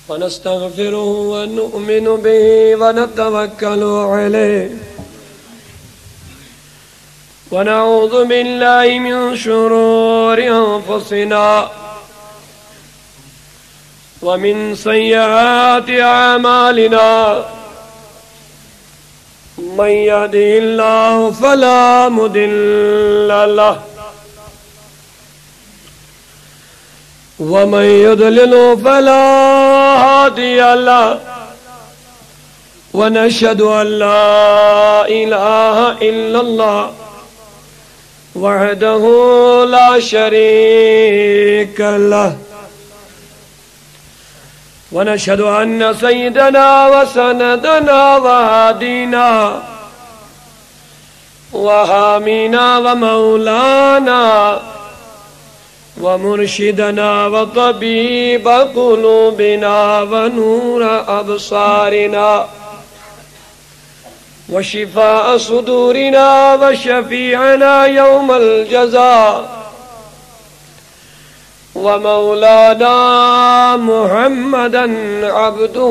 ونستغفره ونؤمن به ونتوكل عليه ونعوذ بالله من شرور أنفسنا ومن سيئات أعمالنا من يهده الله فلا مضل له ومن يضلل فلا هادي له ونشهد أن لا إله إلا الله وحده لا شريك له ونشهد أن سيدنا وسندنا وهادينا وحامينا ومولانا ومرشدنا وطبيب قلوبنا ونور أبصارنا وشفاء صدورنا وشفيعنا يوم الجزاء ومولانا محمدا عبده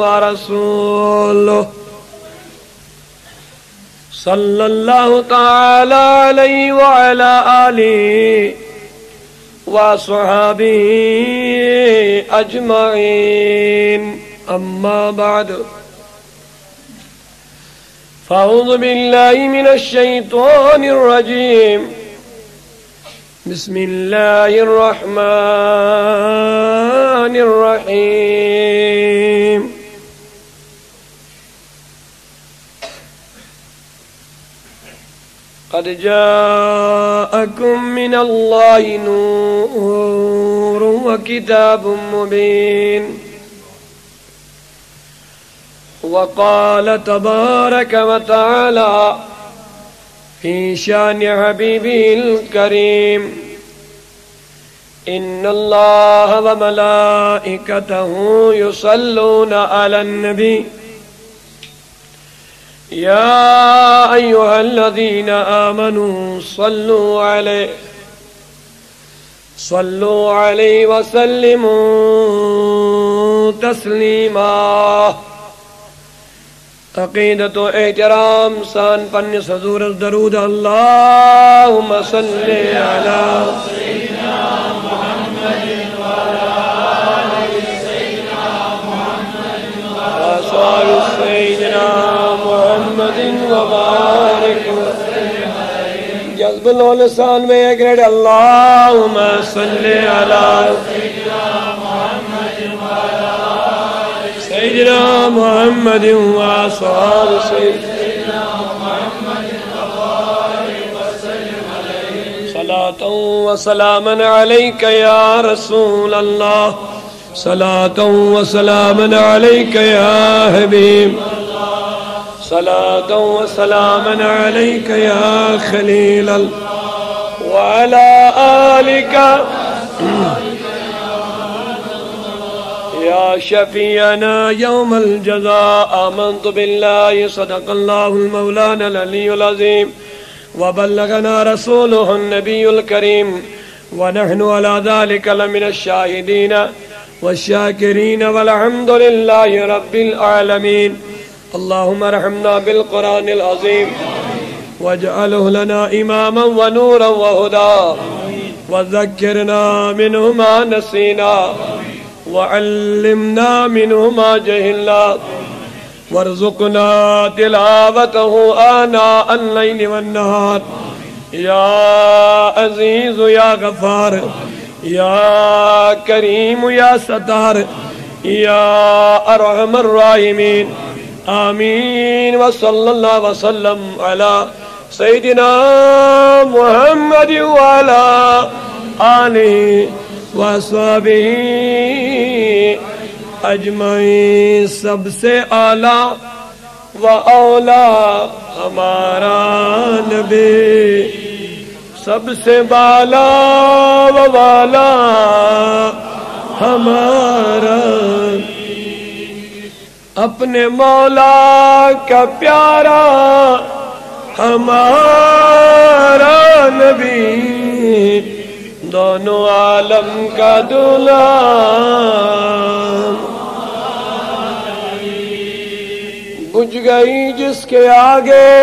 ورسوله صلى الله تعالى عليه وعلى آله وصحابه أجمعين أما بعد فأعوذ بالله من الشيطان الرجيم بسم الله الرحمن الرحيم قد جاءكم من الله نور وكتاب مبين وقال تبارك وتعالى في شان حبيبه الكريم إن الله وملائكته يصلون على النبي يا أيها الذين آمنوا صلوا عليه وسلموا تسليما عقیدت و احترام سان پن حضور درود اللہم صلی علی سیدنا محمد وعلی آل سیدنا محمد وآل سیدنا محمد وبارک وسلم علیہ جذب لسان میں ایک ریڈ اللہم صلی علی سیدنا محمد وعلی سيدنا محمد وصحاب سيدنا محمد وبارك وسلم عليه صلاة وسلاما عليك يا رسول الله صلاة وسلاما عليك يا حبيب صلاة وسلاما عليك يا خليل الله وعلى آلك يا شفيعنا يوم الجزاء آمنت بالله صدق الله المولانا العلي العظيم وبلغنا رسوله النبي الكريم ونحن على ذلك لمن الشاهدين والشاكرين والحمد لله رب العالمين اللهم ارحمنا بالقرآن العظيم واجعله لنا إماما ونورا وهدى وذكرنا منه ما نسينا وعلمنا منه ما جهلنا وارزقنا تلاوته آناء الليل والنهار يا عزيز يا غفار يا كريم يا ستار يا أرحم الراحمين آمين وصلى الله وسلم على سيدنا محمد وعلى آله وصحبه اجمعین. سب سے اعلیٰ و اولا ہمارا نبی، سب سے بالا و والا ہمارا، اپنے مولا کا پیارا ہمارا نبی، دونوں عالم کا دلہا بجھ گئی جس کے آگے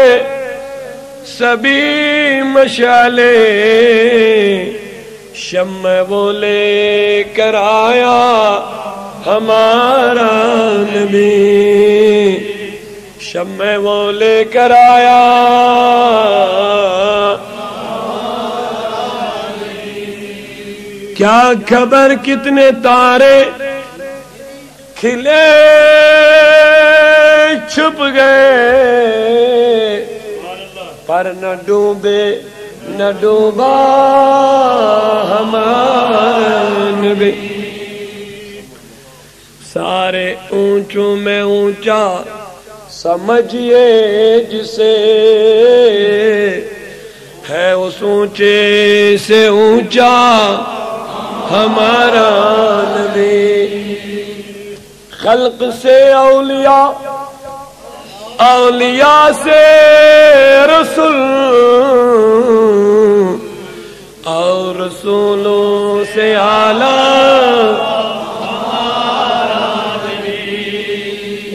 سبھی مشعلے شمع وہ لے کر آیا ہمارا نبی شمع وہ لے کر آیا کیا خبر کتنے تارے کھلے چھپ گئے پر نہ ڈوبے نہ ڈوبا ہمارا نبی سارے اونچوں میں اونچا سمجھئے جسے ہے اس اونچے سے اونچا ہمارا نبی خلق سے اولیاء اولیاء سے رسول اور رسولوں سے اعلیٰ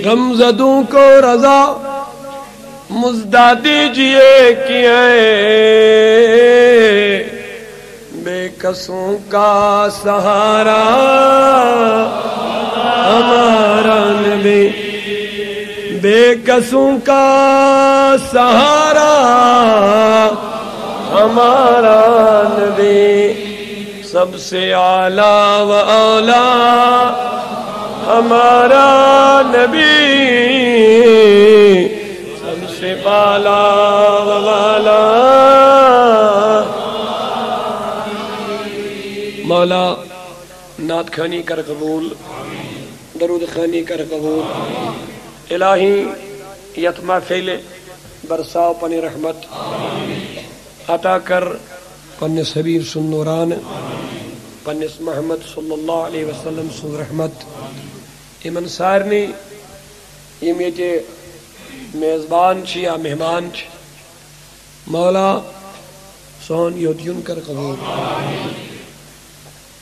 غمزدوں کو رضا مزدہ دیجئے کیے بے کسوں کا سہارا ہمارا نبی بے کسوں کا سہارا ہمارا نبی سب سے اعلیٰ و اولیٰ ہمارا نبی سب سے بالا و بالا مولا نعت خوانی کر قبول درود خوانی کر قبول الہی یتما فیل برساو پنی رحمت عطا کر پنس حبیب سن نوران پنس محمد صلی اللہ علیہ وسلم سن رحمت امن سارنی یم ییٚتہِ میزبان چھ یا مہمان چھ مولا سون یوت یون کر قبول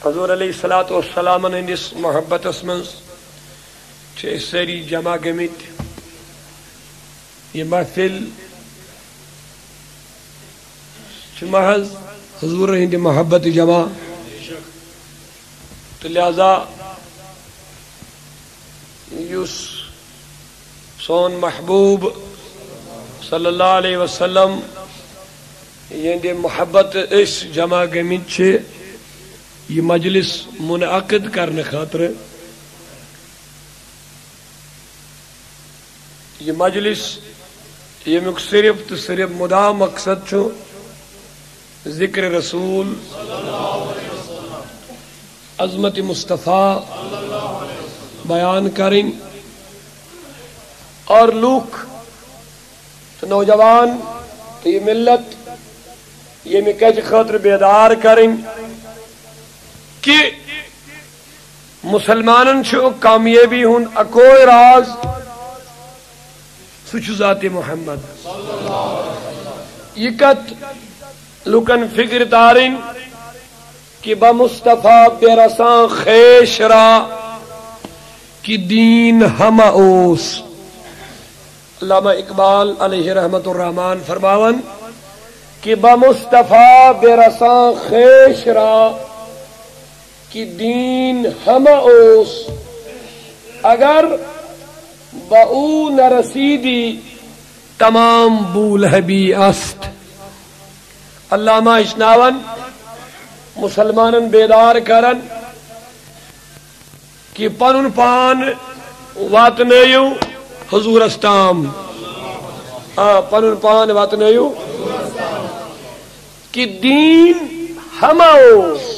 حضور علیہ الصلوۃ والسلام ہندس محبتس مز ساری جمع گمت یہ محفل محض حضور ہند محبت جمع تو لہذا یس سون محبوب صلی اللہ علیہ وسلم یہ محبت اس جمع گمت یہ مجلس منعقد کرنے خاطر یہ مجلس یمیک صرف تو صرف مدعا مقصد چھو ذکر رسول عظمت مصطفیٰ بیان کریں اور لوگ تو نوجوان تو یہ ملت یہ مکج خاطر بیدار کریں کہ مسلمانن چھو کامیابی ہون اکوئی راز سچ ذات محمد یہ کت لکن فکر دارین کہ بمصطفیٰ برسان خیش را کی دین ہم اوس علامہ اقبال علیہ رحمت الرحمن فرماون کہ بمصطفیٰ برسان خیش را کی دین ہم اوس اگر با او نرسیدی تمام بولہبی است علامہ اشناون مسلمانن بیدار کرن کہ پنن پان واتنیو حضور استام پنن پان واتنیو کہ دین ہماؤس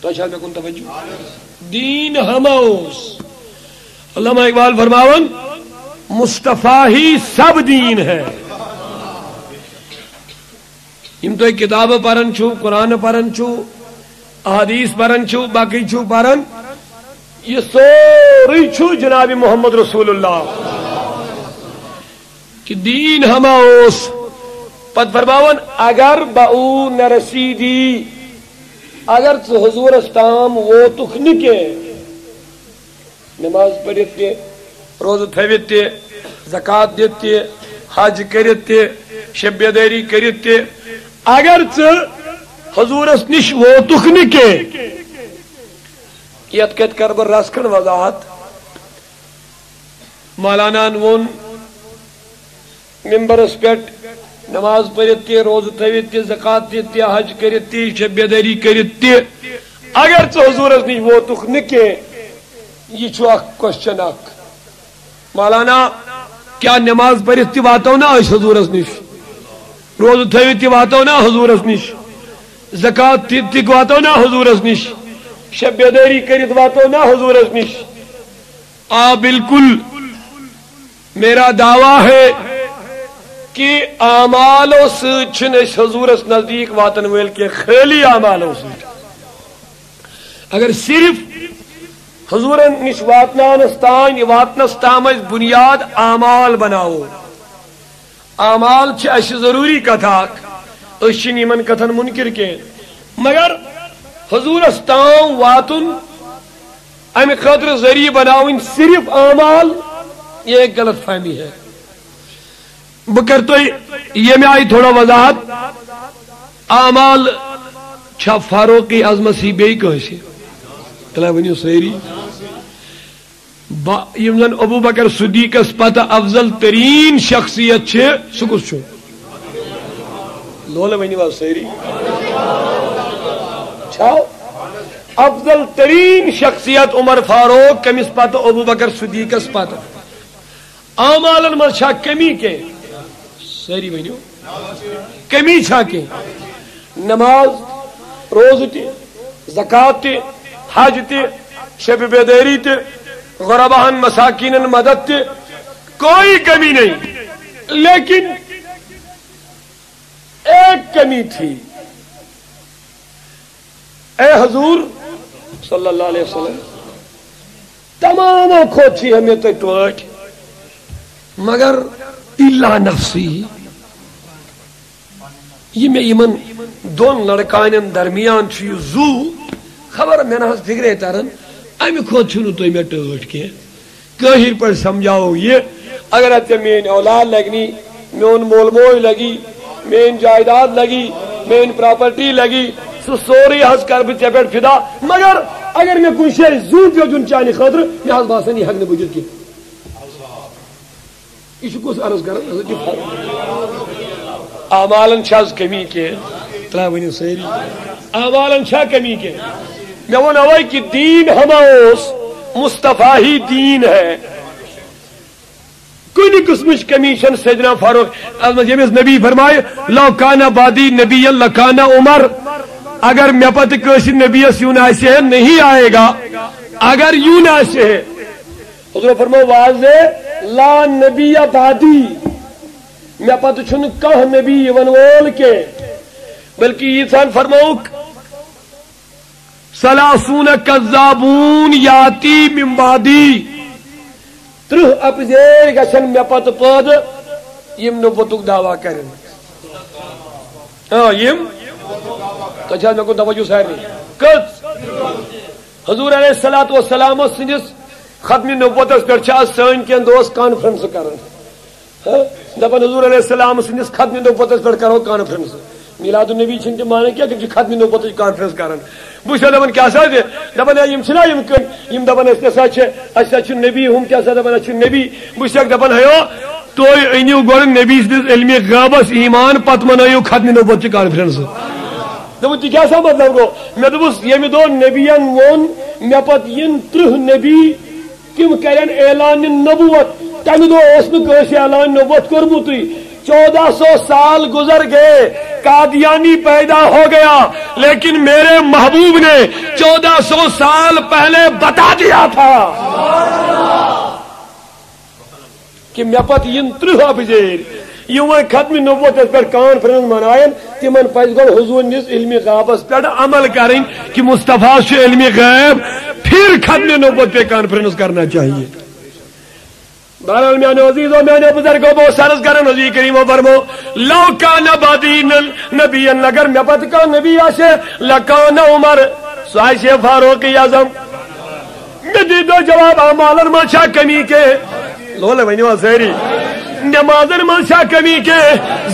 تو شاید میں کن توجہ دین ہماؤس علامہ اقبال فرماون مصطفیٰ ہی سب دین ہے یم تو کتاب پرن چھو قرآن پرن چھو احادیث پرن چھو باقی چھو پرن یہ سوری چھو جناب محمد رسول اللہ کہ دین ہما اوس پت فرماون اگر با او نرسیدی اگر حضور استام ووتک نکے نماز پڑھت تہ روزہ تھوت تہ زکات دت تہ حج کرت تہ شب بیداری کرت تہ اگر حضورس نش ووتک نکے یت کت کر بہ رس کھنڈ وضاحت مولانان وون ممبرس پہ نماز پڑھت تہ روزہ تھوت تہ زکات دت تہ حج کرت تہ شب بیداری کرت تہ اگر حضورس نش ووتک نکے یہ چھو اخ کوشچن اخ مولانا کیا نماز پڑھت تہ واتو نا حضورس نش روزہ تھوت تہ واتو نا حضورس نش زکات تہ واتو نا حضورس نش شب بیداری کرت واتو نا حضورس نش بالکل میرا دعویٰ ہے کہ اعمالوں سے حضورس نزدیک واتن ول کے خالی اعمالوں سے اگر صرف حضور نش واتنس تام بنیاد اعمال بناو اعمال اس ضروری کتھا ان کتھن منکر کی مگر حضورس تام واتن امہ خاطر ذریعہ بناون صرف اعمال یہ ایک غلط فہمی ہے بکر تو یہ میں آئی تھوڑا وضاحت اعمال چھا فاروقی اعظمسی بے کہسی تلا ونیو سیری یم زن ابو بکر صدیق اس پتہ افضل ترین شخصیت چھے سکس چھو لولا ونیو سیری چھاو افضل ترین شخصیت عمر فاروق کمس پتہ ابو بکر صدیق اس پتہ اعمالن من چھا کمی کے ساری ونیو کمی چھا کے نماز روز تے زکات تے حج تے شب بیداری تے غرباہن مساکینن مدد تے کوئی کمی نہیں لیکن ایک کمی تھی اے حضور صلی اللہ علیہ وسلم تمام کھوچی ہمیں تو ٹوٹ مگر الا نفسی یہ میں ایمن دون لڑکان درمیان چھ زو خبر میں نہ فکرے ترن امی کھوت چھنو تو میں ٹوٹ کے کہیر پر سمجھاؤ یہ اگر اتنے مین اولاد لگنی مین مول موج لگی مین جائیداد لگی مین پراپرٹی لگی سو سوری حس کر بھی چپیٹ فدا مگر اگر میں کوئی شے زو پہ جن چانی خاطر میں حس باسنی حق نے بجت کی یہ کس عرض کر اعمالن چھز کمی کے تلا ونیو سیری اعمالن چھا کمی کے میں وہ نوائی کہ دین ہماؤس مصطفیٰ ہی دین ہے کوئی قسمش کمیشن سیدنا فاروق یمس نبی فرمائے لو کانا بادی نبی لکانا عمر اگر میں پتہ کسی نبی یوں ایسے ہے نہیں آئے گا اگر یوں ایسے ہے حضور فرمو واضح لا نبی بادی میں پتہ چھن کہ نبی ونول کے بلکہ یہ سان فرموک سلاسون کذابون یاتی من بعدی ترہ اپزیر گشن میں پتہ پود یم نبوتک دعویٰ کرن یم کچھ میں کو توجہ سیر نہیں کچھ حضور علیہ السلام سندس ختم نبوتس پر چھا سین کے دوست کانفرنس کرن دپن حضور علیہ السلام سندس ختم نبوتس پر کرو کانفرنس میلاد النبی چھن مانے کیا کہ ختم نبوتس کانفرنس کرن بوش دپن کیا سا دے دپن یم چھنا یم کن یم دپن اس نسا چھ اسا چھ نبی ہم کیا سا دپن چھ نبی بوش دپن ہیو تو اینیو گور نبی سندس علم غیبس ایمان پت منایو ختم نبوتس کانفرنس دپن تی کیا سا مطلب گو میں دپس یم دو نبیان وون میں پت ین ترہ نبی تم کرن اعلان نبوت تمہ دو اس نہ اعلان نبوت کورمت 1400 سال گزر گئے قادیانی پیدا ہو گیا لیکن میرے محبوب نے 1400 سال پہلے بتا دیا تھا کہ میں پت ین ترہ ابزیر یوں ختم نبوت پر کانفرنس منائن تمن پز گو حضور نس علم غیبس پہ عمل کریں کہ مصطفیٰ سے علم غیب پھر ختم نبوت پہ کانفرنس کرنا چاہیے بہرحال میانے عزیزوں میانے بزرگوں بہت سارس کرن نبی کریم و فرمو لو کان بدین نبی اگر میں پت کا نبی آشے لکان عمر سائشے فاروق اعظم ندی دو جواب اعمالن من چھا کمی کے لولے ونیو سیری نمازن من چھا کمی کے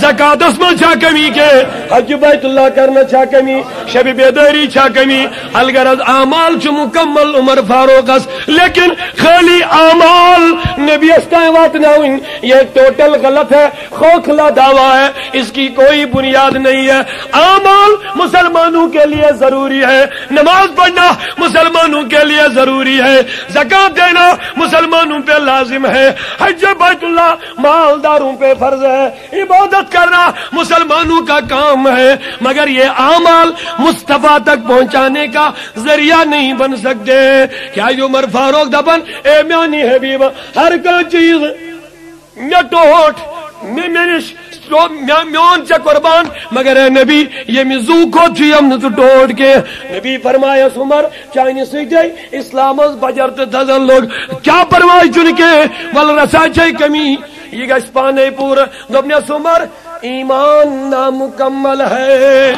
زکاتس من چھا کمی کے حج بیت اللہ کرنا چھا کمی شب بیداری چھا کمی الغرض اعمال چھ مکمل عمر فاروق اس لیکن خالی اعمال نبی استائیں واتناوین یہ ٹوٹل غلط ہے خوکھلا دعویٰ ہے اس کی کوئی بنیاد نہیں ہے اعمال مسلمانوں کے لیے ضروری ہے نماز پڑھنا مسلمانوں کے لیے ضروری ہے زکات دینا مسلمانوں پہ لازم ہے حج بیت اللہ مالداروں پہ فرض ہے عبادت کرنا مسلمانوں کا کام ہے مگر یہ اعمال مصطفیٰ تک پہنچانے کا ذریعہ نہیں بن سکتے کیا یہ عمر فاروق دبن اے میانی حبیب ہر کا چیز میں ٹوٹ میون چا قربان مگر اے نبی یہ مزو کو چیم نتو ٹوٹ کے نبی فرمایا عمر چاہنی سیدھے اسلام از بجرت دزن لوگ کیا پروائی چن کے ول رسا چاہی کمی یہ گش پانے پور دبنی عمر ایمان نامکمل ہے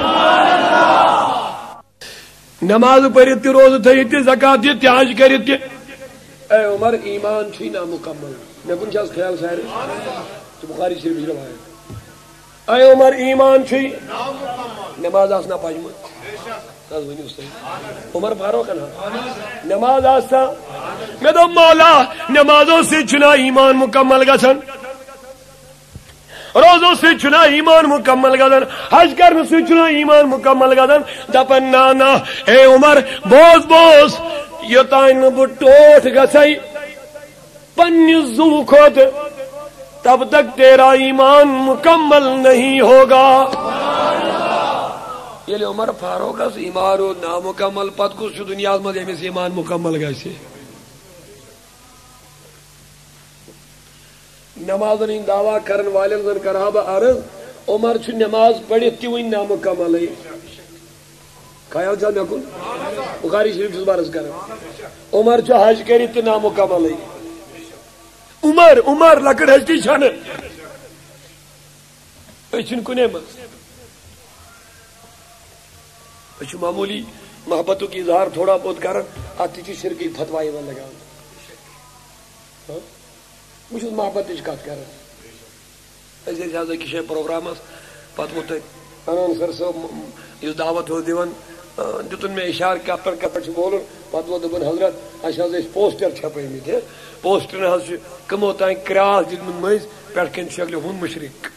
نماز پڑھتی روز تھیتی زکات دیتی حج کرتی اے عمر ایمان چھی نامکمل میں کن چاہز خیال سائر تو بخاری شریف جرم آئے اے عمر ایمان چھی نماز آسنا پاجمت عمر فاروق نا نماز آستا میں تو مولا نمازوں سے چنا ایمان مکمل گسن روزوں سے چنا ایمان مکمل گدن حج کرنے سے چنا ایمان مکمل گدن دپن نانا اے عمر بوز بوز یوتائن بٹوٹ گسائی پنی زو خود تب تک تیرا ایمان مکمل نہیں ہوگا یہ لئے عمر فاروق اس ایمان و نامکمل پت کچھ دنیا میں ہمیں سے ایمان مکمل گئے نماز نہیں دعویٰ کرن والے زن کرابہ عرض عمر چھ نماز پڑھت تی وین نامکمل ہے خیال جا میں کن بخاری شریف جس بارز کرن عمر چھ حج کری تی نامکمل ہے عمر لکڑ حج تی شان اچھن کنے مز اچھو معمولی محبتوں کی اظہار تھوڑا بہت کرن آتی چی شرکی فتوائی ون لگا مجھے محبت اشکات کر رہا ایسے جہاز کسی پروگرام پت وہ انانسر سے اس دعوت ہو دیون جتن میں اشار کپر چھ بولن پت وہ دبن حضرت اشاز اس پوسٹر چھپے میں تھے پوسٹر نے حضرت کم ہوتا ہے کراس جتن مز پیٹ کن شکل ہون مشرک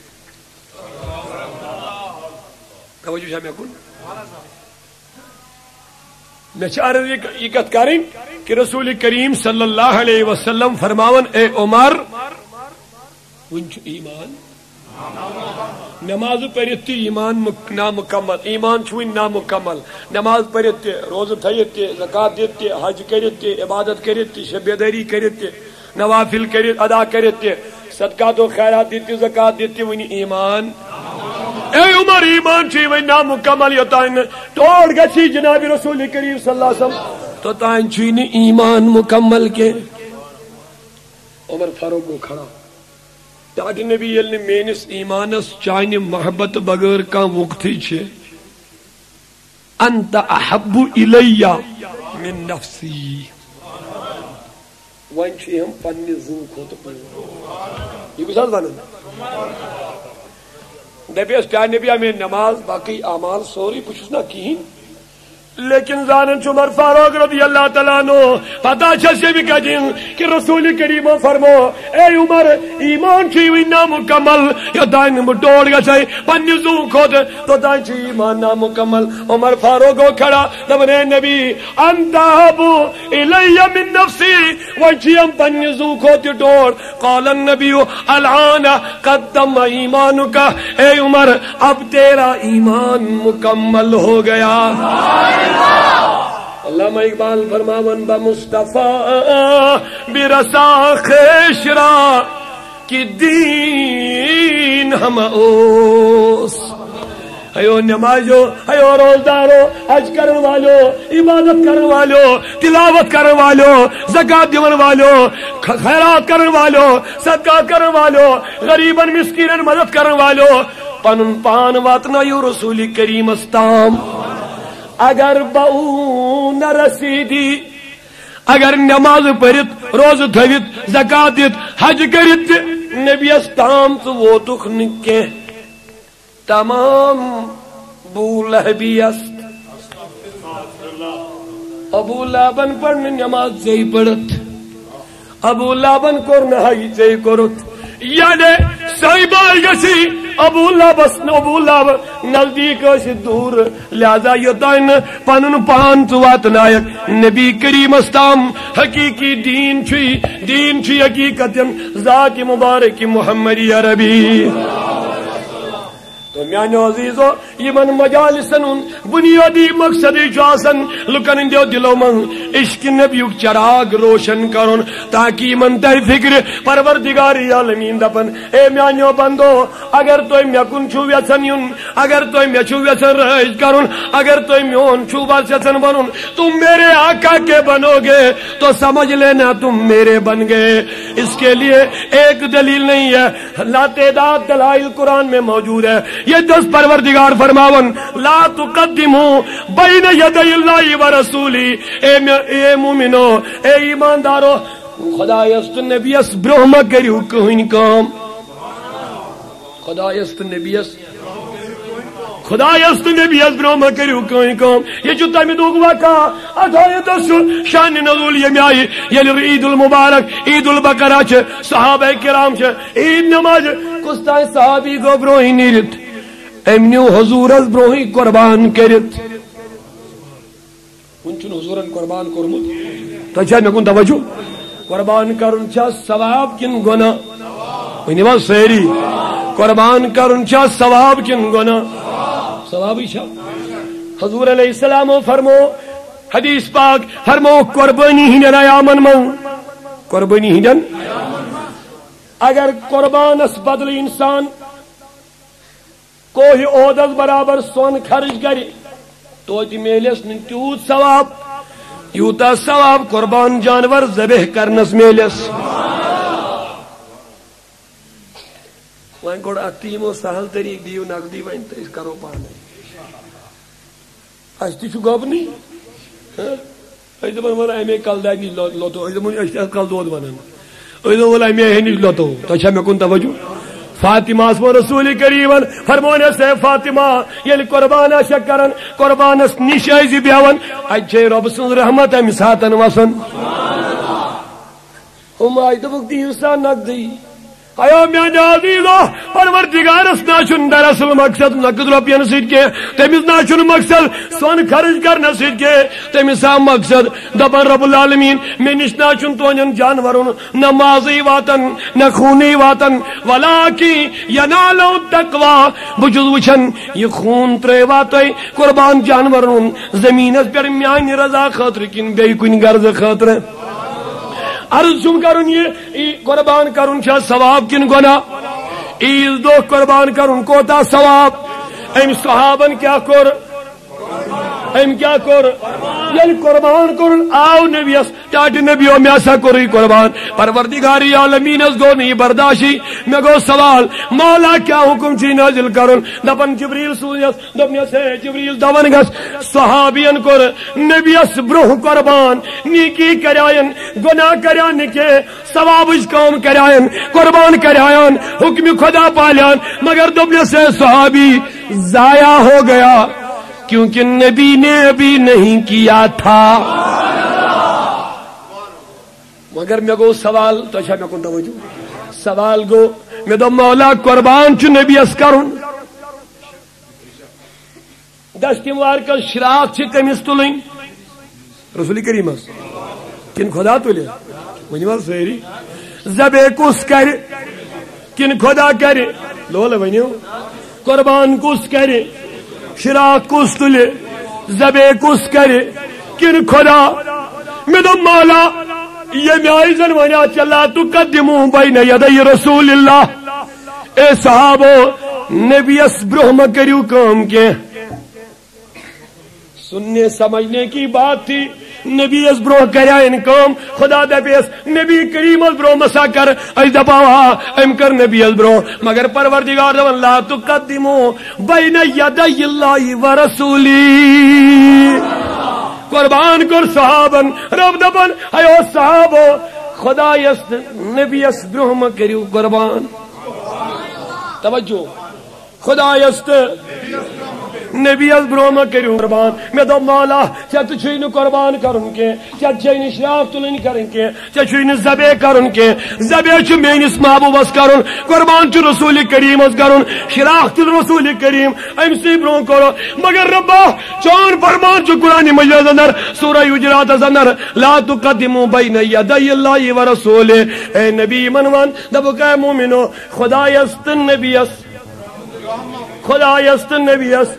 توجہ شاہ میں کن میں چاہر یہ کت کریں کہ رسول کریم صلی اللہ علیہ وسلم فرماون اے عمر ونچ ایمان نماز پڑھتی ایمان نامکمل ایمان چھوین نامکمل نماز پڑھتی روز تھیتی زکات دیتی حج کرتی عبادت کرتی شب بیداری کرتی نوافل کرتی ادا کرتی صدقات و خیرات دیتی زکات دیتی ونی ایمان اے عمر ایمان چی وی نامکمل یتائن توڑ گسی جناب رسول کریم صلی اللہ علیہ وسلم تو تائن چینی ایمان مکمل کے عمر فاروق کو کھڑا تاکہ نبی یلنی مینس ایمانس چائنی محبت بغیر کا وقتی چھے انت احب الی من نفسی وان چی ہم پنی زن کو تو پنی یہ کچھ ساتھ بانا نبی اس کیا نبی ہمیں نماز باقی اعمال سوری پوچھنا کہیں لیکن زانن عمر فاروق رضی اللہ تعالیٰ عنہ پتا چلے بھی کہیں کہ رسول کریم فرمو اے عمر ایمان چی ہوئی نامکمل یا دائن مٹوڑ گا چاہی پنی زو خود تو دائن چی ایمان نامکمل عمر فاروق کو کھڑا دبنے نبی انتہبو الی من نفسی وچی ہم پنی زو خود ٹوڑ قال النبی الان قدم ایمانو کا اے عمر اب تیرا ایمان مکمل ہو گیا علامہ اقبال فرماون بمصطفیٰ برسا خیشرا کی دین ہم اوس ایو نمازو، ایو روزدارو، حج کرن والو، عبادت کرن والو، تلاوت کرن والو، زکات دیون والو، خیرات کرن والو، صدقات کرن والو، غریبن مسکینن مدد کرن والو، پنن پان واتنایو رسول کریم استام. اگر بہو نہ رسیدی، اگر نماز پڑھت، روز تھوت، زکات دت، حج کرت، نبی استام تو ووتک نکے تمام ابو لہبی است. ابو لہبن پر نماز زی پڑت، ابو لہبن کور نہائی زی کرت، یعنی صحیبائی گسی ابو لہب نزدیک دور، لہذا یوتان پنن پان واتنائک نبی کریم استام. حقیقی دین چھ حقیقت ذات مبارک محمدی عربی. تو میانو عزیزو یمن مجالسن بنیادی مقصد لکن ہندو دلو من عشق نبیک چراغ روشن کرن، تاکہ یمن تہ فکر پروردگار عالمین دپن اے میانو بندو، اگر تو مے کن چھو یژھان یون، اگر تو مے چھو یژھان رائج کرن، اگر تو میون چھو بس یژھان بنن، تم میرے آقا کے بنو گے تو سمجھ لینا تم میرے بن گئے. اس کے لیے ایک دلیل نہیں ہے، لاتعداد دلائل قرآن میں موجود ہے. یہ 10 پروردگار فرماون لا تقدمو بین یدی اللہ و رسولی. اے مومنو، اے ایماندارو، خدا یست نبیس برہم کریو کہین کام. خدا یست نبیس برہم کریو کہین کام. یہ جو تمہیں دوگ واقع ادھایت شان نزول یمی آئی یلی عید المبارک، عید البقرہ چھ، صحابہ کرام چھ، عید نماز کستائی صحابی کو بروہی نیرت امنیو حضور از بروہی قربان کرت. انچن حضورن قربان کرمت تو چاہ میں کن توجہ قربان کرن چاہ ثواب کن گناہ. انہی سیری قربان کرن چاہ ثواب کن گناہ؟ ثوابی چاہ. حضور علیہ السلام فرمو حدیث پاک فرمو قربانی ہنن ایامن من، قربانی ہنن اگر قربان اس بدل انسان کوئی عہدس برابر سون خرچ کرے تو میلس تیوت ثواب یوتا ثواب قربان جانور ذبح کرنس میلس. وہیں گوڑ اتیمو سہل طریق دیو نقدی وہیں تو اس کرو پانے اشتی چھو گوب نہیں ایسے من ایمے کل دائی نہیں لوتو، ایسے من اشتی کل دود بنن، ایسے من ایمے ہے نہیں لوتو. تو اچھا میں کن توجہ فاطمہ اسمو رسول کریمن فرمونے سے فاطمہ یل قربان شکرن قربان اس نشائزی بیاون اچھے رب سن رحمت امساتن وسن. ہم آئی دبک دی انسان نقدی آیا میان عزیزو پروردگار اس ناچن دراصل مقصد نقد روپین سید کے تمیز ناچن مقصد سون خرچ کرنا سید کے تمیز مقصد دبن رب العالمین میں نش ناچن تونین جانورن نہ ماضی واتن نہ خونی واتن ولیکی ینالو تقوی بجز وچن یہ خون ترے واتی قربان جانورن زمینت پر میان رضا خاطر کن بے کن غرض خاطر. عرض چم کرن یہ قربان کرن چھا ثواب کن گناہ؟ عید دو قربان کرن کوتا ثواب. ام صحابن کیا کر ام کیا کر یعنی قربان کرن آو نبیس چاٹ نبیو میں ایسا کری قربان. پروردگاری عالمین اس گو نہیں برداشی میں گو سوال مولا کیا حکم چی نازل کرن دپن جبریل سوزیس دپنی سے جبریل دون گس صحابین کر نبیس بروح قربان نیکی کرائن گناہ کرائن کے ثواب اس قوم کرائن قربان کرائن حکم خدا پالیان مگر دپنی سے صحابی ضائع ہو گیا کیونکہ نبی نے ابھی نہیں کیا تھا. مگر میں گو سوال تو اچھا میں کن توجہ سوال گو میں دو مولا قربان چو نبی اس کرن دستیوار کا شراق چھ کمیس تلیں رسول کریم اس کن خدا تلے ونیوال سیری زبے کس کر کن خدا کرے لولے ونیو قربان کس کرے شراق کس تلے زبے کس کرے کن خدا میں دو مولا یہ میائزن ونیا چلا تقدمو بین یدی رسول اللہ. اے صحابو نبیس برہم کریو کام کے سننے سمجھنے کی بات تھی نبی اس برو کریا انکام خدا دپیس نبی کریم اس برو مسا کر اج دپاوا ام کر نبی اس برو مگر پروردگار دون لا تقدمو بین یدی اللہ ورسولی قربان کر صحابن رب دپن ایو صحابو خدا یست نبی اس برہم کریو قربان توجہ خدا یست نبی از برہم کریو قربان میں دو مولا چا تو چھوئی نو قربان کرن کے چا چھوئی نو شراف تلن کرن کے چا چھوئی نو زبے کرن کے زبے چھو مینس محبوب اس کرن قربان چھو رسول کریم اس کرن شراف تل رسول کریم ام سی برہم کرو مگر ربا چون فرمان چھو قرآن مجید اندر سورہ حجرات اندر لا تقدمو بین یدی اللہ ورسول اے نبی منوان دبو کہ مومنو خدا یست نبی اس خدا یست نبی اس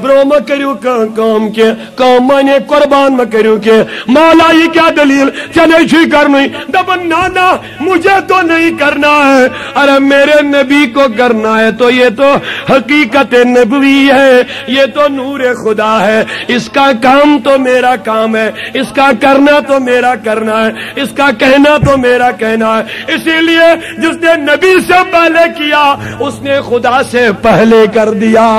برو ما کریو کام کے کام مانے قربان ما کریو کے مولا یہ کیا دلیل چلے چھوئی کرنی دبن نانا مجھے تو نہیں کرنا ہے ارے میرے نبی کو کرنا ہے تو یہ تو حقیقت نبوی ہے یہ تو نور خدا ہے اس کا کام تو میرا کام ہے اس کا کرنا تو میرا کرنا ہے اس کا کہنا تو میرا کہنا ہے اسی لیے جس نے نبی سے پہلے کیا اس نے خدا سے پہلے کر دیا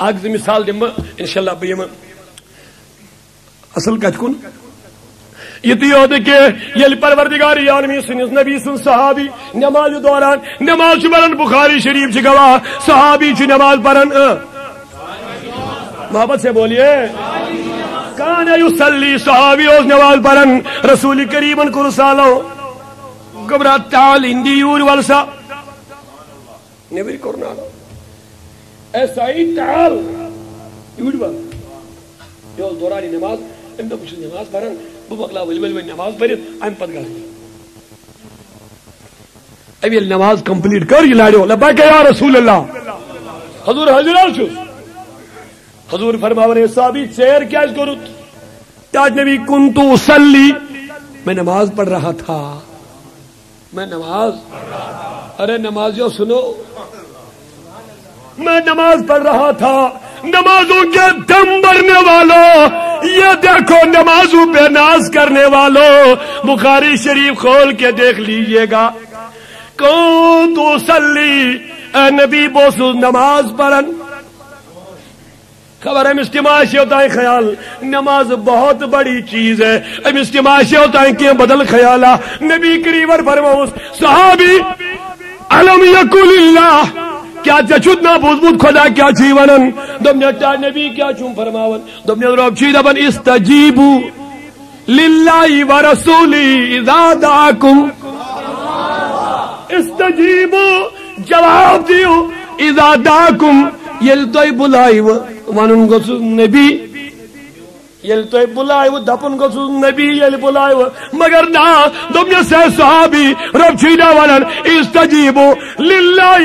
آگ مثال دم انشاءاللہ بیم اصل کت کن یہ تو کہ یل پروردگار عالمین سنس نبی سن صحابی نماز دوران نماز پڑھن بخاری شریف چھ گواہ صحابی چھ نماز پڑھن محبت سے بولیے کان یصلی صحابی اس نماز پڑھن رسول کریم کو رسالو گبرا تعال اندی یور والسا نبی کرنا ایسا ہی تعال یور وال یو دورانی نماز ام بچ نماز پڑھن بو بکلا ول نماز پڑھت ام پت گل ابھی نماز کمپلیٹ کر یہ لاڑو لبیک یا رسول اللہ حضور حاضر چھو حضور فرماونے صحابی سیر کیا اس کرت تاج نبی کنتو اصلی میں نماز پڑھ رہا تھا میں نماز ارے نمازیوں سنو میں نماز پڑھ رہا تھا نمازوں کے دم بھرنے والوں یہ دیکھو نمازوں پہ ناز کرنے والوں بخاری شریف کھول کے دیکھ لیجئے گا کنتو اصلی اے نبی بوسو نماز پڑھن خبر ہے اجتماع سے ہوتا ہے خیال نماز بہت بڑی چیز ہے اب اجتماع سے ہوتا ہے کہ بدل خیالہ نبی کریم فرماؤس صحابی علم یکل اللہ کیا چچود نا بوزبود خدا کیا چیونن دم نکتا نبی کیا چون فرماون دم نکتا روب چید ابن استجیبو للہ ورسولی اذا دعاکم استجیبو جواب دیو اذا دعاکم یل توی بلائی ونن گوسو نبی یل توی بلائی دپن گوسو نبی یل بلائی مگر نا دنیا سے صحابی رب چیدہ ونن استجیبو للہ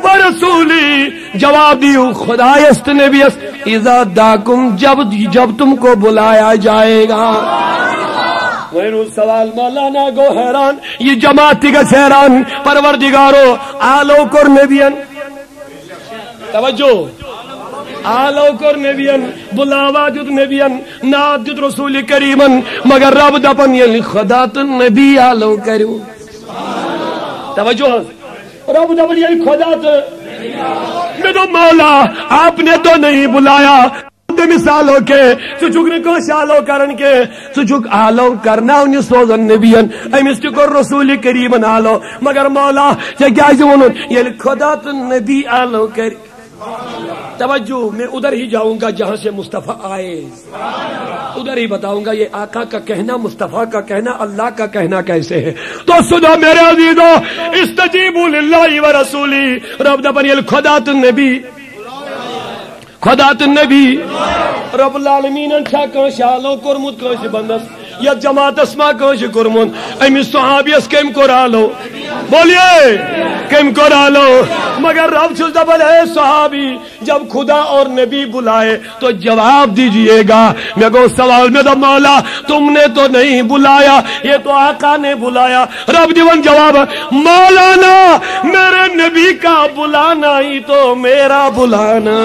ورسولی جواب دیو خدایست نبیست اذا داکم جب تم کو بلایا جائے گا میرو سوال مولانا گو حیران یہ جماعتی کا حیران پروردگارو آلو کر نبیان توجہ آلو کر نبیان بلاوا جد نبیان ناد جد رسول کریمن مگر رب دپن یلی خدات نبی آلو کرو توجہ رب دپن یلی خدات میں تو مولا آپ نے تو نہیں بلایا مثالوں کے سچک نے کو شالو کرن کے سچک آلو کرنا انہی سوزن نبیان ایمستی کو رسول کریمن آلو مگر مولا کیا جونن یلی خدات نبی آلو کری توجہ میں ادھر ہی جاؤں گا جہاں سے مصطفیٰ آئے ادھر ہی بتاؤں گا یہ آقا کا کہنا مصطفیٰ کا کہنا اللہ کا کہنا کیسے ہے تو سنو میرے عزیزو استجیبوا للہ ورسولی رب دبن یل خدات النبی خدات النبی رب العالمین انچا کنش آلو کرمود کنش بندس یا جماعت اسما کنش کرمود امی صحابی اس کم کرالو بولیے کم کو ڈالو مگر رب چھس دبل ہے صحابی جب خدا اور نبی بلائے تو جواب دیجئے گا میں کو سوال میں تو مولا تم نے تو نہیں بلایا یہ تو آقا نے بلایا رب دیون جواب مولانا میرے نبی کا بلانا ہی تو میرا بلانا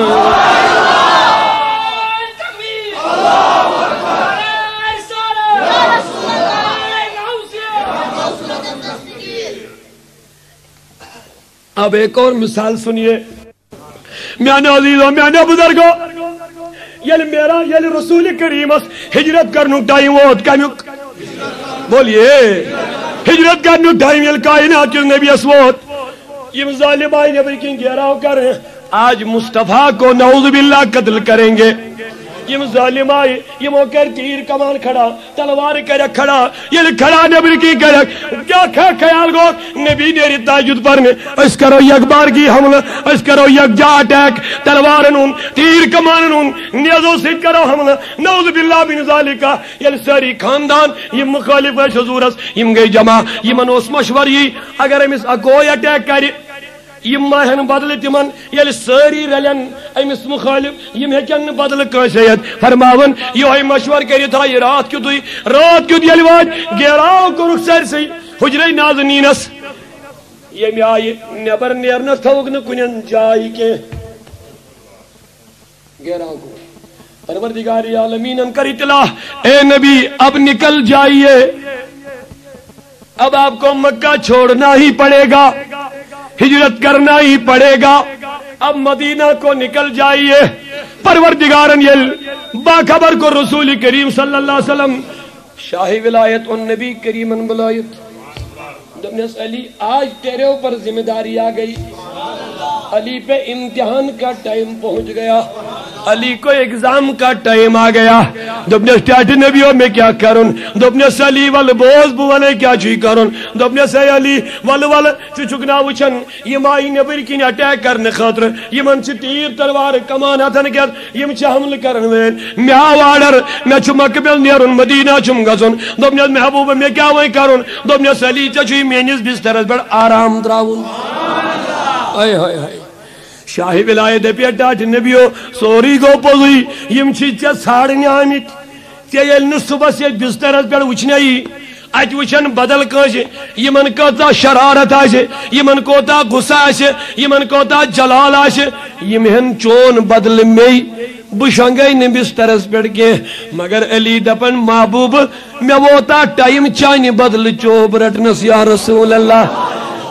اب ایک اور مثال سنیے میانے عزیزوں میانے بزرگوں یل میرا یل رسول کریم ہجرت کرنو ٹائم ووت کمیک بولیے ہجرت کرنو ٹائم یل کائنات کے نبی اسوت یہ ظالم آئی نبی کی گھیراؤ کر رہے ہیں آج مصطفیٰ کو نعوذ باللہ قتل کریں گے یہ ظالم آئی یہ موکر تیر کمان کھڑا تلوار کرے کھڑا یہ کھڑا نبی کی کرے کیا خیال گو نبی نے تاجد پر میں اس کرو یک بار کی حملہ اس کرو یک جا اٹیک تلوار نون تیر کمان نون نیزو سے کرو حملہ نعوذ باللہ بن ذالکہ یہ ساری خاندان یہ مخالف ہے شزورس یہ گئی جمع یہ منوس مشوری اگر ہم اس اکوئی اٹیک کری یم ماہن بدل تمن یل ساری رلن امس مخالف یم ہیکن بدل کیسیت فرماون یہ مشور کرت آئی رات کیت یل واج گیراو کورک سرسی حجرے نازنینس یم آئی نبر نیرنس تھوک نہ کنن جائی کے گیراو کو پروردگار عالمین ان کر اطلاع اے نبی اب نکل جائیے اب آپ کو مکہ چھوڑنا ہی پڑے گا ہجرت کرنا ہی پڑے گا اب مدینہ کو نکل جائیے پروردگارن یل باخبر کو رسول کریم صلی اللہ علیہ وسلم شاہی ولایت ان نبی کریمن بلایت دمنس علی آج تیرے اوپر ذمہ داری آ گئی علی پہ امتحان کا ٹائم پہنچ گیا علی کو ایگزام کا ٹائم آ گیا دبنے سٹیٹ نبیوں میں کیا کرن دبنے سے علی وال بوز بوانے کیا چی کرن دبنے سے علی وال چکنا وچن یہ مائی نبی کی اٹیک کرنے خاطر یہ من سے تیر تلوار کمان ہتھن کیا یہ مجھے حمل کرن وین میں آوارر میں چھو مکمل نیرن مدینہ چھم گزن دبنے محبوب میں کیا وہی کرن دبنے سے علی چچوی مینیز بسترس بڑھ آرام دراؤن آئے آئے آئے شاہی ولایت پیٹاٹ نبیو سوری گو پوزی یم چیچا ساڑھنی آمیت تیا یلن صبح سے بسترس پر وچنائی اچ وچن بدل کانشے یمن کوتا شرارت آشے یمن کوتا غصہ آشے یمن کوتا جلال آشے یمہن چون بدل میں بشنگئی نے بسترس پر کے مگر علی دپن محبوب میں ووتا ٹائم چانی بدل چوب رٹنس یا رسول اللہ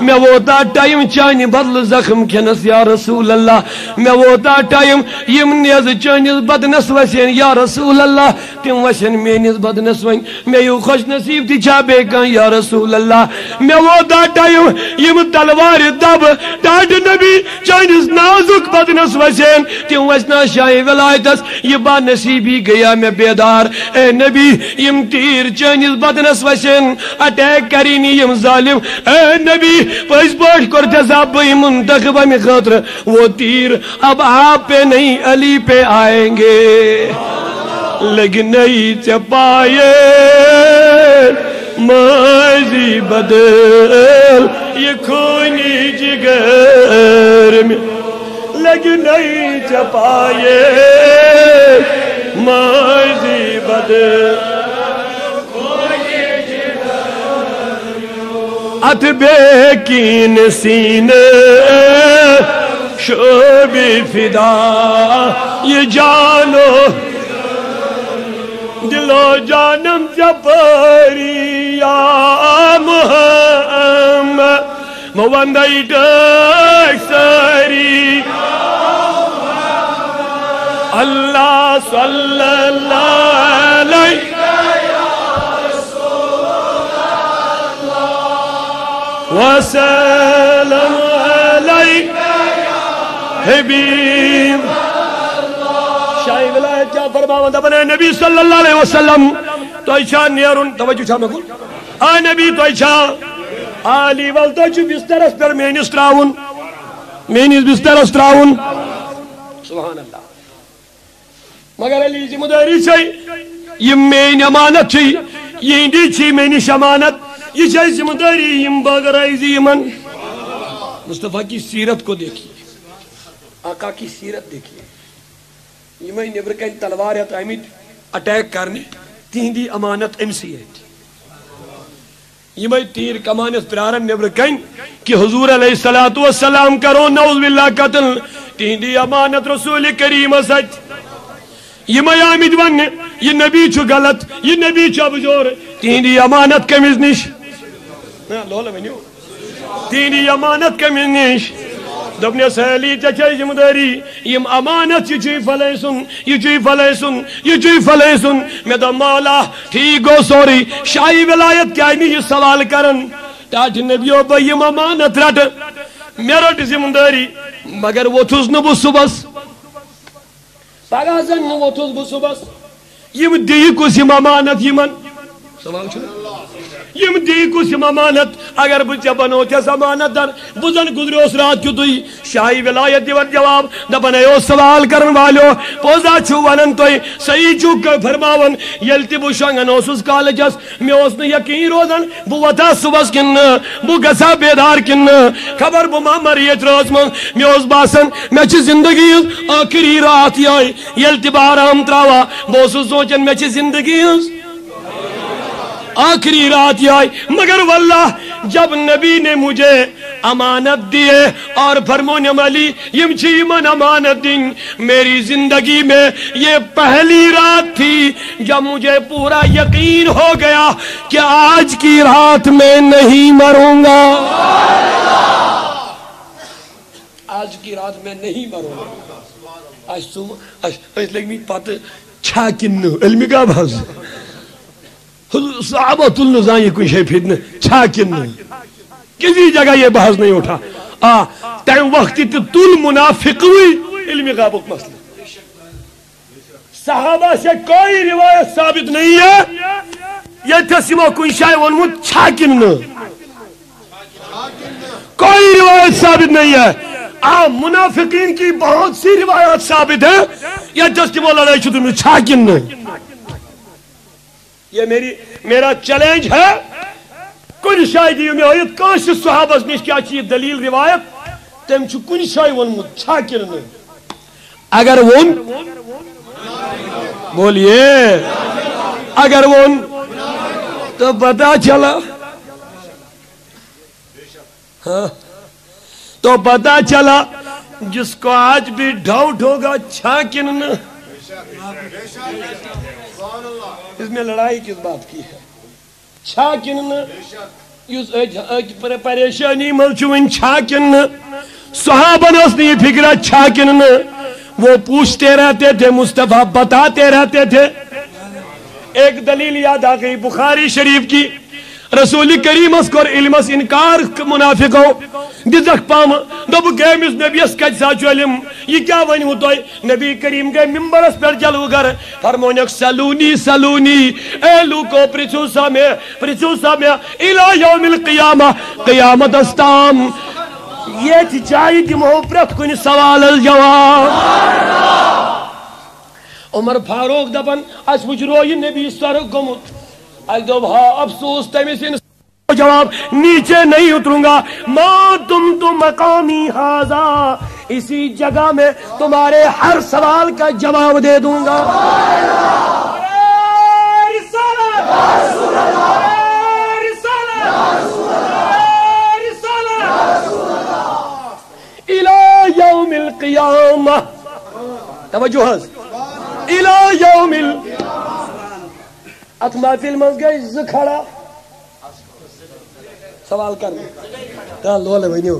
میں ووتا ٹائم چانی بدل زخم کھنس یا رسول اللہ میں ووتا ٹائم یم نیز چانیز بدنس وسین یا رسول اللہ تم وسین مینیز بدنس وین میں یو خوش نصیب تی چا بے کان یا رسول اللہ میں ووتا ٹائم یم تلوار دب ٹاٹ نبی چانیز نازک بدنس وسین تم وسنا شاہی ولایتس یہ با نصیبی گیا میں بیدار اے نبی یم تیر چانیز بدنس وسین اٹیک کرینی یم ظالم اے نبی پس پاش کرتے صاحب منتخبہ میں خاطر وہ تیر اب آپ پہ نہیں علی پہ آئیں گے لیکن نہیں چپائے ماضی بدل یہ خونی جگر میں لیکن نہیں چپائے ماضی بدل اتبے کین سینے شعب فدا یہ جانو دل و جانم جبری یا محمد موندائی ڈکسری اللہ صلی اللہ علیہ وسلم علیک حبیب شاہی ولایت کیا فرماوند اپنے نبی صلی اللہ علیہ وسلم تو ایچھا نیرون توجہ چھا میں کل آ نبی تو ایچھا آلی والتا چھو بستر اس پر مینیس تراؤن مینیس بستر اس تراؤن سبحان اللہ مگر علی ذمہ داری چھئی یہ مین امانت چھئی یہ اندی چھئی مینیش امانت یہ چاہے ذمہ داری باغرائزی من مصطفیٰ کی سیرت کو دیکھیے، آقا کی سیرت دیکھیے. یہ میں نبر کن تلوار ہے آمد اٹیک کرنے، تہندی امانت امسی ہے. یہ میں تیر کمانس پرارن نبر کن کہ حضور علیہ السلام کرو نعوذ باللہ قتل، تہندی امانت رسول کریم سچ. یہ میں آمد ون یہ نبی چھو غلط، یہ نبی چھو بزور، تہندی امانت کمیز نش لولا ونیو، تہندی امانت کمیز نش. دبنی سہلی چچائی ذمہ داری یم امانت یہ چوئی فلے سن، یہ چوئی فلے سن، یہ چوئی فلے سن. میں دا مولا ٹھیک گو سوری شاہی ولایت کیا نہیں یہ سوال کرن ٹاٹ نبیو با یم امانت رٹ میرا ذمہ داری مگر وہ تھوز نبو صبح پگہ زن وہ تھوز بو صبح یم دی کس یم امانت یمن سوال چھو یم دی کس یم امانت اگر بچہ بنو تیس امانت در بزن گزریو اس رات کیوں توی شاہی ولایت دیور جواب دبنیو سوال کرن والو پوزا چھو ونن توی صحیح چھو فرماون یلتی بو شنگن اوسوس کالجس میں اس نے یقین روزن بو وطا صبح کن بو گسا بیدار کن خبر بو مریت روز من میں اس باسن میں چھ زندگی آخری رات یائی یلتی بارام تراوا بو سوچن میں چھ زندگی آخری رات آئی. مگر واللہ جب نبی نے مجھے امانت دیے اور فرمونے والی یم چھی من امانت دیں، میری زندگی میں یہ پہلی رات تھی جب مجھے پورا یقین ہو گیا کہ آج کی رات میں نہیں مروں گا، آج کی رات میں نہیں مروں گا. آج لگمی پات چھا کنو علمی کا بھاز صحابت النظام یہ کوئی شے پھرنے چھا کنو کسی جگہ یہ بحث نہیں اٹھا. تیم وقتی تل منافق ہوئی علمی غابق مسئلہ. صحابہ سے کوئی روایت ثابت نہیں ہے یہ تسمہ کوئی شاہ ونمت چھا کنو، کوئی روایت ثابت نہیں ہے. منافقین کی بہت سی روایات ثابت ہے یہ تسمہ لڑائی چھو تمہیں چھا کنو. یہ میرا چیلنج ہے کن شاہدی میں ہوئی کانش صحابہ میں اس کیا چیز دلیل روایت تم چھو کن شاہی ون چھا کرنے اگر ون بولیے اگر ون تو پتا چلا تو پتا چلا جس کو آج بھی ڈاؤٹ ہوگا چھا کرنے اس میں لڑائی کس بات کی ہے چھا کنن پریشانی ملچوین چھا کنن صحابہ نے اس نے یہ فکرہ چھا کنن وہ پوچھتے رہتے تھے مصطفیٰ بتاتے رہتے تھے. ایک دلیل یاد آگئی بخاری شریف کی رسول کریم اس کو علم اس انکار منافق ہو دزک پام دب گئے مس نبی اس کج ساچو علم یہ کیا ونی ہوتا ہے نبی کریم گئے ممبر اس پر جلو گر فرمونک سلونی سلونی اے لوکو پرچو سامیا الہ یوم القیامہ قیامت استام یہ تھی چاہی تھی محبرت کنی سوال الجواب. عمر فاروق دبن اس مجروئی نبی سرک گمت آج دو افسوس تیمیس ان جواب نیچے نہیں اتروں گا ما تم مقامی حاضا اسی جگہ میں تمہارے ہر سوال کا جواب دے دوں گا. الى یوم القیامہ توجہ ہے الى یوم اتما فلم گئی زکھڑا سوال کرنے لولے ونیو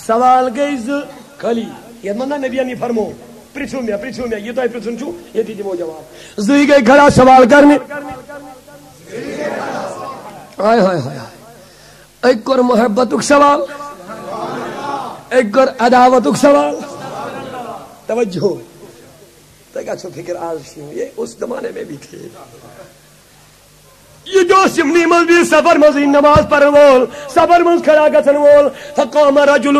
سوال گئی زکھلی یہ مندہ نبی انی فرمو پرچھو میں یہ تو ہے پرچھن چھو یہ تھی وہ جواب زی گئی کھڑا سوال کرنے آئے ہائے ہائے ایک کر محبتک سوال ایک کر عداوتک سوال توجہ تکا چھو فکر آج یہ اس زمانے میں بھی تھے یہ جو سمنی مزبی سفر مزین نماز پر وول سفر مز کھڑا گسن وول فقام رجل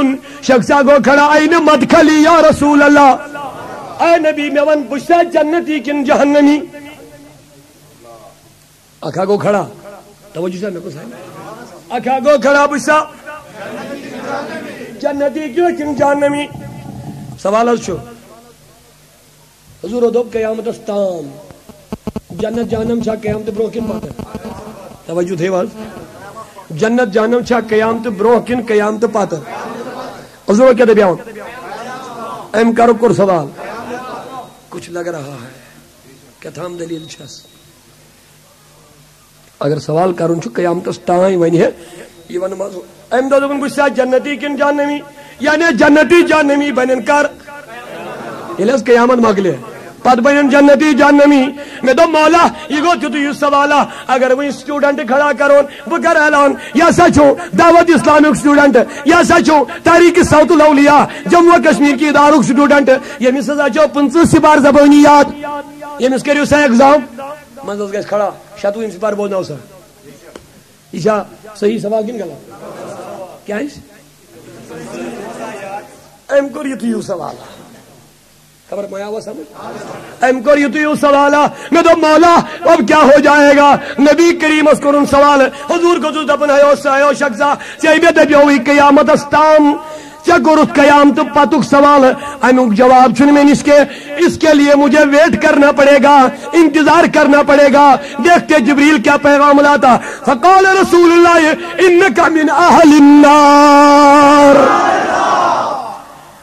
شخصا کو کھڑا این مدخلی یا رسول اللہ اے نبی میں ون بشتا جنتی کن جہنمی اکھا کو کھڑا توجہ سے میں کو سائن اکھا گو کھڑا بسا جنتی کیوں کن جہنمی سوال از چھو حضور دوب قیامت استام جنت جہنم چھا قیامت برو کن بات ہے توجہ تھے واز جنت جہنم چھا قیامت برو کن قیامت پات ہے حضور کیا دے بیاؤں ایم کرو کر سوال کچھ لگ رہا ہے کیا تھام دلیل چھس اگر سوال کرن چھو قیامت استام ونی ہے یہ ون مازو ایم دو دن گسا جنتی کن جہنمی یعنی جنتی جہنمی بنن کر یہ لز قیامت مگلے پت بنن جنتی جہنمی میں تو مولا یہ گو تو یہ سوالہ اگر وہ اسٹوڈنٹ کھڑا کرون وہ کر اعلان یا سچو دعوت اسلامک اسٹوڈنٹ یا سچو تحریک صوت الاولیاء جموں کشمیر کی اداروں اسٹوڈنٹ یہ مس سچو 50 سپار زبانیات یہ مس کریو سا ایگزام منزل گیس کھڑا شتویم سپار بولنا ہو سر ایشا صحیح سوال کن گلا کیا ہے ایم کر یہ تو یہ سوالہ خبر مایا ہوا سمجھ ایم کر یہ تو یہ سوالہ میں تو مولا اب کیا ہو جائے گا نبی کریم اس کرن سوال حضور کو تو دپن ہے شخصا چاہیے دبی ہوئی قیامت استام کیا گرت قیامت پتک سوال امیک جواب چن میں اس کے لیے مجھے ویٹ کرنا پڑے گا انتظار کرنا پڑے گا دیکھتے جبریل کیا پیغام لاتا فقال رسول اللہ انکا من اہل النار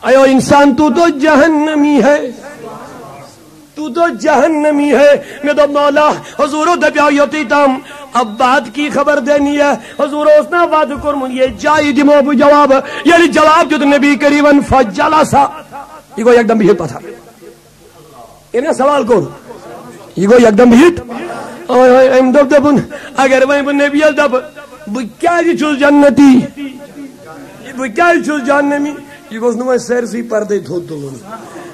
ایو انسان تو جہنمی ہے تو جہنمی ہے میں تو مولا حضورو دبیاویتی تام اب بات کی خبر دینی ہے حضورو اس نا وعد کرمون یہ جائی دمو بو جواب یعنی جواب جو نبی قریباً فجلا سا یہ کو یک دم بھی پتھا انہیں سوال کو یہ کو یک دم بھی ایم دب دبن اگر وہیں بن نبی دب کیا جی چوز جنتی کیا جی چوز جہنمی یہ کو اس نمائے سیر سی پردے دھوت دلون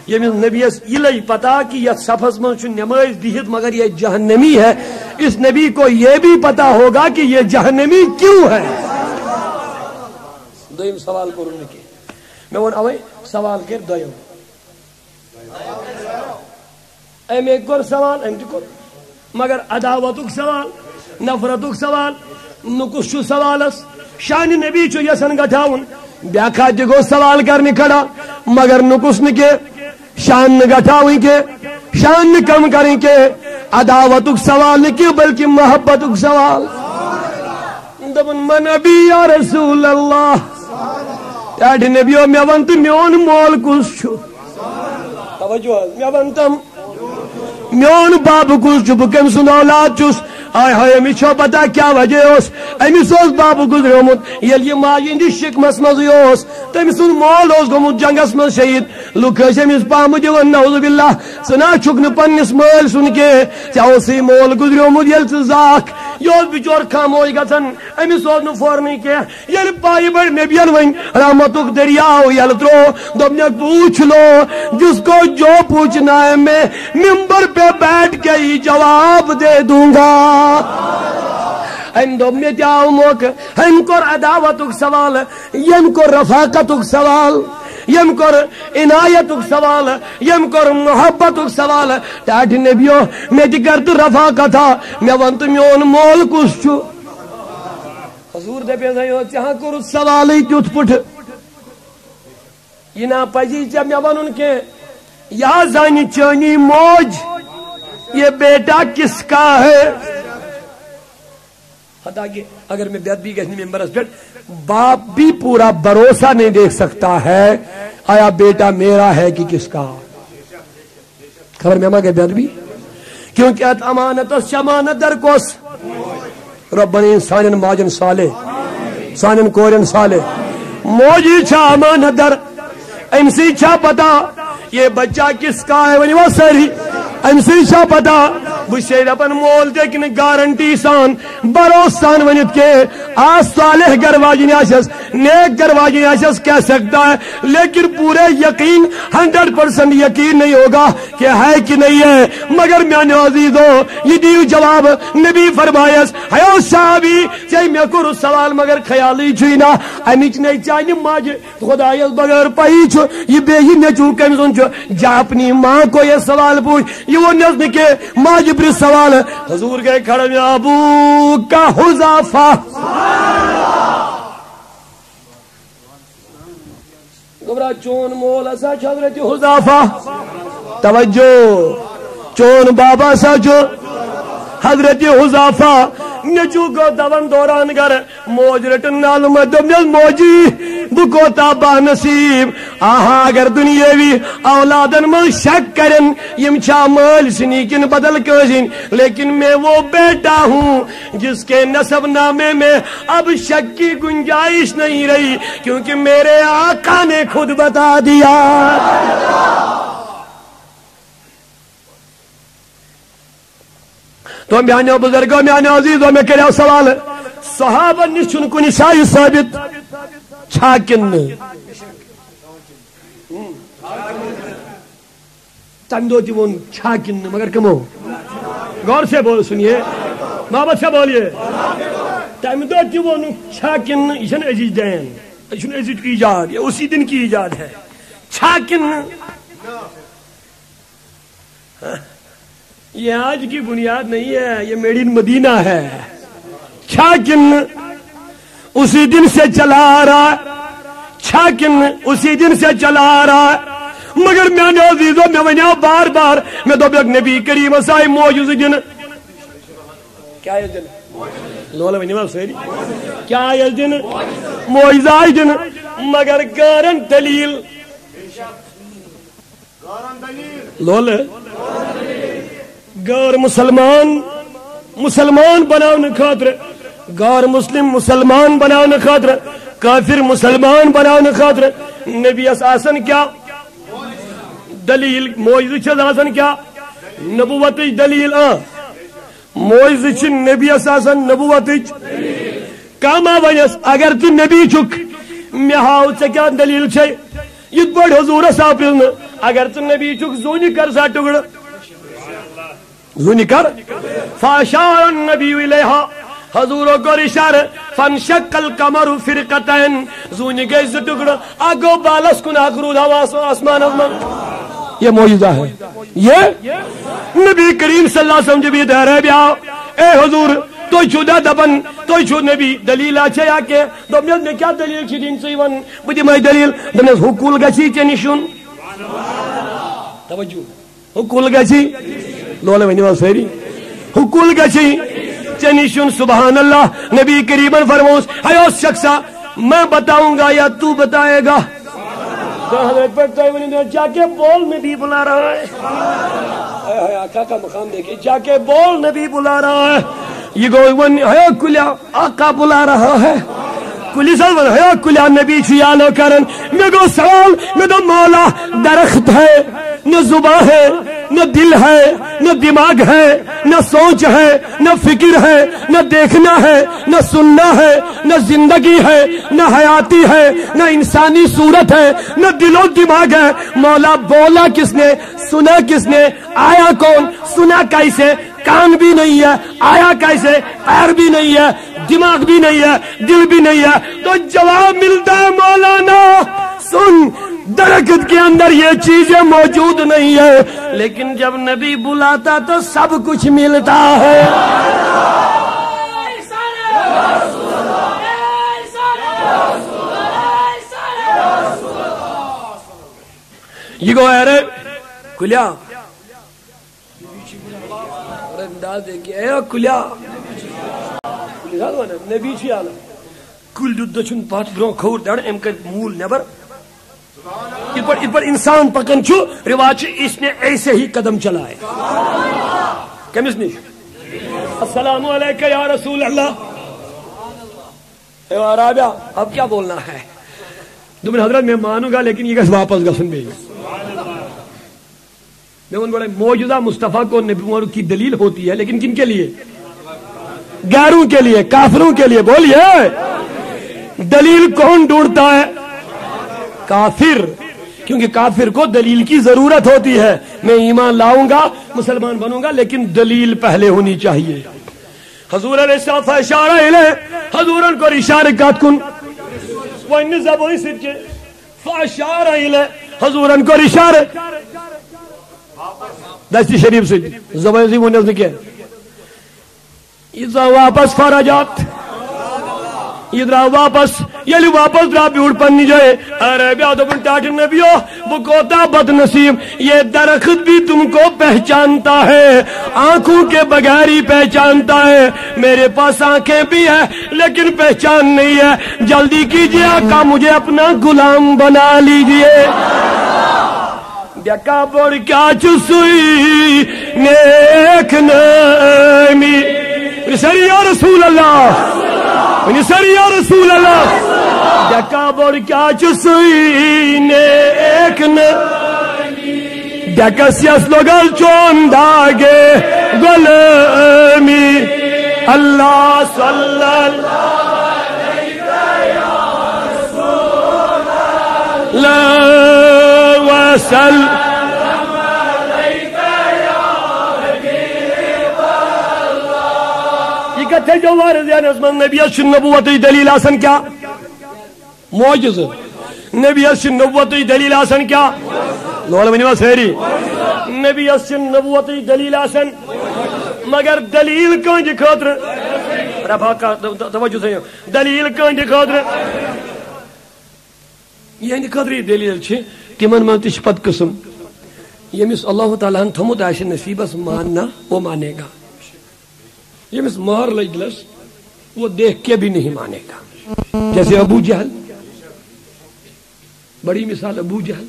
یہ میں نبی یہ لئی پتا کہ یہ صفحس من چھو نمائز دیہت مگر یہ جہنمی ہے اس نبی کو یہ بھی پتا ہوگا کہ یہ جہنمی کیوں ہے دویم سوال کرنے کے میں وہ اوے سوال کر دویم ایم ایک کر سوال ایم جو کر مگر عداوتک سوال نفرتک سوال نکس چھو سوالس شان نبی چھو یسن گٹھاؤن بیاکھا جگو سوال کرنے کھڑا مگر نکس نکے شان گٹھاویں کے شان کم کریں کے عداوتک سوال نکی بلکہ محبتک سوال دبن من ابی یا رسول اللہ تیاٹھ نبیو میں ونت میون مول کس چھو توجہ میں ونتم میون باب کس چھو بکم سن اولاد چھوس آئے ہائے امی چھو پتا کیا وجہ اس امی سوز باب گزرے ہومت یہ ماجین دی شکمس مزی اس تمی سن مول اس گمت جنگس مز شہید لکھش امیس پام دیون نعوذ باللہ سنا چھکن پنس مول سن کے چاوسی مول گزرے ہومت یل چزاک یوز بچور خاموش گتن امی سوز نو فورنی کے یل پائی بڑ نبیان ون رحمتک دریاو یل ترو دبنیک پوچھ لو جس کو جو پوچھنا ہے میں ممبر پہ بیٹھ کے ہی جواب دے دوں گا ہم دوم میں جاؤ موقع ہم کر عداوتک سوال یم کر رفاقتک سوال یم کر عنایتک سوال یم کر محبتک سوال تاٹھ نبیو میں دکرت رفاقتا میں ونت میون مول کس چھو حضور دے پہ زیو چاہاں کر سوالی تیوت پٹھ یہ نا پجی جب میں ون ان کے یا زانی چانی موج یہ بیٹا کس کا ہے کہ اگر میں بیعت بھی کہنی ممبر اس پیٹ باپ بھی پورا بھروسہ نہیں دیکھ سکتا ہے آیا بیٹا میرا ہے کہ کس کا خبر میں کہ بیعت بھی کیونکہ ات امانت و شمانت در کوس ربنی سانن ماجن صالح سانن کورن صالح موجی چھا امانت در امسی چھا پتا یہ بچہ کس کا ہے ونی وہ سری امسی چھا پتا بشیر اپن مول دیکن گارنٹی سان بروس سان ونیت کے آس صالح گرواجی نیاشس نیک گرواجی نیاشس کہہ سکتا ہے لیکن پورے یقین 100% یقین نہیں ہوگا کہ ہے کہ نہیں ہے مگر میانے عزیزو یہ دیو جواب نبی فرمایس حیو صحابی چاہی میں کرو سوال مگر خیالی چھوئینا امچ نئی چانہ ماج خدایس بغیر پی یہ بیہ نیچو کم سن جا اپنی ماں کو یہ سوال پوچھ یہ وہ نظم کے ماج پر سوال حضور گئے کھڑے میں ابو کا حذافہ گبرا چون مول اسا حضرت حذافہ توجہ چون بابا سچو حضرت حذافہ نچو کو دون دوران گر موج رٹن نال مدم موجی بکوتا با نصیب آہا اگر دنیاوی اولادن من شک کرن یم چھا مال سنی کن بدل کزین لیکن میں وہ بیٹا ہوں جس کے نسب نامے میں اب شک کی گنجائش نہیں رہی کیونکہ میرے آقا نے خود بتا دیا تو میانو بزرگوں میانو عزیزوں میں کرو سوال صحابہ نشن کنی شاہی ثابت چھاکن تندو تیون چھاکن مگر کمو غور سے بول سنیے محبت سے بولیے تندو تیون چھاکن یہ عزیز دین یہ عزیز کی ایجاد یہ اسی دن کی ایجاد ہے چھاکن یہ آج کی بنیاد نہیں ہے یہ میڈ ان مدینہ ہے چھاکن اسی دن سے چلا آ رہا چھاکن اسی دن سے چلا آ رہا مگر میں نے عزیزوں میں ونیا بار بار میں تو بیک نبی کریم اسائی موجز دن کیا یہ دن لولا ونیا بار سوئے کیا یہ دن موجزائی دن مگر گارن دلیل لولا غیر مسلمان بناؤن خاطر غیر مسلم مسلمان بناؤن خاطر کافر مسلمان بناؤن خاطر نبی اساسن کیا دلیل موعظہ اساسن کیا نبوت دلیل موعظہ نبی اساسن نبوت کما ونس اگر تو نبی چک میں ہاو کیا دلیل چھے یہ بڑ حضور صاحب اگر تو نبی چک زونی کر سا ٹکڑ زونی کر فاشار النبی الیہا حضوروں کو اشارہ فانشق القمر فرقتین زونی گئی سے ٹکڑ آگو بالس کن آخرود حواس آسمان یہ معجزہ ہے یہ نبی کریم صلی اللہ علیہ وسلم جب یہ دہ رہے بیا اے حضور تو چھوڑا دبن تو چھوڑ نبی دلیل آچھے آکے دومیت میں کیا دلیل چھی دین سیون بودی میں دلیل دنیس حکول گچی چنشون توجہ حکول گچی لولے ونی وال سیری حکول گچی چنشون سبحان اللہ نبی قریباً فرموس حیوس شخصا میں بتاؤں گا یا تو بتائے گا تو حضرت پڑھتا ہے ونی جا کے بول نبی بلا رہا ہے آقا کا مقام دیکھیں جا کے بول نبی بلا رہا ہے یہ گو ون ہے کلیا آقا بلا رہا ہے کلی سال ہے کلیا نبی چھیالو کرن میں گو سوال میں تو مولا درخت ہے نہ زبان ہے نہ دل ہے نہ دماغ ہے نہ سوچ ہے نہ فکر ہے نہ دیکھنا ہے نہ سننا ہے نہ زندگی ہے نہ حیاتی ہے نہ انسانی صورت ہے نہ دل و دماغ ہے مولا بولا کس نے سنا کس نے آیا کون سنا کیسے کان بھی نہیں ہے آیا کیسے پیر بھی نہیں ہے دماغ بھی نہیں ہے دل بھی نہیں ہے تو جواب ملتا ہے مولانا سن درخت کے اندر یہ چیزیں موجود نہیں ہے لیکن جب نبی بلاتا تو سب کچھ ملتا ہے یہ گو ہے رے کلیا اے کلیا نبی چھ آنا کل دچن پات برو کھور دڑ ام کر مول نبر اس پر انسان پکن چھو رواج اس نے ایسے ہی قدم چلائے کمس نہیں السلام علیکہ یا رسول اللہ اے رابعہ اب کیا بولنا ہے دمن حضرت میں مانوں گا لیکن یہ کس واپس گا سن بھی میں ان بڑے موجودہ مصطفیٰ کو نبیوں کی دلیل ہوتی ہے لیکن کن کے لیے غیروں کے لیے کافروں کے لیے بولیے دلیل کون ڈھونڈتا ہے کافر کیونکہ کافر کو دلیل کی ضرورت ہوتی ہے میں ایمان لاؤں گا مسلمان بنوں گا لیکن دلیل پہلے ہونی چاہیے حضور علیہ السلام اشارہ الہ حضور کو اشارہ کات کن ون زبان سچ فاشار الى حضورن کو اشارہ دستی شریف سے زبان سی ونس نکے یہ واپس فرجات یہ درا واپس یلی واپس درا بیوڑ پنی جائے ارے بیا دبن ٹاٹ نبیو وہ کوتا بد نصیب یہ درخت بھی تم کو پہچانتا ہے آنکھوں کے بغیر ہی پہچانتا ہے میرے پاس آنکھیں بھی ہے لیکن پہچان نہیں ہے جلدی کیجئے آقا مجھے اپنا غلام بنا لیجئے دیکھا بڑھ کیا چسوئی نیک نامی سری یا رسول اللہ سری یا رسول اللہ دیکھا بڑھ کیا چسوئی نیک نامی دیکھا سیاس لوگل چون داگے غلامی اللہ صلی اللہ وسلم کہتے جو وارد یا نظم نبیت نبوت دلیل آسن کیا معجز نبیت نبوت دلیل آسن کیا لولا بنی سہری نبیت نبوت دلیل آسن مگر دلیل کون جی خاطر رفا کا توجہ سے دلیل کون جی خاطر یہ خاطر دلیل چھ تمن من تش پت قسم یمس اللہ تعالیٰ ہن تھمت آشِ نصیبس ماننا وہ مانے گا یمس مار لگلس وہ دیکھ کے بھی نہیں مانے گا جیسے ابو جہل بڑی مثال ابو جہل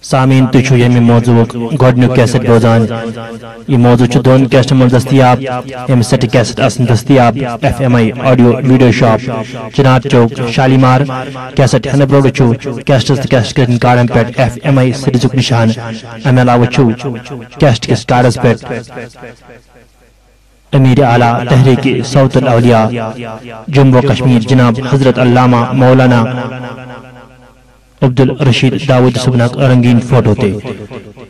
سامعین تُہۍ چھِو ییٚمہِ موضوعُک گۄڈنیُک کیسٹ بوزان یہ موضوع چھُ دۄن کیسٹن منٛز دٔستیاب ییٚمہِ سیٹہِ کیسٹ آسن دٔستیاب ایف ایم آئی آڈیو ویڈیو شاپ چناب چوک شالیمار کیسٹ ہینہٕ برونٛٹھ چھُ کیسٹس تہٕ کیسٹ کِس کارڈن پٮ۪ٹھ ایف ایم آئی سیریزُک نِشان امہِ علاوٕ چھُ کیسٹ کِس کارڈس پٮ۪ٹھ امیر اعلیٰ تحریک صوت الاولیاء جموں کشمیر جناب حضرت علامہ مولانا عبد الرشید داود صبنک رنگین فوٹو تے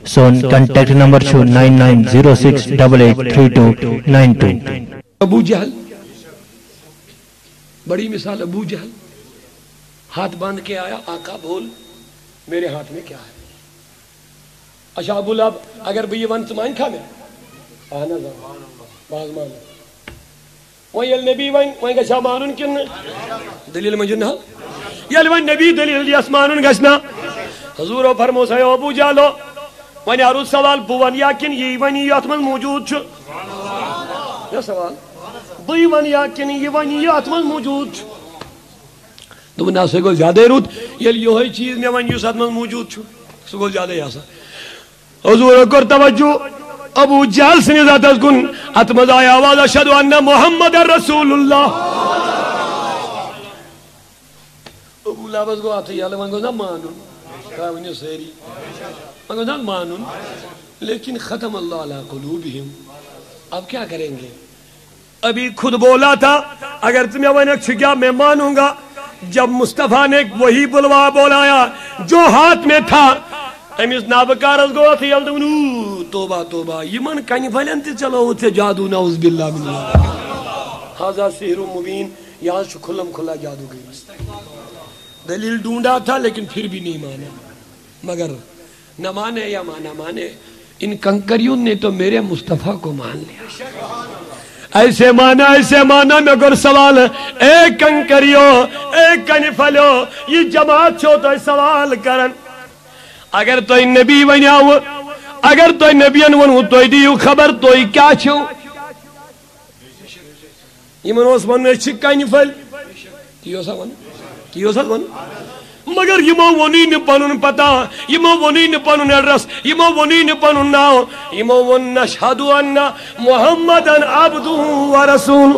سون کنٹیکٹ نمبر چھو 9906883292 ابو جہل بڑی مثال ابو جہل ہاتھ باندھ کے آیا آقا بول میرے ہاتھ میں کیا ہے اچھا ابو لہب اگر بھی یہ ون سمائن کھا میں آنا زمان باز مانا وہی النبی وہی گشا مانون کن دلیل مجنہ یل ون نبی دلیل دیس مانون گشنا حضور و فرمو سیو ابو جالو ون عروض سوال بو ون یاکن یہ ون یات من موجود چھو یہ سوال بو ون یاکن یہ ون یات من موجود دو ناسے کو زیادہ روت یل یہ چیز میں ون یوسات من موجود چھو سو کو زیادہ یاسا حضور کر توجہ ابو جہل سنی ذات از کن اتمز آیا آواز اشہدو ان محمد رسول اللہ ابو لابس کو آتے یالے منگو نا مانون کاؤنی سیری منگو نا مانون لیکن ختم اللہ علی قلوبہم اب کیا کریں گے ابھی خود بولا تھا اگر تمہیں ونک چھکیا میں مانوں گا جب مصطفیٰ نے وہی بلوا بولایا جو ہاتھ میں تھا امیس نابکارس گو تھی یلدونو توبہ توبہ یمن کنی پھلین تی چلو تے جادو نعوذ باللہ من اللہ حاضر سحر مبین یہاں سے کھلم کھلا جادو گئی دلیل ڈھونڈا تھا لیکن پھر بھی نہیں مانا مگر نہ مانے یا مانا مانے ان کنکریوں نے تو میرے مصطفیٰ کو مان لیا ایسے مانا میں گر سوال اے کنکریوں اے کنی پھلو یہ جماعت چھو تو سوال کرن اگر تو نبی ونیاو اگر تو نبیان ونو تو دیو خبر تو کیا چھو یہ منوس ونو چھکانی پھل کیو سا ون مگر یہ مو ونی نے پنن پتا یہ مو ونی نے پنن ایڈریس یہ مو ونی نے پنن ناو یہ مو ون نشہدو ان محمدن عبدہ و رسول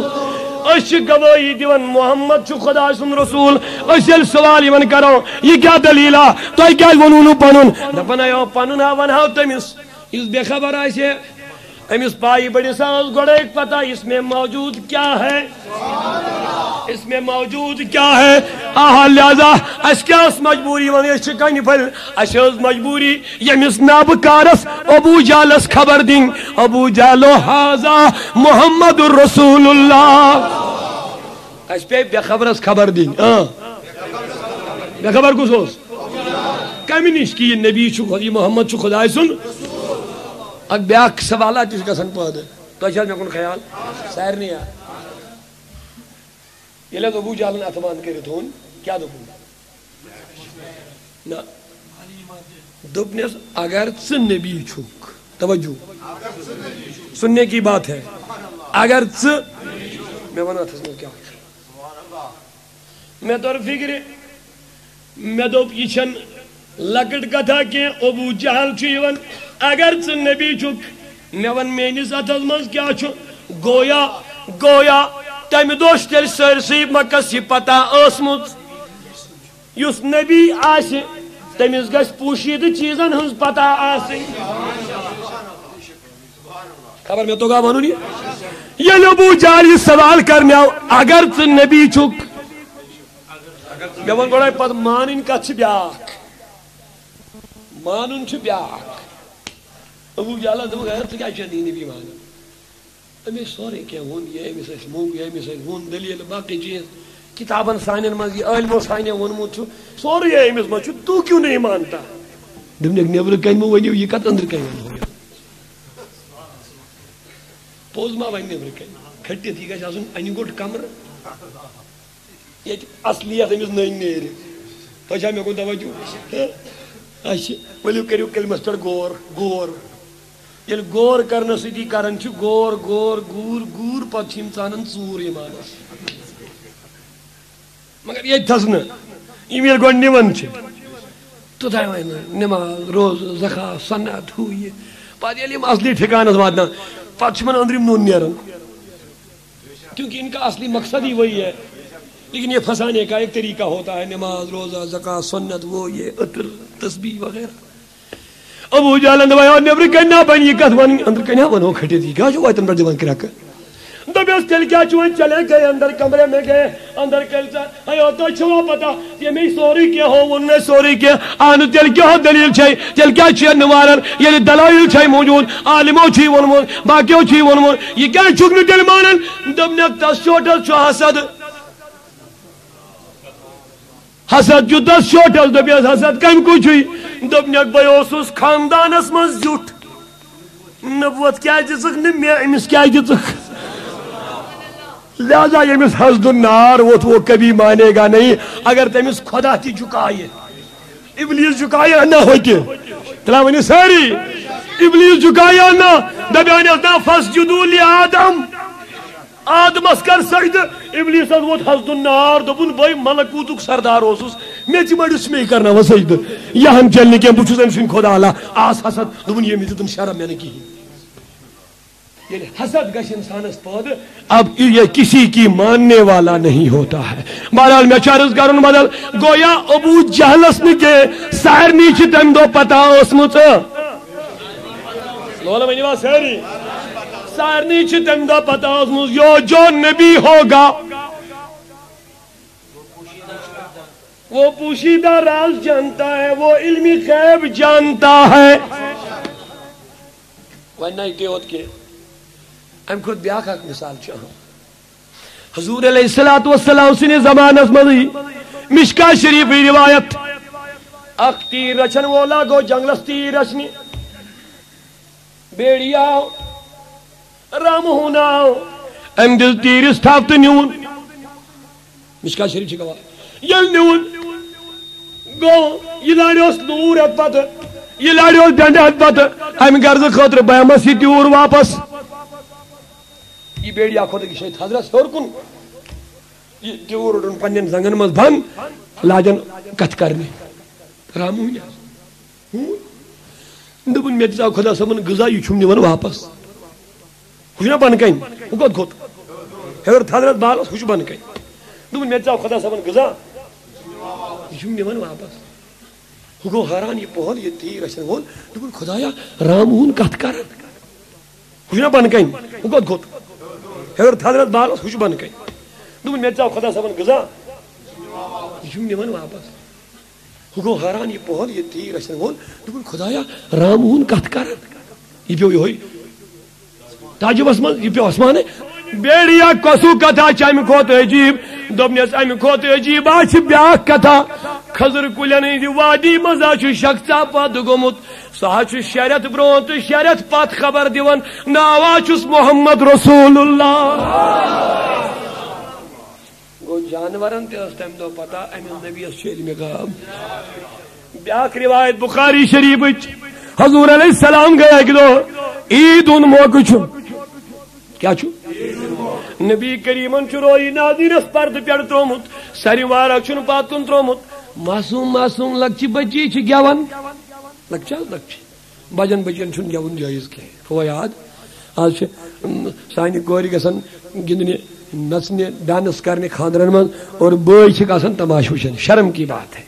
اش گواہی دیون محمد چھو خدا سن رسول اشل سوال یمن کرو یہ کیا دلیلہ تو کیا ونونو پنن دپنا یو پنن ون ہاو تمس اس بے خبر آئیسے امس پائی بڑی ساز گوڑا ایک پتا اس میں موجود کیا ہے اس میں موجود کیا ہے آہا لہذا اس کیا اس مجبوری ونی اس چکانی پھل اس مجبوری یمس نابکارس ابو جالس خبر دیں ابو جالو حاضا محمد الرسول اللہ اس پہ بے خبرس خبر دیں مے خبر کس کمی نش کہ یہ نبی یہ محمد خدا سن اک بیاکھ سوالات گھن پٲدٕ تۄہہِ چھا مے کُن خیال سارنٕے ییٚلہِ ابو جہلن اتھٕ بنٛد کٔرِتھ اوٚن کیٛاہ دوٚپُن نہ دوٚپنس اگر ژٕ نبی چھُکھ توجہ سننے کی بات ہے اگر ژٕ مے ون اتھس منٛز کیٛاہ چھُ مے توٚر فکرِ مے دوٚپ یہِ چھنہٕ لۄکٕٹ کتھا کینٛہہ ابو جہل چھُ یِوان اگر ژٕ نبی چھُکھ مے ون میٲنِس اتھس منٛز کیٛاہ چھُ گویا تمہِ دۄہ چھُ تیٚلہِ سٲرسٕے مکس یہِ پتہ ٲسمٕژ یُس نبی آسہِ تٔمِس گژھِ پوٗشیٖدٕ چیٖزن ہٕنٛز پتہ آسٕنۍ خبر مےٚ توٚگا ونُن ییٚلہِ ابو جہل یہِ سوال کرنیو اگر ژٕ نبی چھُکھ مےٚ ووٚن گۄڈے پتہٕ مانٕنۍ کتھ چھِ بیٛاکھ مانُن چھُ بیٛاکھ ابو جہلس دوٚپُکھ ہے ژٕ کیٛازِ چھُکھ نبی مانان أمِس سورُے کینٛہہ ووٚن یہِ أمِس ٲسۍ موٚنٛگ یہِ أمِس ٲسۍ ووٚن دٔلیٖل باقٕے چیٖز کتابن سانٮ۪ن منٛز یہِ عٲلمو سانٮ۪و ووٚنمُت چھُ سورُے أمِس منٛز چھُ تُہۍ کیوں نہیں مانتا دوٚپنکھ نیبرٕ کنہِ مہٕ ؤنِو یہِ کتھ أنٛدرٕ کنہِ ونہو پوٚز ما وَنہِ نیبرٕ کنہِ کھٔٹِتھ یہِ گژھِ آسُن انہِ گوٚٹ کمرٕ ییٚتہِ اصلیت أمِس نٔنۍ نیرِ تۄہہِ چھا مےٚ کُن توجہ اچھا ؤلِو کٔرِو کلمس پٮ۪ٹھ غور ییٚلہِ غور کرنہٕ سۭتی کران چھِ غور گوٗر پتہٕ چھِ یِم ژانان ژوٗر ایمانس مگر ییٚتھس نہٕ یِم ییٚلہِ گۄڈٕ نِوان چھِ توٚتام وۄنۍ نٮ۪ماز روزٕ زکات سنت ہُہ یہِ پتہٕ ییٚلہِ یِم اصلی ٹھِکانس واتناوان پتہٕ چھُ یِمن أنٛدرِم نوٚن نیران کیونکہ ان کا اصلی مقصد ہی وہی ہے لیکن یہ پھنسانے کا ایک طریقہ ہوتا ہے نماز روزہ زکات سنت وہ یہ عطر تسبیح وغیرہ ابو جہلن دوٚپ نیبرٕ کنہِ نا بنہِ یہِ کتھ ونٕنۍ أنٛدرٕ کنہِ ہا ونہو کھٔٹِتھ یہِ کیٛاہ چھُ وتن پٮ۪ٹھ دِوان کرٛٮ۪کہٕ دوٚپیس تیٚلہِ کیٛاہ چھُ وۄنۍ چلے گٔے اندر کمرے میں گٔے اندر کٔرۍ ژٕ ہیو تۄہہِ چھوا پتہ ییٚمے سورُے کینٛہہ ہووُن مےٚ سورُے کینٛہہ اہنُ تیٚلہِ کیٛاہ دٔلیٖل چھے تیٚلہِ کیٛازِ چھِ نہٕ مانان ییٚلہِ دلٲیل چھے موٗجوٗد عالمو چھُے ووٚنمُت باقیو چھُے ووٚنمُت یہِ کیٛازِ چھُکھ نہٕ تیٚلہِ مانان دوٚپنکھ تس شوٹس چھُ حسد چھُ تس شوٹس دوٚپیس حسد کمہِ کُے چھُے دوٚپنکھ بہٕ اوسُس خاندانس منٛز زیُٹھ نبوت کیٛازِ دِژٕکھ نہٕ مےٚ أمِس کیٛازِ دِژٕکھ لہذا ییٚمِس حسد النار وہ کبھی مانے گا نہیں اگر تٔمِس خدا تہِ جُکایہِ ابلیس جُکایہِ نہ ہوتہِ تلا ؤنِو سٲری ابلیس جُکایہِ نہ دپیانس نا فاسجدوا لآدم آدمس کر سجدٕ ابلیسس ووت حسد النار دوٚپُن بے ملکوٗتُک سردار اوسُس مےٚ تہِ مٔڑِس مے کرناوان سجدٕ یہِ ہن چلہِ نہٕ کینٛہہ بہٕ چھُس أمۍ سُنٛد خدا اللہ آس حسد دوٚپُن ییٚمِس دِتُن شرم مےٚ نہٕ کِہیٖنۍ ییٚلہِ حسد گژھِ انسانس پٲدٕ اب یہ کسی کی ماننے والا نہیں ہوتا ہے بہرحال مےٚ چھُ عرض کرُن بدل گویا ابو جہلس نہٕ کینٛہہ سارنٕے چھِ تمہِ دۄہ پتہ ٲسمٕژ ؤنِو سٲری سارنٕے چھِ تمہِ دۄہ پتہ ٲسمٕژ جو نبی ہوگا وہ پوشیدہ راز جانتا ہے وہ علمی غیب جانتا ہے وۄنۍ نَے ہوت کینٛہہ امہ کھۄتہٕ بیٛاکھ اکھ مثال چھِ اہم حضور علیہ الصلوۃ والسلام سٕنٛدِس زمانس منٛزٕے مشکا شریفٕچ روایت اکھ تیٖر رچھن وولا گوٚو جنگلس تیٖر رچھنہِ بیڑی آو رامہون آو أمۍ دِژ تیٖرِس تھپھ تہٕ نیوٗن مشکا شریف چھِ گواہ ییٚلہِ نیوٗن گوٚو یہِ لاریوس نوٗر ہٮ۪تھ پتہٕ یہِ لاریوس ڈنڈٕ ہٮ۪تھ پتہٕ امہِ غرضہٕ خٲطرٕ بہٕ ہٮ۪مس یہِ تیوٗر واپس یہ بیڑیا کھوت شہید حضرت ہور کن یہ تیور اڑن پنن زنگن مز بند لاجن کتھ کرنے رام ہوں دبن مے دِژاو خدا صٲبن غذا یہ چھُم نِوان واپس ہُہ چھُنا بن کن ہُہ کوٚت کھوٚت ہیٚور حضرت بالس ہُہ چھُ بن کن دبن مے دِژاو خدا صٲبن غذا یہ چھُم نِوان واپس ہُہ گوٚو حٲران یہ پہل یہ تیٖر رچھن وول دبن خدایا رام ہُن کتھ کران ہُہ چھُنا بن کن ہُہ کوٚت کھوٚت ہیٚور حضرت بالس ہُہ چھُ بن کن دبن مے دِژاو خدا صٲبن غذا یہ چھُم نِوان واپس ہُہ گوٚو حٲران یہ پہل یہ تیٖر رچھن وول دبن خدایا رام ہُن کتھ کران یہ پیو یہوے تعجبس منٛز یہ پیو آسمانے بیڑیا کۄسُو کتھا چھِ امہِ کھۄتہٕ عجیٖب دوٚپنس امہِ کھۄتہٕ عجیٖب چھِ بیٛاکھ کتھا خضر کلین ہند وادی مزا شخصا پت گومت سہ شریعت برو تو شریعت پت خبر دیوان ناوا چھس محمد رسول اللہ گو جانورن تم دہ پتہ امس نبیس علم غاب بیاکھ روایت بخاری شریف حضور علیہ السلام گیا ایک دو عید ان موقع کیا نبی کریمن روئی نادینس پرد پہ ترومت سری وارا چھ پتن ترومت معصوم معصوم لکچہ بچی گیون لکچہ لکچہ بجن بچن چھ گیون جائز کی ہو یاد آج سانہ کور گھن گندنے نچنے ڈانس کرنے خاندرن من اور بھائی گھن تماش وچن شرم کی بات ہے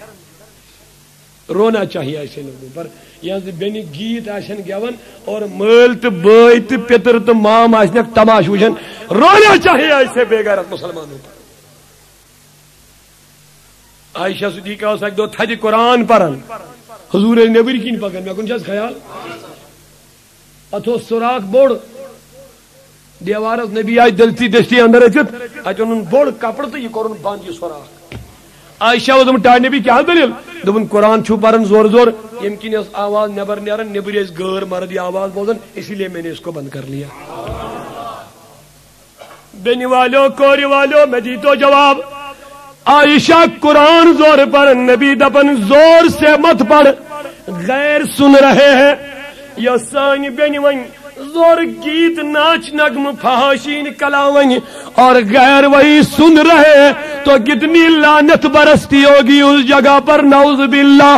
رونا چاہیے ایسے لوگوں پر یہاں بین گیت آشن گیون اور مل تو بھائی تو پتر تو مام آشنک تماش وچن رونا چاہیے ایسے بے غیرت مسلمانوں پر عائشہ صدیقہ اس ایک دو تھدی قرآن پرن حضور نبی کن پکن مے کن چھس خیال اتو سوراخ بوڑ دیوارس نبی آئی دلتی دستی اندر اچت اتن بوڑ کپڑ تو یہ کورن بند یہ سوراخ عائشہ وہ ٹاڑ نبی کیا دلیل دپن قرآن چھو پرن زور زور یم کن آواز نبر نیرن نبر اس غیر مرد آواز بوزن اسی لیے میں نے اس کو بند کر لیا بینی والو کوری والو میں دی تو جواب عائشہ قرآن زور پر نبی دپن زور سے مت پڑھ غیر سن رہے ہیں یا سانی بینی ون زور گیت ناچ نغم فحاشین کلاون اور غیر وہی سن رہے ہیں تو کتنی لعنت برستی ہوگی اس جگہ پر نعوذ باللہ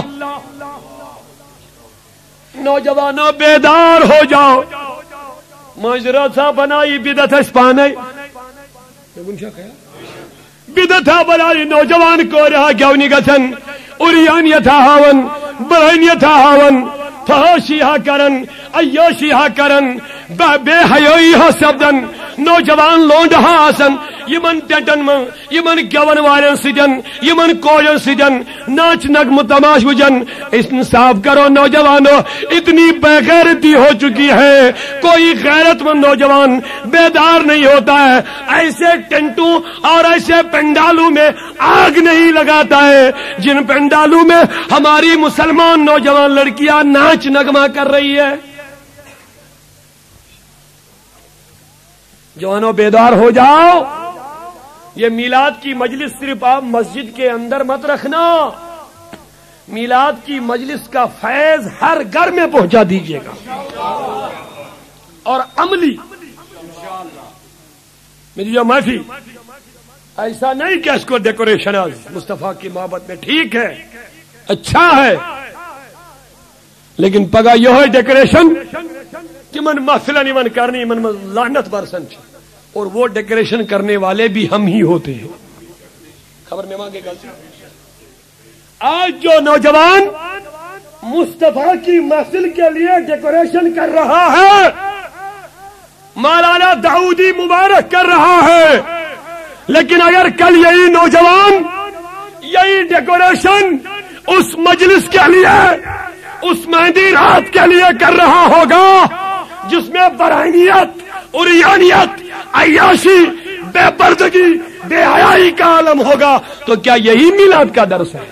نوجوانوں بیدار ہو جاؤ معذرت سا بنائی بدعت اس پانے بدعت بنائی نوجوان کو رہا گیونی گسن اریان یتھا ہاون بہن یتھا ہاون فحاشیہ کرن عیاشیہ کرن بے حیائی ہا سبدن نوجوان لونڈ ہا آسن یمن ٹیٹن من یمن گیون والن سجن یمن کوجن سجن ناچ نغم تماش وجن انصاف کرو نوجوانوں اتنی بے غیرتی ہو چکی ہے کوئی غیرت مند نوجوان بیدار نہیں ہوتا ہے ایسے ٹینٹوں اور ایسے پنڈالوں میں آگ نہیں لگاتا ہے جن پنڈالوں میں ہماری مسلمان نوجوان لڑکیاں ناچ نغمہ کر رہی ہے جوانوں بیدار ہو جاؤ یہ میلاد کی مجلس صرف آپ مسجد کے اندر مت رکھنا میلاد کی مجلس کا فیض ہر گھر میں پہنچا دیجیے گا اور عملی میری جو معافی ایسا نہیں کہ اس کو ڈیکوریشن مصطفیٰ کی محبت میں ٹھیک ہے اچھا ہے لیکن پگا یہ ہے ڈیکوریشن کہ من محفل نہیں من کرنی من لعنت برسن اور وہ ڈیکوریشن کرنے والے بھی ہم ہی ہوتے ہیں خبر میں مانگے گا آج جو نوجوان مصطفیٰ کی محفل کے لیے ڈیکوریشن کر رہا ہے مولانا داؤدی مبارک کر رہا ہے لیکن اگر کل یہی نوجوان یہی ڈیکوریشن اس مجلس کے لیے اس مہندی رات کے لیے کر رہا ہوگا جس میں برہنیت اریانیت عیاشی بے پردگی بے حیائی کا عالم ہوگا تو کیا یہی میلاد کا درس ہے؟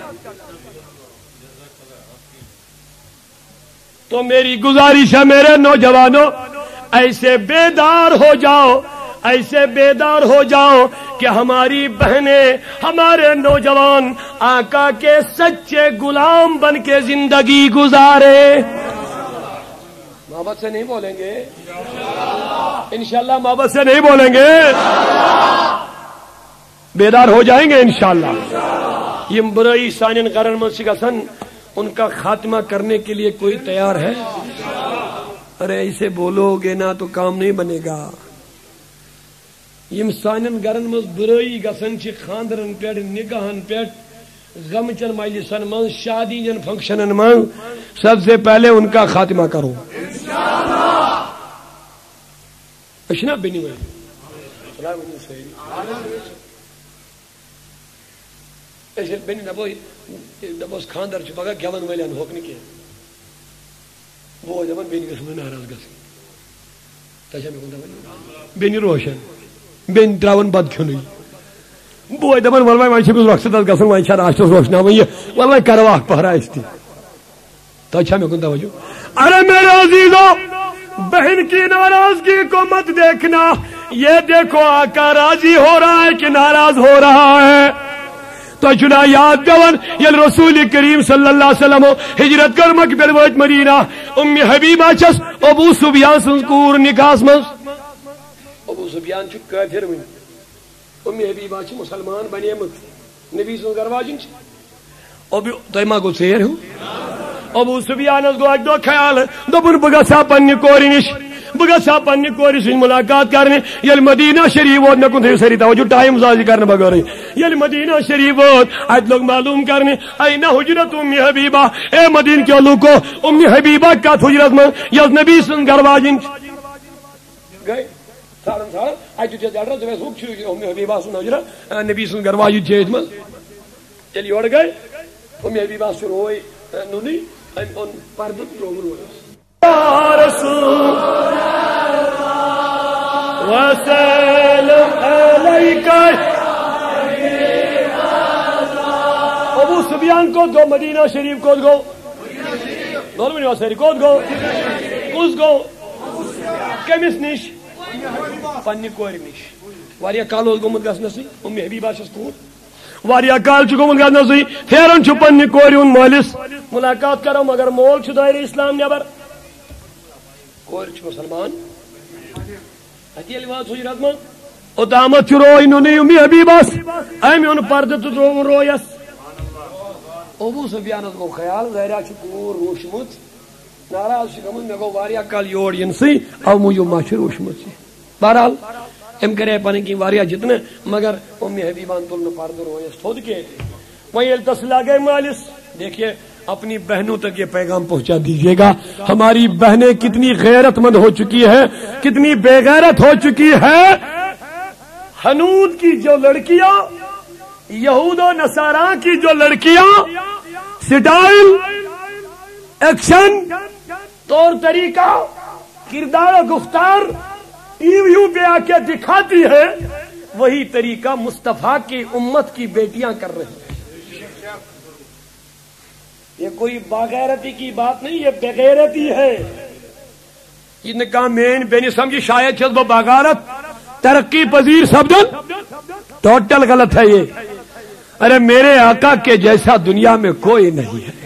تو میری گزارش ہے میرے نوجوانوں ایسے بیدار ہو جاؤ ایسے بیدار ہو جاؤ کہ ہماری بہنیں ہمارے نوجوان آقا کے سچے غلام بن کے زندگی گزارے محبت سے نہیں بولیں گے انشاءاللہ محبت سے نہیں بولیں گے بیدار ہو جائیں گے انشاءاللہ یہ برائی سانین قرن مسجد گسن ان کا خاتمہ کرنے کے لیے کوئی تیار ہے؟ ارے ایسے بولو گے نا تو کام نہیں بنے گا یم سانین گرن مز برائی گسن چھ خاندرن پیٹ نکاحن پیٹ غمچن مجلسن من شادی جن فنکشنن من سب سے پہلے ان کا خاتمہ کرو اشنا بنی ہوئے ایسے بنی نبوس خاندر چھ پگا گیون ویلین ہوک نکی وہ جبن بنی گسن ناراض گسن تشا میں کنتا بنی روشن بین تراون بد کھنوی بوے دپان ول وۄنۍ چھُ رۄخصت گژھُن وۄنۍ چھا ناشتس روشناوٕنۍ یہِ ول وۄنۍ کرو اکھ پہرا أسۍ تہِ تۄہہِ چھا مےٚ کُن توجہ ارے میرے عزیزو بہن کی ناراضگی کو مت دیکھنا یہ دیکھو آقا راضی ہو رہا ہے کہ ناراض ہو رہا ہے تو چنا یاد پیوان یل رسول کریم صلی اللہ علیہ وسلم ہجرت کر مکہ پہ وات مدینہ ام حبیبہ چھس ابو سفیان سن کور نکاس مز ابو سفیان چھ کافر ون ام حبیبہ چھ مسلمان بنیمت نبی سن گرواجن چھ ابو تہ ما گو سیر ہو ابو سفیان گو اک دو خیال دپن بہ گژھا پننہ کور نش بہ گژھا پننہ کور سن ملاقات کرنے یل مدینہ شریف ووت مے کن تھیو ساری توجہ ٹائم ضائع کرنے بغیر یل مدینہ شریف ووت ات لوگ معلوم کرنے این حجرت ام حبیبہ اے مدینہ کے لوگو ام حبیبہ کت حجرت من یس نبی سن گھر واجن گئے سارن سارن ات تھے ایڈریس ویس ہوک چھ ام حبیبہ سن حجرت نبی سن گھر واجن چھ من چل یور گئے ام حبیبہ سے روئی نونی ان پردہ ترومن یا رسول وسلم علیک ابو سفیان کو گو مدینہ شریف کو گو دور میں واسری کو گو کس گو کمس نش پنہ کور نش واریاہ کال اوس گومت گژھنسٕے ام حبیبہ چھس کوٗر واریاہ کال چھ گومت گژھنسٕے پھیران چھ پنہ کورِ ہُنٛد مٲلِس ملاقات کرو مگر مول چھ دایرِ اسلام نیبر کور چھ مسلمان اتھ ییٚلہِ وات حجرت من اوتامتھ چھ روے نونٕے ام حبیبس أمۍ اوٚن پردٕ تہٕ ترووُن رویس ابو سفیانس گو خیال ظاہرہ چھ کوٗر روٗشمٕژ ناراض چھ گٔمٕژ مےٚ گوٚو واریاہ کال یور یِنسٕے او موٗجوٗب ما چھ روٗشمٕژ بہرحال ام کرے پنٕنۍ کِنۍ واریاہ جتنہٕ مگر ام حبیبان تُل نہٕ پردٕ رویس تھوٚد کینٛہہ وۄنۍ ییٚلہِ تس لاگے مالس دیکھیے اپنی بہنوں تک یہ پیغام پہنچا دیجیے گا ہماری بہنیں کتنی غیرت مند ہو چکی ہے کتنی بے غیرت ہو چکی ہے ہنود کی جو لڑکیاں یہود و نصارا کی جو لڑکیاں سٹائل ایکشن طور طریقہ کردار و گفتار یوں پہ آ کے دکھاتی ہے وہی طریقہ مصطفیٰ کی امت کی بیٹیاں کر رہی ہیں یہ کوئی باغیرتی کی بات نہیں یہ بغیرتی ہے یہ نے کہا مین بے نہیں سمجھی شاید چھس وہ باغارت ترقی پذیر سبدن ٹوٹل غلط ہے یہ ارے میرے آقا کے جیسا دنیا میں کوئی نہیں ہے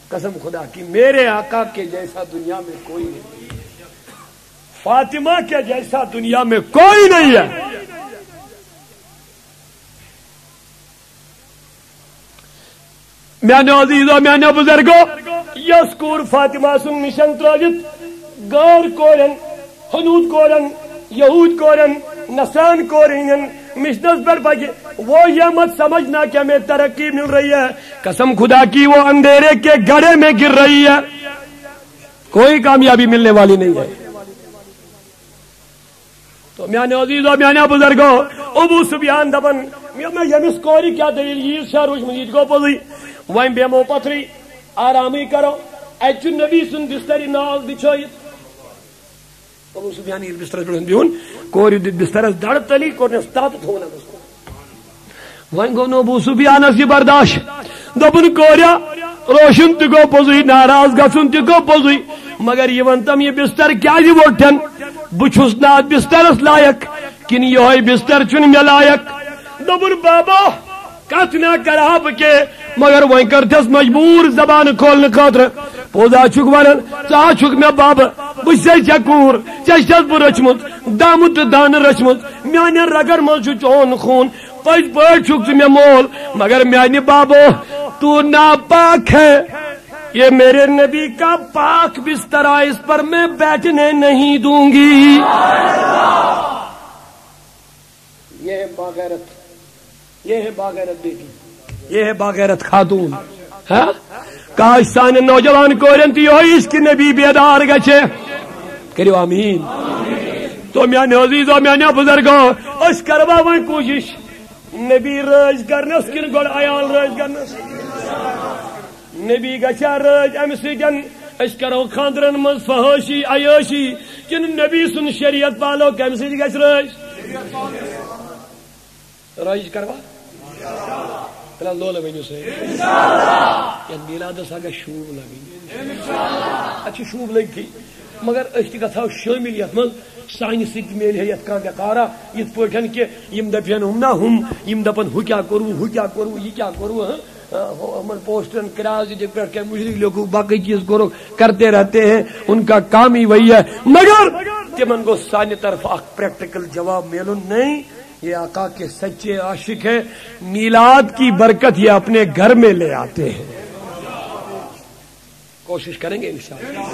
قسم خدا کی میرے آقا کے جیسا دنیا میں کوئی نہیں فاطمہ کے جیسا دنیا میں کوئی نہیں ہے میانو عزیزو میانو بزرگو یس کور فاطمہ سن مشن ترٲوِتھ غٲر کورن حنود کورن یہود کورن نصران کورن مشنس پر پکے وہ یہ مت سمجھنا کہ ہمیں ترقی مل رہی ہے قسم خدا کی وہ اندھیرے کے گڑھے میں گر رہی ہے کوئی کامیابی ملنے والی نہیں ہے تو میانو عزیزو میانو بزرگو ابو سفیان دپن یمس کور کیا دلیل یہ شاہ روشمت یہ گو پوزی وائم بیمو پتھری آرامی کرو اتھ نبی سن بستر نال بچھائت ابو سفیان یل بسترس پہ بہن کور دت بسترس دڑ تلی کورنس تات تھون وائن گو نو ابو سفیانس یہ برداشت دپن کوریا روشن تہ گو پوزی ناراض گھن تہ گو پوزی مگر یہ ونتم یہ بستر کیا ووٹن بچھس نا بسترس لائق کن یہ بستر چن مے لائق دپن بابا کت نہ کرا بہ مگر وی کرتس مجبور زبان کھولنے خاطر پوزا چھک ونان ژا چھک مے بابا بس چکور چس بہ رچمت دم تو دان رچمت میانہ رگر مز چون خون پز پہ چھک مے مول مگر میانہ بابو تو ناپاک ہے یہ میرے نبی کا پاک بستر اس پر میں بیٹھنے نہیں دوں گی یہ ہے باغیرت یہ ہے باغیرت بیٹی یہ ہے باغیرت خاتون کاش سان نوجوان کورن تو یہ اس کی نبی بیدار گچھے کرو آمین تو میانے عزیزو میانے بزرگو اس کروا وہی کوشش نبی راج کرنس کن گوڑ عیال راج کرنس نبی گچھا راج ام سجن اس کرو خاندرن مز فحاشی عیاشی کن نبی سن شریعت پالو کم سج گچھ راج رائج کروا فلا لول ونیو سے یا میلاد ساگا شوب لگی اچھا شوب لگ تھی مگر اس کی گھو شامل یت من سانہ سک میل ہے یت کان قارا یت پٹھن کہ یم دپن ہم نہ ہم یم دپن ہو کیا کرو یہ کیا کرو ہم پوسٹر کراس پہ مشرق لوگ باقی چیز کرو کرتے رہتے ہیں ان کا کام ہی وہی ہے مگر تمن کو سانہ طرف اخ پریکٹیکل جواب ملن نہیں یہ آقا کے سچے عاشق ہیں میلاد کی برکت یہ اپنے گھر میں لے آتے ہیں کوشش کریں گے انشاءاللہ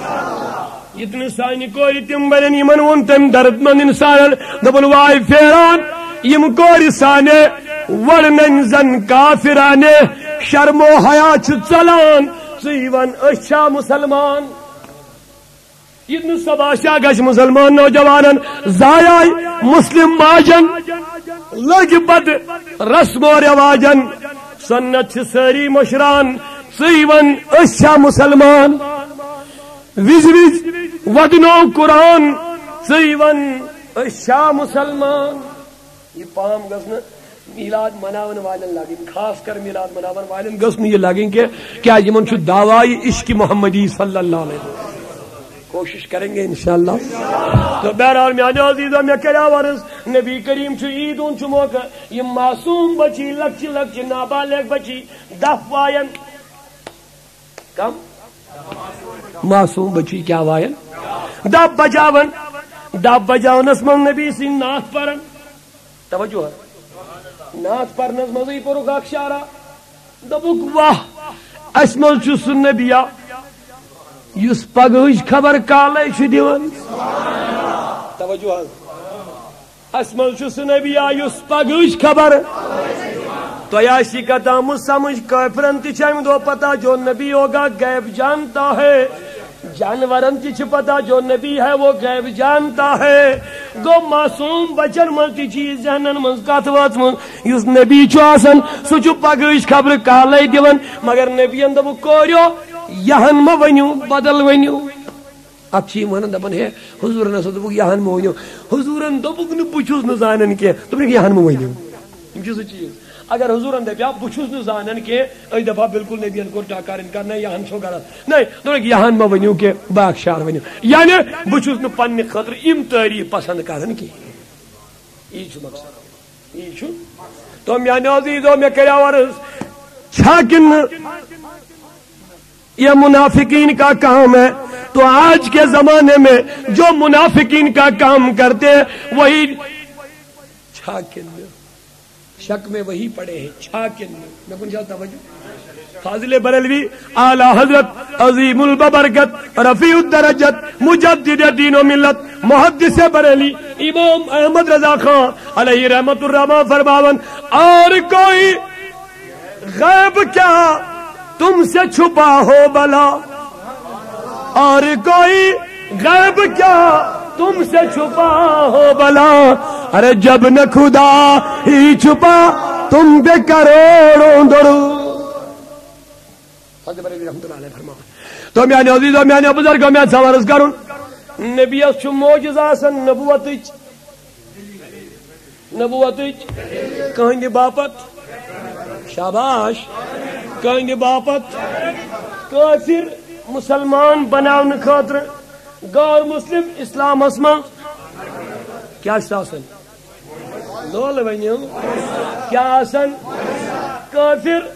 اتنے سائن کوئی تم بنن یمن ون تم درد مند انسان دبن وائی فیران یم کوری سانے ورنن زن کافرانے شرم و حیا چھ ژلان ژیون اچھا مسلمان اتنے سباشا گش مسلمان نوجوانن ضائع مسلم ماجن لگ بد رسم و رواجن سنت چھ ساری مشران ژیون اچھا مسلمان وز وز ودنو قرآن ژیون اچھا مسلمان یہ پام گھن میلاد مناون والن لگن خاص کر میلاد مناون والن گھن یہ لگن کہ کیا یمن چھ دعوائی عشق محمدی صلی اللہ علیہ وسلم کوشش کریں گے انشاءاللہ تو بہرحال میانو عزیزو میں کرا ورز نبی کریم چھ عید ان چھ موقع یہ معصوم بچی لکچ نابالغ بچی دف وائن کم معصوم بچی کیا وائن دف بجاون دف بجاونس من نبی سن نعت پرن توجہ ہے نعت پرنس مزی پرک اخشارا دبک واہ اسمل چھ سن نبیا یس پگہچ خبر کالے چھ دیوان توجہ اسمل چھ سن نبیا یس پگہچ خبر تو یاسی کا تام سمجھ کافرن تی چھ دو پتہ جو نبی ہوگا غیب جانتا ہے جانورن تی چھ پتہ جو نبی ہے وہ غیب جانتا ہے گو معصوم بچن من تی چیز ذہنن من کت وات من یس نبی چھ آسن سہ چھ پگہچ خبر کالے دیوان مگر نبی دب کوریو یہن ما ونیو بدل ونیو اب چھ ون دپن ہے حضور نہ دبک یہن ما ونیو حضورن دبک نہ بچھس نہ زانن کی دپن یہن ما ونیو یم چھ چیز اگر حضورن دپیا بچھس نہ زانن کی ای دفعہ بالکل نبیین کو ٹاکار انکار نہیں یہن چھو غلط نہیں دپن یہن ما ونیو کہ باخشار ونیو یعنی بچھس نہ پنہ خاطر یم تعریف پسند کرن کی یہ چھ مقصد یہ چھ تو میانو عزیزو میں کریا ورز چھاکن یہ منافقین کا کام ہے تو آج کے زمانے میں جو منافقین کا کام کرتے ہیں وہی چھاکن شک میں وہی پڑے ہیں چھاکن میں کون جاتا توجہ فاضل بریلوی اعلی حضرت عظیم البرکت رفیع الدرجت مجدد دین و ملت محدث بریلی امام احمد رضا خان علیہ رحمت الرحمن فرماون اور کوئی غیب کیا تم سے چھپا ہو بلا اور کوئی غیب کیا تم سے چھپا ہو بلا ارے جب نہ خدا ہی چھپا تم بے کروڑوں درو تو میانے عزیزو میانے بزرگو میں سوارز کروں نبی اس چھ موجزہ سن نبوتچ کہنگی باپت شاباش کہنگی باپت کافر مسلمان بناون خاطر غیر مسلم اسلام اسما کیا آسن لول ونیو کیا آسن کافر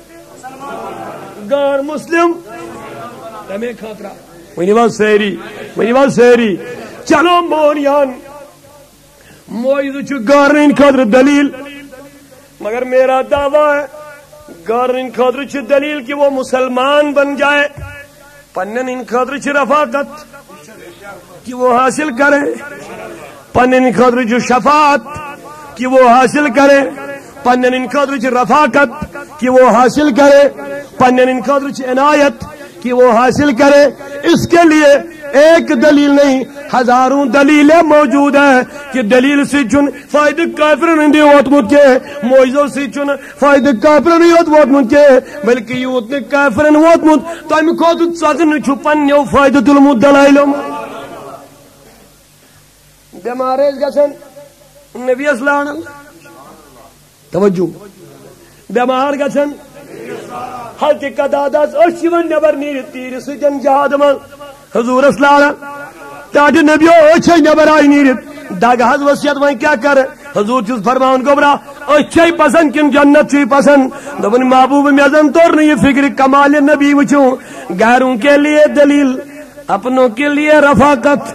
غیر مسلم تمہیں خاطرہ ونی بات سیری چلو مونیان موعظہ چھ غارن خاطر دلیل مگر میرا دعویٰ ہے غارن خاطر چھ دلیل کہ وہ مسلمان بن جائے پنن ان خاطر چھ رفاقت کہ وہ حاصل کرے پنن ان خاطر چھ شفاعت کہ وہ حاصل کرے پنن ان خاطر چھ رفاقت کہ وہ حاصل کرے پنن ان خاطر چھ عنایت کہ وہ حاصل کرے اس کے لیے ایک دلیل نہیں ہزاروں دلیلیں موجود ہیں کہ دلیل سے چن فائدہ کافرن ہندی واتمت کے موعظوں سے چن فائدہ کافرن ہی واتمت کے بلکہ یہ اتنے کافرن واتمت تو ہمیں خود ژن چھپن نیو فائدہ تلمت دلائلم بیمار گھن نبی اسلام توجہ بیمار گژھن حضرت قتادہ نبر نیر تیر سن جہاد من حضورس لارا ٹاٹ نبیو اچھے نبر آئی نیرت دگ حض وصیت وہیں کیا کر حضور چیز فرمان گبرا اچھے پسند کن جنت چی پسند دبن محبوب میزن طور نہیں فکر کمال نبی وچوں غیروں کے لیے دلیل اپنوں کے لیے رفاقت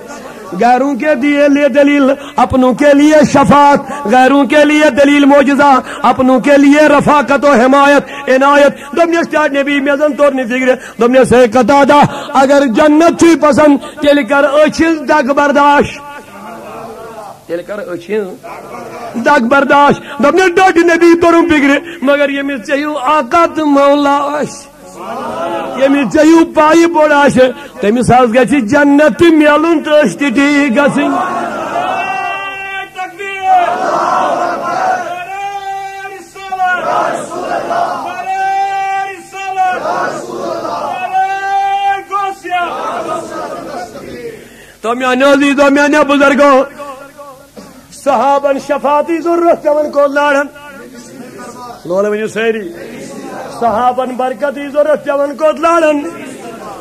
غیروں کے لیے دلیل اپنوں کے لیے شفاعت غیروں کے لیے دلیل معجزہ اپنوں کے لیے رفاقت و حمایت عنایت دمنے سٹارٹ نبی میزن طور نہیں فکر دمنے سے قتادہ اگر جنت چی پسند تیل کر اچھز دگ برداشت تیل کر اچھز دگ برداشت دمنے ڈاٹ نبی طور فکر مگر یہ میں چاہیو آقا تو مولا یمس چیو پائی بوڑ آش تمس حض گھ جنت ملن تو ٹھیک گھن تو میانو عزیزو میانو بزرگو صحابن شفاعتی ضرورت تمن کو لاڑن لول ونیو سیری صحابن برکتی ضرورت پیون کو لاڑن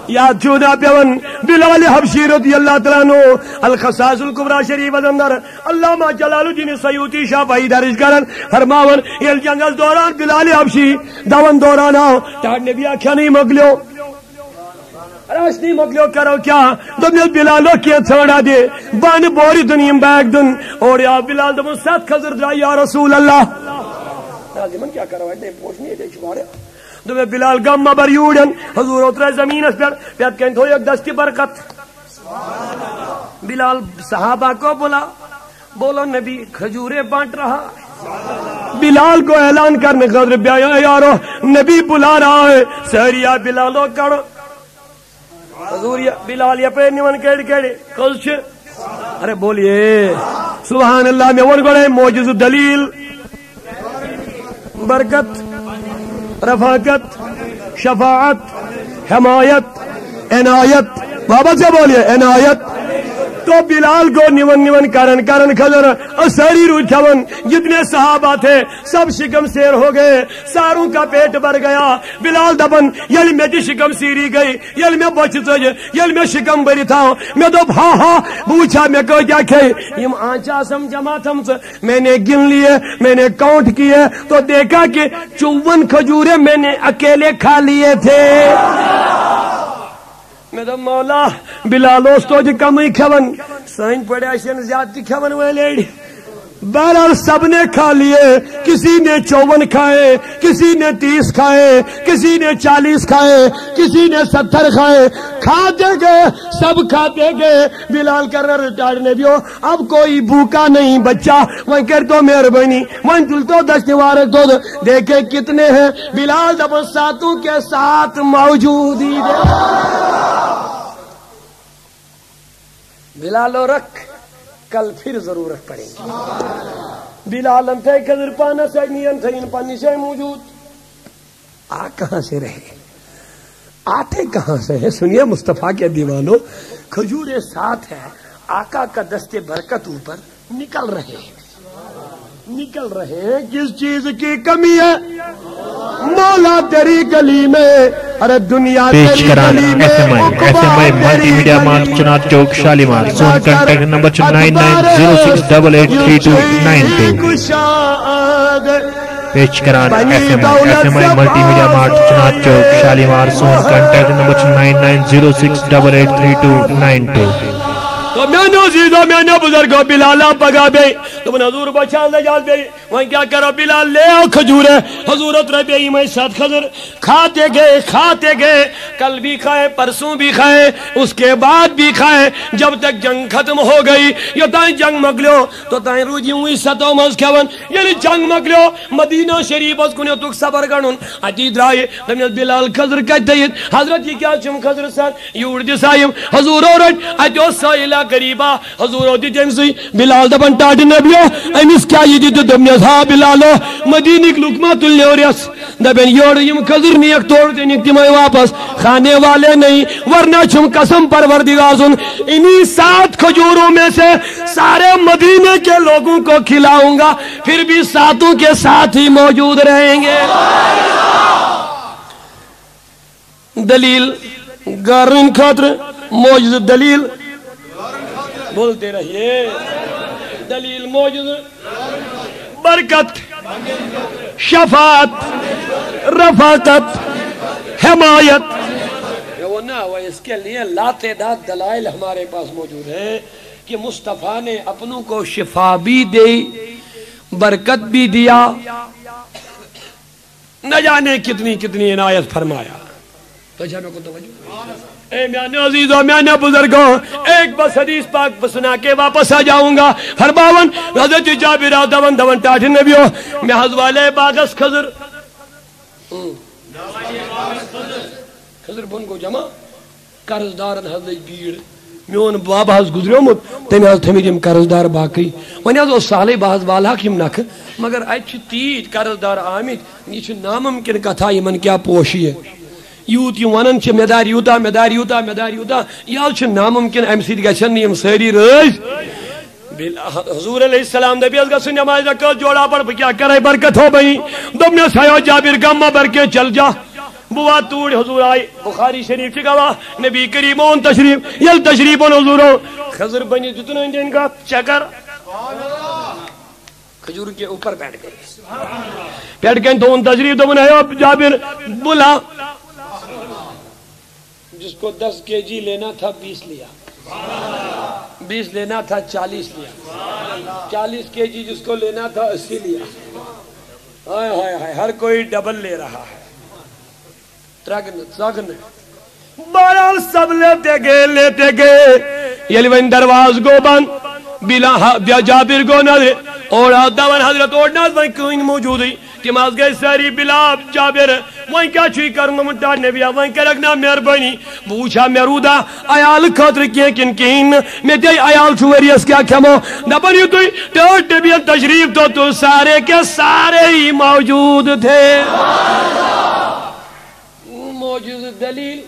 یاد چودا پیون بلال حبشی رضی اللہ تعالیٰ عنہ الخصائص الکبریٰ شریف اندر علامہ جلال الدین سیوطی شاہ بھائی درج کرن فرماون یہ جنگل دوران بلال حبشی دون دوران آؤ ٹاٹ نبی آکھیا نہیں مگلیو راش نہیں مگلیو کرو کیا دبنیل بلالو کیا چھوڑا دے بان بوری دنیم بیگ دن اور یا بلال دبن ساتھ خضر درائی یا رسول اللہ ناظمن کیا کرو ہے پوچھنی ہے شمارے دو بلال گم بر یوڑن حضور اترے زمین اس پر پیت کہیں تو یک دستی برکت بلال صحابہ کو بولا بولو نبی کھجورے بانٹ رہا بلال کو اعلان کرنے خضر بیایا یارو نبی بلا رہا ہے سہریا بلالو کرو حضور بلال یا پہ نیون کیڑ کیڑے کلچ ارے بولیے سبحان اللہ میں ون گوڑے موجز دلیل برکت رفاقت شفاعت حمایت عنایت بابا سے بولیے عنایت تو بلال کو نیون کرن خضر ساری روح کھون جتنے صحابہ تھے سب شکم سیر ہو گئے ساروں کا پیٹ بھر گیا بلال دبن یل میں جی شکم سیری گئی یل میں بچ سجے یل میں شکم بری تھا میں تو ہاں پوچھا میں کو کیا کھے یم آنچا سم جماعتم سے میں نے گن لیے میں نے کاؤنٹ کیے تو دیکھا کہ 54 کھجورے میں نے اکیلے کھا لیے تھے میں تو مولا بلالوس تو جی کم ہی کھون سائن پڑے آشین زیادتی کھون ہوئے لیڈی بہرحال سب نے کھا لیے کسی نے 54 کھائے کسی نے 30 کھائے کسی نے 40 کھائے کسی نے 70 کھائے کھاتے گئے سب کھاتے گئے بلال کرنا ریٹائر نے بھی ہو اب کوئی بھوکا نہیں بچہ وہ کر تو مہربانی وہ دل تو دشتوار تو دیکھے کتنے ہیں بلال جب ساتوں کے ساتھ موجود ہی بلالو رکھ کل پھر ضرورت پڑے گی بلال انتھے خضر پانا سیگنی انتھے ان پانی سے موجود آ کہاں سے رہے آتے کہاں سے ہے سنیے مصطفیٰ کے دیوانوں کھجورے ساتھ ہے آقا کا دستے برکت اوپر نکل رہے ہیں کس چیز کی کمی ہے مولا تیری گلی میں ارے دنیا تیری گلی میں FMI ملٹی میڈیا مارٹ چنار چوک شالیمار سون کنٹیکٹ نمبر 9906883292 پیش کران FMI ملٹی میڈیا مارٹ چنار چوک شالیمار سون کنٹیکٹ نمبر 9906883292 تو میں نو زیدو میں نو بزرگو بلالا پگا بے تو حضور بچال دے جال بے وہیں کیا کرو بلال لے آؤ کھجورے حضور اترے بے میں ساتھ خضر کھاتے گئے کل بھی کھائے پرسوں بھی کھائے اس کے بعد بھی کھائے جب تک جنگ ختم ہو گئی یہ تائیں جنگ مکلیو تو تائیں روجی ہوئی ستو مز کھون یعنی جنگ مکلیو مدینہ شریف اس کنیو تک صبر گنن عجید رائے دمیت بلال خضر کہتے ہیں حضرت یہ کیا چم خضر ساتھ یوڑ دیسائیم حضور اورٹ اجو سائلہ قریبا حضور دی جنسی بلال دبن ٹاٹ نبیو امیس کیا یہ دی دمیت ہاں بلالو مدینی لکمہ تلیوریس دبن یور یم خضر نیک توڑ دینک تمہیں واپس کھانے والے نہیں ورنہ چھم قسم پروردگار سن انہی 7 کھجوروں میں سے سارے مدینے کے لوگوں کو کھلاؤں گا پھر بھی 7 کے ساتھ ہی موجود رہیں گے. دلیل گارن خاطر موجز دلیل بولتے رہیے دلیل موجز برکت شفاعت رفاقت حمایت وہ اس کے لیے لاتعداد دلائل ہمارے پاس موجود ہے کہ مصطفیٰ نے اپنوں کو شفا بھی دی برکت بھی دیا نہ جانے کتنی کتنی عنایت فرمایا. اے میانے عزیزوں میانے بزرگوں ایک بس حدیث پاک سنا کے واپس آ جاؤں گا. فرماون حضرت جابر دون ٹاٹھ نبیو میں حض والے باغس خضر خضر بن کو جمع قرضدارن حضرت بھیڑ میون باب حض گزریو مت تمہیں حض تھمیم قرضدار باقی ونی حض سالے باز والا کم نکھ مگر اتھ تیت قرضدار آمت یہ ناممکن کتھا یمن کیا پوشی ہے یوت یہ ونان میدار یوتا میدار یوتا میدار یوتا یہ ناممکن ام سی گھن یم ساری رز حضور علیہ السلام دبیس گھن نماز رکعت جوڑا پڑ کیا کرے برکت ہو بھئی دمنے سایو جابر گما بر کے چل جا بوا توڑ حضور آئی بخاری شریف کی گواہ نبی کریم اون تشریف یل تشریف اون حضورو خضر بنی جتنا ان کا چکر کھجور کے اوپر بیٹھ گئے تو ان تشریف تو بنایا جابر بلا جس کو 10 kg لینا تھا 20 لیا 20 لینا تھا 40 لیا 40 kg جس کو لینا تھا 80 لیا ہائے ہائے ہائے ہر کوئی ڈبل لے رہا ہے ترگن بہرحال سب لیتے گئے یلوین دروازہ گو بند بلا جابر گو نہ دے اور دون حضرت اور ناز وہیں کوئی موجود ہی تماز گئے ساری بلا جابر وہیں کیا چھوئی کرنا مٹا نبیا وہیں کیا رکھنا مہربانی بوچھا میرودا آیال خطر کیا کن میں تے آیال چھوریس کیا کھمو نبنی توی ٹوٹ نبیا تشریف تو سارے کے سارے ہی موجود تھے. موجز دلیل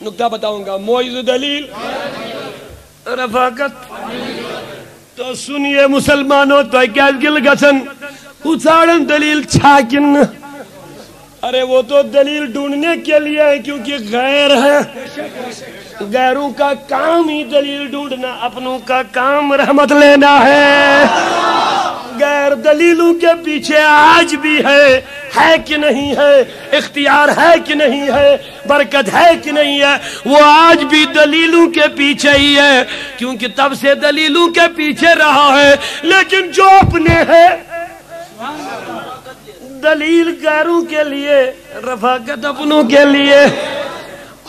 نکتہ بتاؤں گا موجز دلیل رفاقت تو سنیے مسلمانوں تو کیا گل گسن اتھاڑن دلیل چھاکن ارے وہ تو دلیل ڈھونڈنے کے لیے ہے کیونکہ غیر ہے غیروں کا کام ہی دلیل ڈھونڈنا اپنوں کا کام رحمت لینا ہے. غیر دلیلوں کے پیچھے آج بھی ہے کہ نہیں ہے اختیار ہے کہ نہیں ہے برکت ہے کہ نہیں ہے وہ آج بھی دلیلوں کے پیچھے ہی ہے کیونکہ تب سے دلیلوں کے پیچھے رہا ہے. لیکن جو اپنے ہے دلیل غیروں کے لیے رفاقت اپنوں کے لیے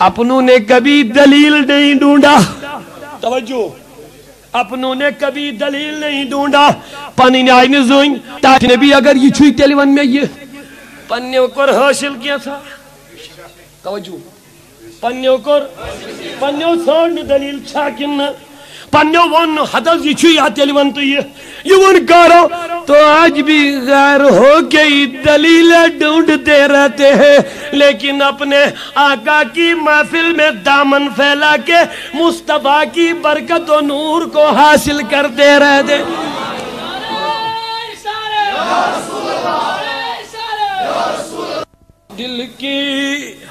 اپنوں نے کبھی دلیل نہیں ڈھونڈا. توجہ اپنوں نے کبھی دلیل نہیں ڈھونڈا پانی نے آئین زوئن تاک نبی اگر یہ چھوئی تیلیون میں یہ پنیوں کو حاصل کیا تھا. توجہ پنیوں سوڑ دلیل چھاکن پنیوں ون حدث یہ چھوئی تیلیون تو یہ ون کارو تو آج بھی غیر ہو کے ہی دلیل ڈھونڈتے رہتے ہیں لیکن اپنے آقا کی محفل میں دامن پھیلا کے مصطفیٰ کی برکت و نور کو حاصل کرتے رہتے. دل کی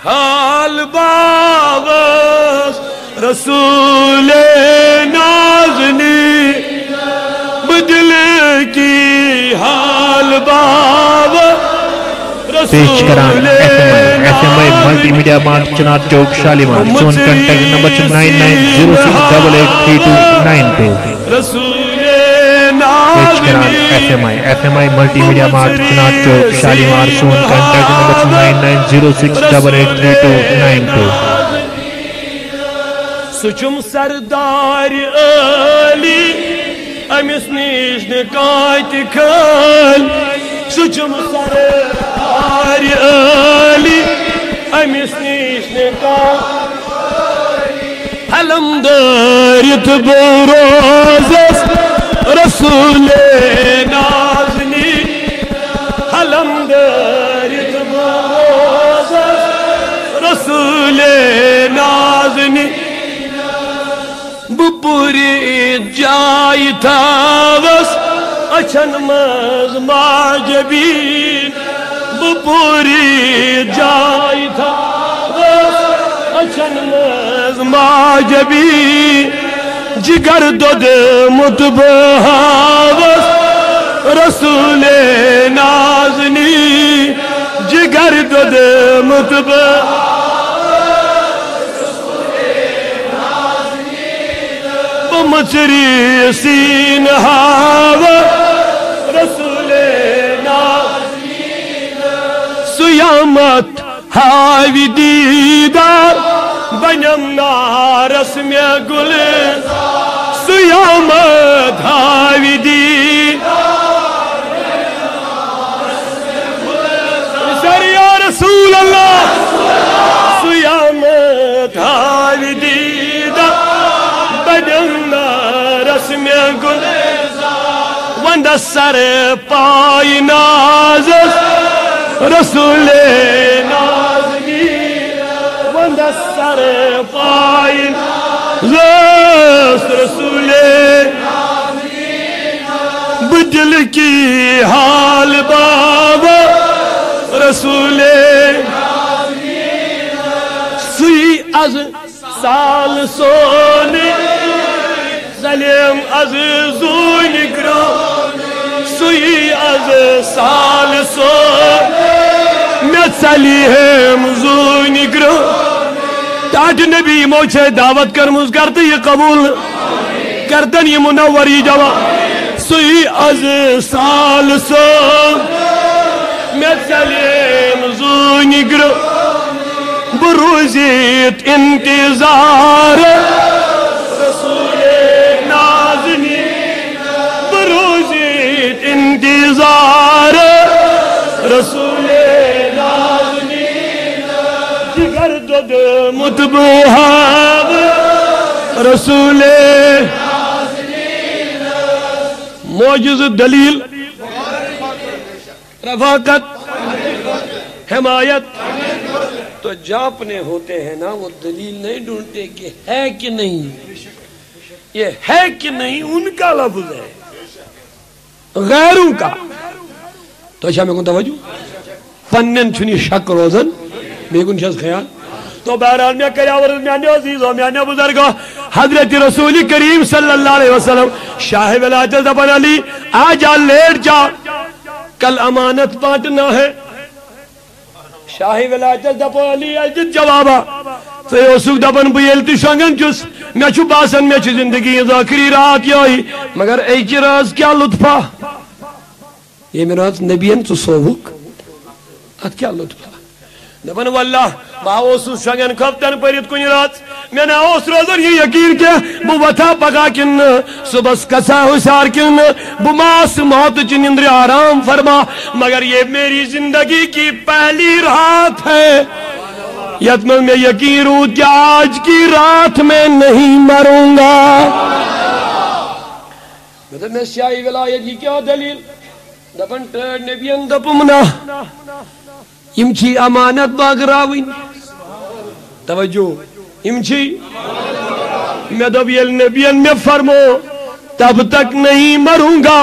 حال باوس رسول نازنی بدل کی حال باوس پیش کران FMI ملٹی میڈیا مارٹ چنار چوک شالیمار سون کنٹیکٹ نمبر 9906883292 رسول پیش کران FMI ملٹی میڈیا مارٹ چنار چوک شالیمار سون کنٹیکٹ نمبر 9906883292 سچم سردار علی امس نیش نکات کھل سچم سردار علی امس نیش نکات حلم دارت بروزس رسول نازنی حلم دارت رسول نازنی بپوری جائی تھاوس اچھن مز معجبین بپوری جائی تھاوس اچھن مز معجبین جگر دود متبہاوس رسول نازنی جگر دود متبہاوس مچری سین ہاوا رسول نازنین سیامت ہاوی دیدار بنم نارس میں گل سیامت ہاوی دیدار سر یا رسول اللہ سیامت ہاوی دیدار رسم گل وند سر پائی نازس رسول نازنی وند سر پائی نازس رسول نازنی بدل کی حال بابا رسول نازنی سی از سال سونے سلیم از زون گرون سوی از سال سون میں سلیم زون گرون تاج نبی موچے دعوت کرمز کرتے یہ قبول کردن یہ منوری جواب سوی از سال سون میں سلیم زون گرون بروزیت انتظار انتظار رسول نازنی جگر دود متبہاب رسول نازنی معجز دلیل رفاقت حمایت تو جاپنے ہوتے ہیں نا وہ دلیل نہیں ڈھونڈتے کہ ہے کہ نہیں یہ ہے کہ نہیں ان کا لفظ ہے غیروں کا تو اچھا میں کن توجہ پنن چھنی شک روزن میں کن شخص خیال تو بہرحال میں کریا ورز میانے عزیزوں میانے بزرگوں حضرت رسول کریم صلی اللہ علیہ وسلم شاہ ولایت زبان علی آجا لیٹ جا کل امانت بانٹنا ہے شاہ ولایت زبان علی عزت جوابا تو یہ سوک دبن بیلتی شنگن چس میں چھو باسن میں چھو زندگی ذاکری رات یائی مگر ایچی راز کیا لطفہ یہ میرا نبیان تو سوک ات کیا لطفہ دبن واللہ ما اوسو شنگن کفتن پریت کنی رات میں نا اوس روزن یہ یقین کیا بو وطا پگا کن صبح کسا حسار کن بو ماس موت چنندر آرام فرما مگر یہ میری زندگی کی پہلی رات ہے یتمل میں یقین ہوں کہ آج کی رات میں نہیں مروں گا مطلب میں سیائی ولایت کی کیا دلیل دپن ٹرڈ نبیان دپمنا امچی امانت باگراوین توجہ امچی میں دبیل نبیان میں فرمو تب تک نہیں مروں گا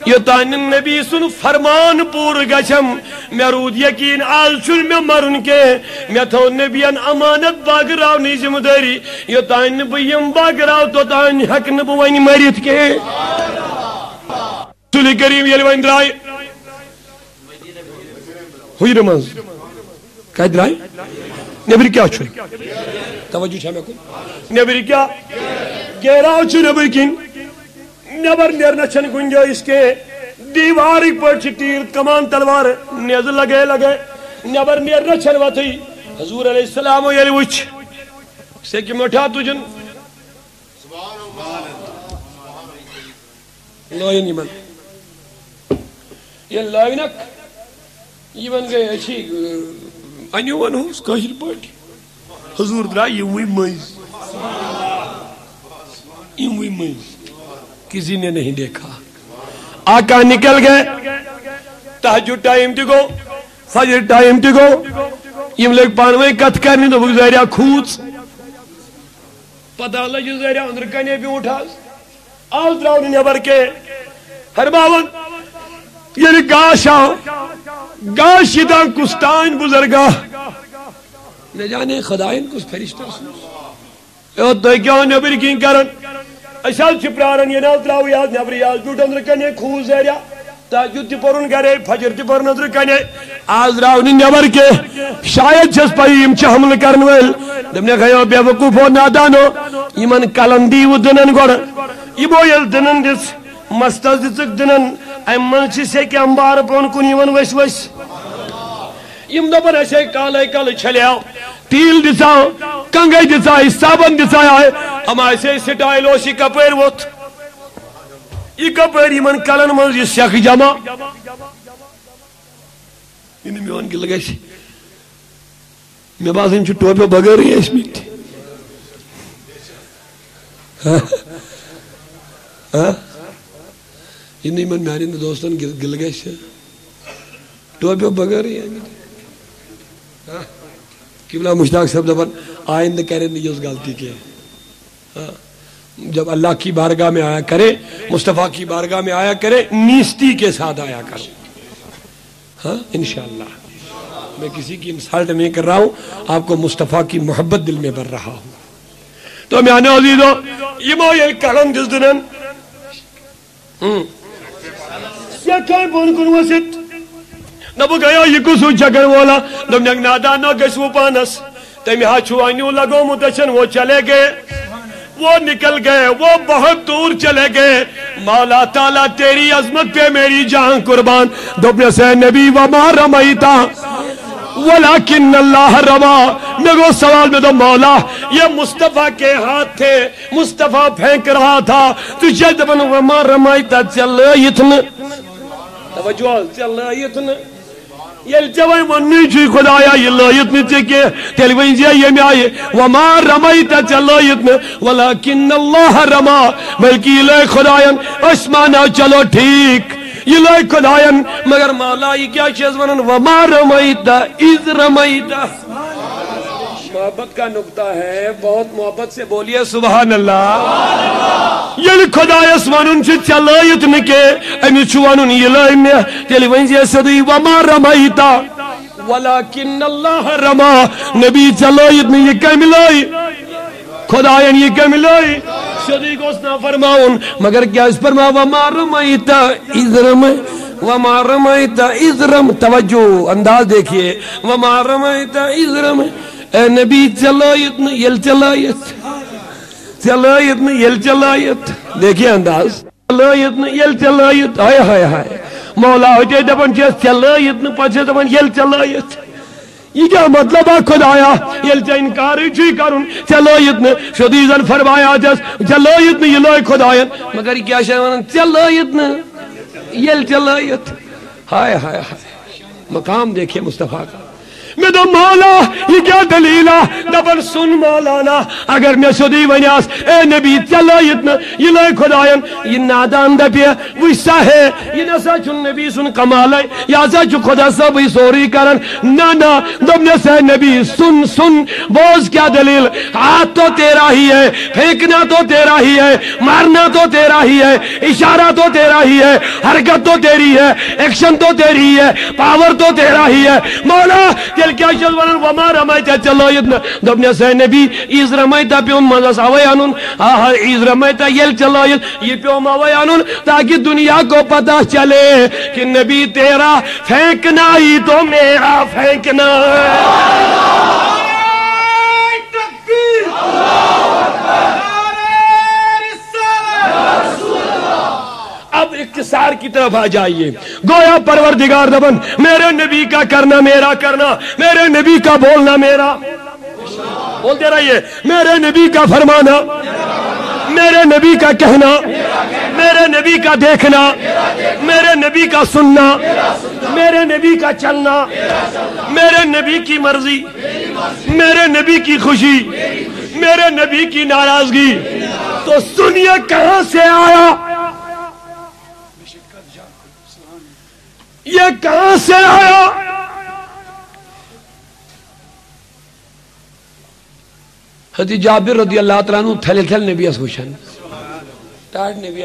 یہ تان نبی سن فرمان پور گچم میں رود یقین آل چل میں مرن کے میں تو نبیان امانت باگراو نہیں ذمہ داری یہ تان نبیم باگراو تو تان حق نبوانی مریت کے رسول کریم یہ لوائن درائی ہوئی رمض کہا درائی نبری کیا چھو توجہ چھا میں کو نبری کیا گیراو چھو نبری کن نبر نیرنا چھن گنجائش کے دیواری پر تیر کمان تلوار نیز لگے نبر نیرنا چھن واتی حضور علیہ السلام و یلی وچ سے کی مٹھا تجن لائن ایمان یہ لائنک یہ بن گئے اچھی انیو ون ہو اس کاشر پاٹی حضور درائی یہ ہوئی مائز کسی نے نہیں دیکھا آقا نکل گئے تہجد ٹائم ٹی گو فجر ٹائم ٹی گو یم لگ پانویں کت کرنے دوبک زہریا کھوچ پتہ لگی زہریا اندر کنے بیوٹھ آل دراؤن نیبر کے ہرباون یعنی گاش آو گاش یدان کستان بزرگا نہ جانے خدائن کس فرشتہ سن تو کیا نیبر کی کرن اشال چپرارن یہ نال دراؤ یاد نیبر یاد بیوٹھ اندر کنے کھوچ زہریا تاجد تی پرن گرے فجر تی پرن ادھر کنے آز راونی نیبر کے شاید جس پایی ام چا حمل کرنویل دمنے گیا بے وقوف و نادانو ایمن کلندی و دنن گوڑ ایبو یل دنن دس مستز دسک دنن ایمن چی سے کہ امبار پون کن ایمن وش وش ایم دبر ایسے کالے کال چھلے آو تیل دساو کنگئی دسائی سابن دسائی آئے اما ایسے سٹائل اوشی کپیر ووت یہ کپیر ایمن کلن منز یہ شیخ جمع انہیں میوان کی لگا سی میں باز انچو ٹوپے بغیر ہی ہے اس میں انہیں من میانی دوستان گل گئی سی ٹوپے بغیر ہی ہے قبلہ مشتاق صاحب دبن آئند کرے نہیں اس غلطی کے جب اللہ کی بارگاہ میں آیا کرے مصطفیٰ کی بارگاہ میں آیا کرے نیستی کے ساتھ آیا کرے ہاں انشاءاللہ میں کسی کی انسالٹ نہیں کر رہا ہوں آپ کو مصطفیٰ کی محبت دل میں بر رہا ہوں تو میں آنے عزیزو یہ مو یہ کلن جس دنن سیکھائی بون کن وسط نبو گیا یہ کسو چکر والا نب نگ نادانو گشو پانس تیمی ہاچو آئینیو لگو متشن وہ چلے گئے وہ نکل گئے وہ بہت دور چلے گئے مولا تعالیٰ تیری عظمت پہ میری جان قربان دوبنے سے نبی وما رمیتا ولیکن اللہ رما میں وہ سوال میں تو مولا یہ مصطفیٰ کے ہاتھ تھے مصطفیٰ پھینک رہا تھا تجھے دبن وما رمیتا چلائیتن توجہ چلائیتن یہ جوائیں وہ نیچی خدایا یہ لائت نہیں چکے تیلوین جی یہ میں آئے وما رمیتا چلائت میں ولیکن اللہ رما بلکہ یہ لائے خدایاں اسمانا چلو ٹھیک یہ لائے خدایاں مگر مولا یہ کیا چیز ونن وما رمیتا اذ رمیتا محبت کا نقطہ ہے بہت محبت سے بولیے سبحان اللہ یہ خدای اسمانون سے چلائت نکے امی چوانون یہ لائے میں تیلی ونزی صدی وما رمیتا ولیکن اللہ رما نبی چلائت میں یہ کمی لائی خدایان یہ کمی لائی صدی کو اسنا فرماؤن مگر کیا اس فرما وما رمیتا اذ رمیتا وما رمیتا اذ رم توجہ انداز دیکھئے وما رمیتا اذ رمیتا اے نبی چلائیت نا یل چلائیت چلائیت نا یل چلائیت دیکھئے انداز چلائیت نا یل چلائیت آئے آئے آئے مولا ہوتے دبن چیز چلائیت نا پچھے دبن یل چلائیت یہ کیا مطلب ہے خدایا یل چا انکاری چی کرن چلائیت نا شدیزن فرمایا جس چلائیت نا یلائے خدایا مگر کیا شاہدان چلائیت نا یل چلائیت ہائے ہائے ہائے مقام دیکھئے مصطفیٰ کا میں تو مولا یہ کیا دلیلہ دبر سن مولانا اگر میں صدی ونیاس اے نبی چلائیت نا یہ لائے خدایاں یہ نادان دپیے ویسا ہے یہ نسا چون نبی سن کمال ہے یا سا چو خدا سا بھی سوری کرن نا دبنے سے نبی سن سن بوز کیا دلیل ہاتھ تو تیرا ہی ہے پھینکنا تو تیرا ہی ہے مارنا تو تیرا ہی ہے اشارہ تو تیرا ہی ہے حرکت تو تیری ہے ایکشن تو تیری ہے پاور تو تیرا ہی ہے مولا تیل کیا شد ونن وما رمیتا چلائیتنا دبنے سے نبی ایز رمیتا پیوم مزاس آویانون ایز رمیتا یل چلائیت یہ پیوم آویانون تاکہ دنیا کو پتہ چلے کہ نبی تیرا پھینکنا ہی تو میرا پھینکنا اب اختصار کی طرف آ جائیے گویا پروردگار دبن میرے نبی کا کرنا میرا کرنا میرے نبی کا بولنا میرا بولتے رہیے میرے نبی کا فرمانا میرے نبی کا کہنا میرے نبی کا دیکھنا میرے نبی کا سننا میرے نبی کا چلنا میرے نبی کی مرضی میرے نبی کی خوشی میرے نبی کی ناراضگی تو سنیے کہاں سے آیا یہ کہاں سے آیا حضرت جابر رضی اللہ تعالیٰ عنہ تھلے تھل نبی اس وشن ٹاٹ نبی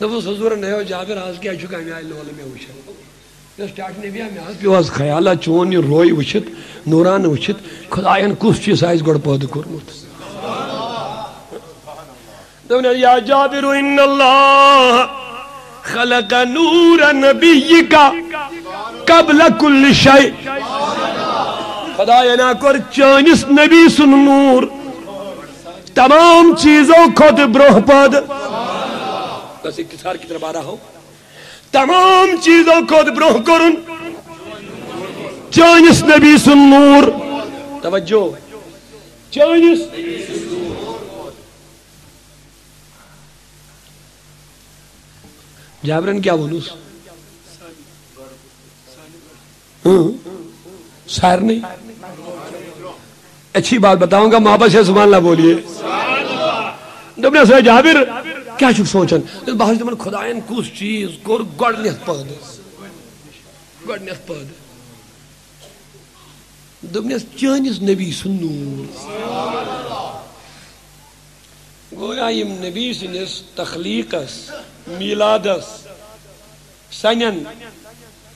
دبوس حضور نیو جابر آز کیا چکا میں آئی لول میں وشن اس ٹاٹ نبی میں آز پیواز خیالہ چون یہ روئی وشت نوران وشت خدایان کس چیز آئیز گوڑ پود کرمت دبنا یا جابر ان اللہ خلق نور نبی کا قبل کل شیء خدایانا کر چانس نبی سن نور تمام چیزوں خود بروہ پاد بس اختصار کی طرف آ رہا ہوں تمام چیزوں خود بروہ کرن چانس نبی سن نور توجہ چانس جابرن کیا بولوس سائر نہیں اچھی بات بتاؤں گا محبت سے سبحان اللہ بولیے دبنا سے جابر کیا چک سوچن بحث دمن خدایان کس چیز کور گوڑنیت پد دبنا چانس نبی سن نور گویا یم نبی سنس تخلیقس میلادس سنن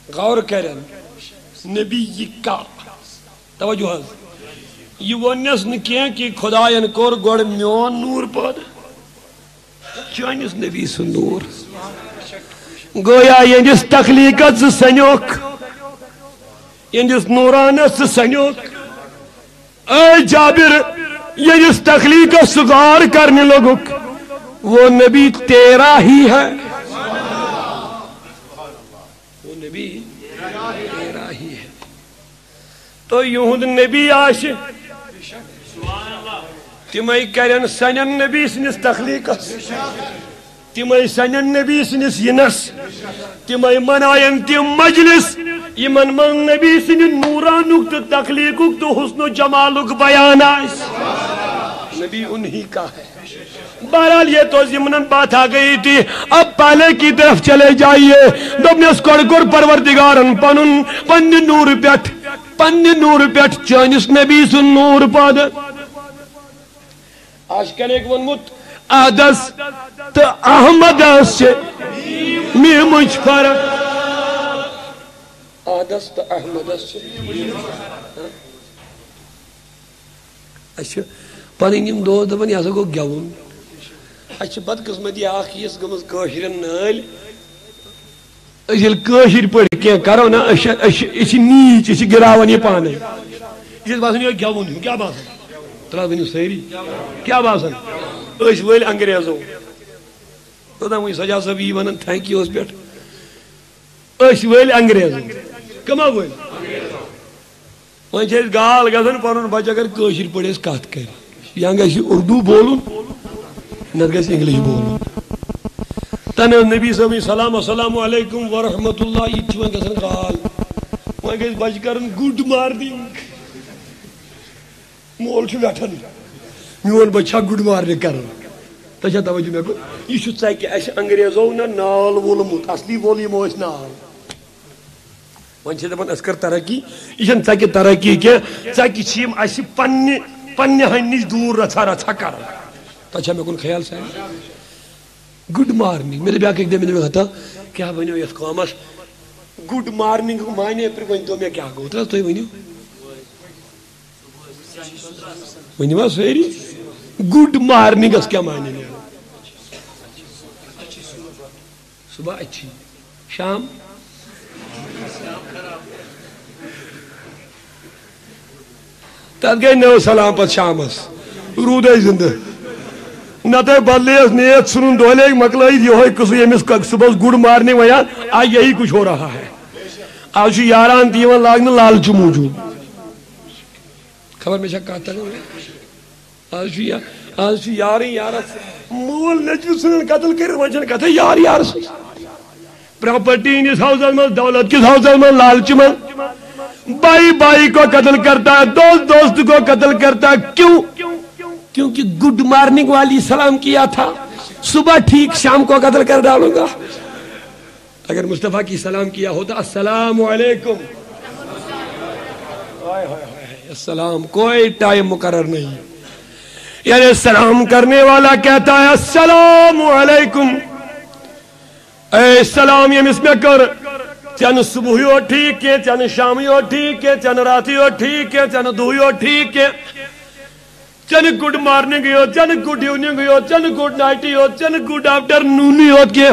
غور کرن نبی کا توجہ حض یہ ونس نکیاں کہ خدایان کور گوڑ میون نور پد چانس نبی سن نور گویا یندس تخلیقت سنوک یندس نورانس سنوک اے جابر یندس تخلیقت سگار کرنے لوگک وہ نبی تیرا ہی ہے وہ نبی تیرا ہی ہے تو یہود نبی آش تمہیں کرن سنن نبی سنس تخلیقس تمہیں سنن نبی سنس ینس تمہیں منائن تم مجلس یمن من نبی سن نورانک تو تخلیقک تو حسن و جمالک بیان آئیس نبی انہی کا ہے بہرحال یہ تو ضمناً بات آ گئی تھی اب پہلے کی طرف چلے جائیے دبنس کڑکر پروردگارن پن نور پیٹ چانس نبی سن نور پاد آج کل ایک ونمت احدث تو احمدس سے میں مجھ فرق احدث تو احمدس سے اچھا پنم دو دپان یہ گو گون اچھا بد قسمتی اس گمز کاشرن نال کاشر پہ کی کرو نا نیچ گراوان یہ پانے یہ باسان یہ گون کیا باسان ترا ونو ساری کیا باسان ول انگریزو توتام وی سجا صاحب یہ ونان تھینک یو اس پہ ول انگریزو کما ول وی گال گھن پن بچہ اگر کاشر پہ کت کر یا گھس اردو بولن نت گھس انگلش بولن تن نبی صاحب سلام السلام علیکم ورحمۃ اللہ یہ گھن گال وی گھس بچہ کرن گڈ مارننگ مول ویٹھن میون بچہ گڈ مارننگ کرن تجھا توجہ مے کو یہ ٹھیک اس انگریزو نا نال وولمت اصلی وول یمو اس نال ون چھ دپان اس کر ترقی یہ چھن ٹھیک ترقی کہ ٹھیک چھ یم اس پنہ ہن نش دور رژھا رژھا کر تجھا مے کن خیال سا گڈ مارننگ میرے بیاکھ ایک دن میں کہتا کیا ونیو یس قومس گڈ مارننگ معنی پر ون تو میں کیا گو ترا تو ونیو ونیو ساری گڈ مارننگ اس کیا معنی ہے صبح اچھی شام تب گئی نو سلام پت شامس رود زندہ نت بدلیس نیت سن دہلے مکلائد یہ قصہ یمس صبح گڈ مارننگ ونان آج یہی کچھ ہو رہا ہے آج یاران تیون لاگن لالچ موجود خبر میں کہتا آج یار یارس مول نچو سن قتل کر ون کتھ یار یار پراپرٹی انس ہاؤس من دولت کس ہاؤس من لالچ من بھائی بھائی کو قتل کرتا ہے دوست دوست کو قتل کرتا ہے کیوں کیونکہ گڈ مارننگ والی سلام کیا تھا صبح ٹھیک شام کو قتل کر ڈالوں گا اگر مصطفیٰ کی سلام کیا ہوتا السلام علیکم السلام کوئی ٹائم مقرر نہیں یعنی سلام کرنے والا کہتا ہے السلام علیکم، اے سلام یمس میں کر، چن صبح ہو ٹھیک ہے، چن شام ہو ٹھیک ہے، چن رات ہو ٹھیک ہے، چن دو ہو ٹھیک ہے، چن گڈ مارننگ ہو، چن گڈ ایوننگ ہو، چن گڈ نائٹ ہو، چن گڈ آفٹر نون ہو کے،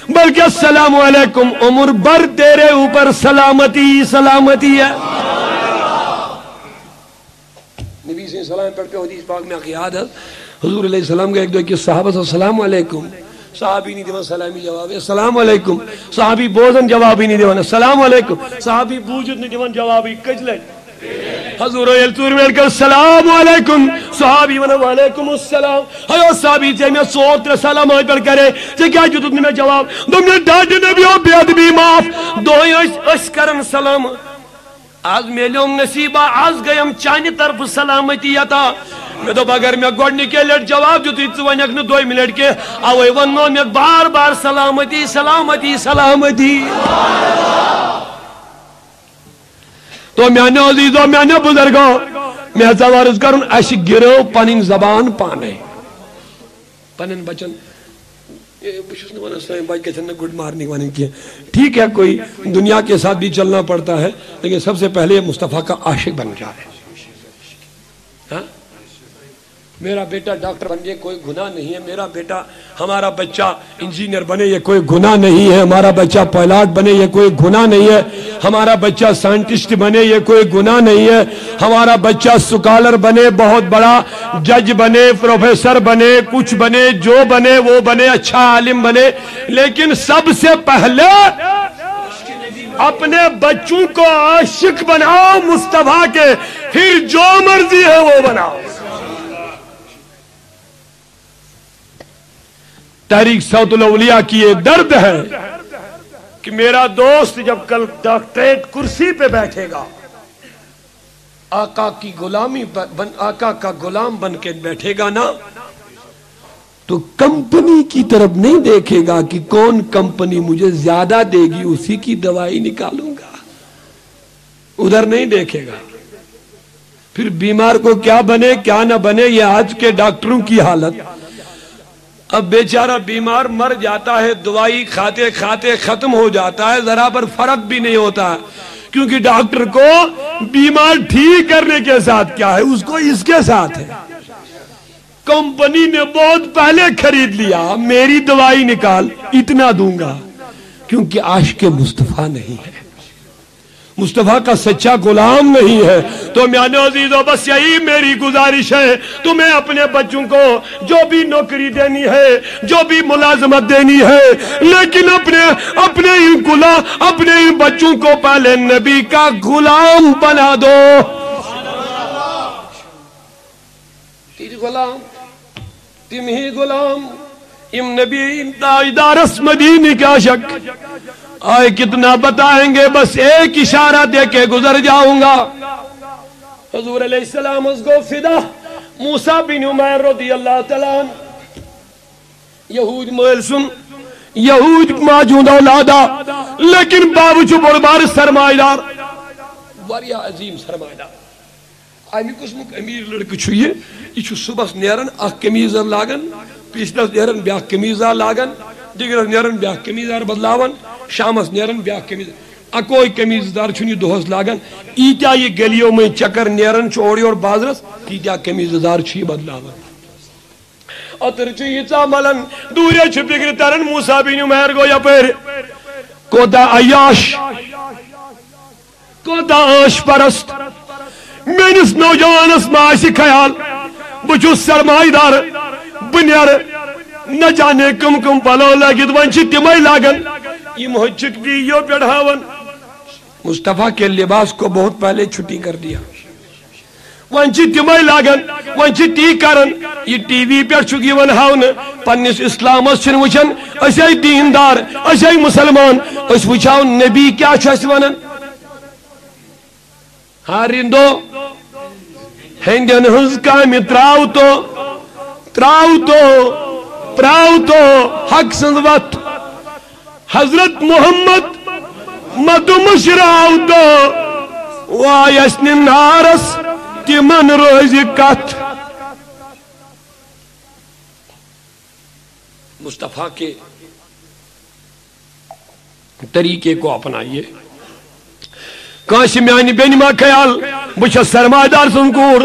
بلکہ السلام علیکم عمر بھر تیرے اوپر سلامتی سلامتی ہے۔ نبی صلی اللہ علیہ وسلم پڑھ کے حدیث پاک میں یاد ہے حضور علیہ السلام کا ایک دو صحابہ سے السلام علیکم، صحابی نہیں دیوان سلامی جواب السلام علیکم، صحابی بوزن جوابی نہیں دیوان السلام علیکم، صحابی بوجد نہیں دیوان جوابی کجلے حضور علیہ السلام علیکم، صحابی وعلیکم السلام، ہیو صحابی چاہے میں سوت رہ سلام آج پر کرے چاہے کیا جو تم نے جواب تم نے ڈاٹ نبی ہو بیاد بھی معاف دوئی اس کرن سلام آج میلیوم نصیبہ آج گئیم چانی طرف سلامتی عطا میں تو اگر میں گوڑنی کے لٹ جواب جو تیت سوانی اکنے دوئی منٹ کے آوئی ونو میں بار بار سلامتی سلامتی سلامتی تو میں نے عزیزو میں نے بزرگو میں زوارز کرن ایسی گرو پنین زبان پانے پنین بچن بشس نوانا سائیں بائی کہتے ہیں گڈ مارننگ واننگ کیا ٹھیک ہے کوئی دنیا کے ساتھ بھی چلنا پڑتا ہے لیکن سب سے پہلے مصطفیٰ کا عاشق بن جائے۔ ہاں میرا بیٹا ڈاکٹر بن جائے کوئی گناہ نہیں ہے، میرا بیٹا ہمارا بچہ انجینئر بنے یہ کوئی گناہ نہیں ہے، ہمارا بچہ پائلٹ بنے یہ کوئی گناہ نہیں ہے، ہمارا بچہ سائنٹسٹ بنے یہ کوئی گناہ نہیں ہے، ہمارا بچہ سکالر بنے بہت بڑا جج بنے پروفیسر بنے کچھ بنے جو بنے وہ بنے اچھا عالم بنے، لیکن سب سے پہلے اپنے بچوں کو عاشق بناؤ مصطفیٰ کے، پھر جو مرضی ہے وہ بناؤ۔ تحریک صوت الاولیاء کی یہ درد ہے کہ میرا دوست جب کل ڈاکٹریٹ کرسی پہ بیٹھے گا آقا کی غلامی آقا کا غلام بن کے بیٹھے گا نا تو کمپنی کی طرف نہیں دیکھے گا کہ کون کمپنی مجھے زیادہ دے گی اسی کی دوائی نکالوں گا، ادھر نہیں دیکھے گا۔ پھر بیمار کو کیا بنے کیا نہ بنے یہ آج کے ڈاکٹروں کی حالت، اب بیچارہ بیمار مر جاتا ہے دوائی کھاتے کھاتے ختم ہو جاتا ہے، ذرا پر فرق بھی نہیں ہوتا کیونکہ ڈاکٹر کو بیمار ٹھیک کرنے کے ساتھ کیا ہے اس کو اس کے ساتھ ہے۔ کمپنی نے بہت پہلے خرید لیا میری دوائی نکال اتنا دوں گا کیونکہ عاشق مصطفیٰ نہیں ہے، مصطفیٰ کا سچا غلام نہیں ہے۔ تو میاں عزیزو بس یہی میری گزارش ہے تمہیں اپنے بچوں کو جو بھی نوکری دینی ہے جو بھی ملازمت دینی ہے لیکن اپنے ان بچوں کو پہلے نبی کا غلام بنا دو۔ تیری غلام تم ہی غلام ام نبی تاجدارس مدینی کا شک آئے کتنا بتائیں گے بس ایک اشارہ دے کے گزر جاؤں گا۔ حضور علیہ السلام اس کو فدا موسیٰ بن عمیر رضی اللہ تعالیٰ یہود مویل سن یہود ماجود اولادا لیکن باوجو بڑبار سرمائیدار واریا عظیم سرمائیدار آئیمی قسمک امیر لڑک چھوئیے یہ چھو صبح نیرن اک کمیزر لاغن پیشتس نیرن بیاک کمیزر لاغن دیگر نیرن بیاک کمیزر بدلاون شامس نیرن بیاک کمیزر اکوئی کمیزدار چھنی دوہز لاغن ایتیا یہ گلیوں میں چکر نیرن چوڑی اور بازرس تیتیا کمیزدار چھی بدلاون اتر چیتا ملن دورے چھپی گر ترن موسیٰ بن عمیر گو یا پیر کو دا عیاش کو دا عاش پرست مینس نوجوانس معاشی خیال بچو سرمائی دار بنیار نہ جانے کم کم پلو لگت ونچی تیمائی لاغن یہ محجک بھی یو پیڑھاون مصطفیٰ کے لباس کو بہت پہلے چھٹی کر دیا ونچی تیمائی لاغن ونچی ٹی کرن یہ ٹی وی پر چکی ونہاون پنیس اسلام اسچن وچن اسائی دیندار اسائی مسلمان اس وچاون نبی کیا چھوست ونن ہارندو ہندین ہنز کامی تراؤ تو حق سنزوت حضرت محمد مدو مشراؤ تو وایسن نارس تیمن روزی کت مصطفیٰ کے طریقے کو اپنائیے. کانش میانی بین ما خیال بچہ سرمایہ دار سنکور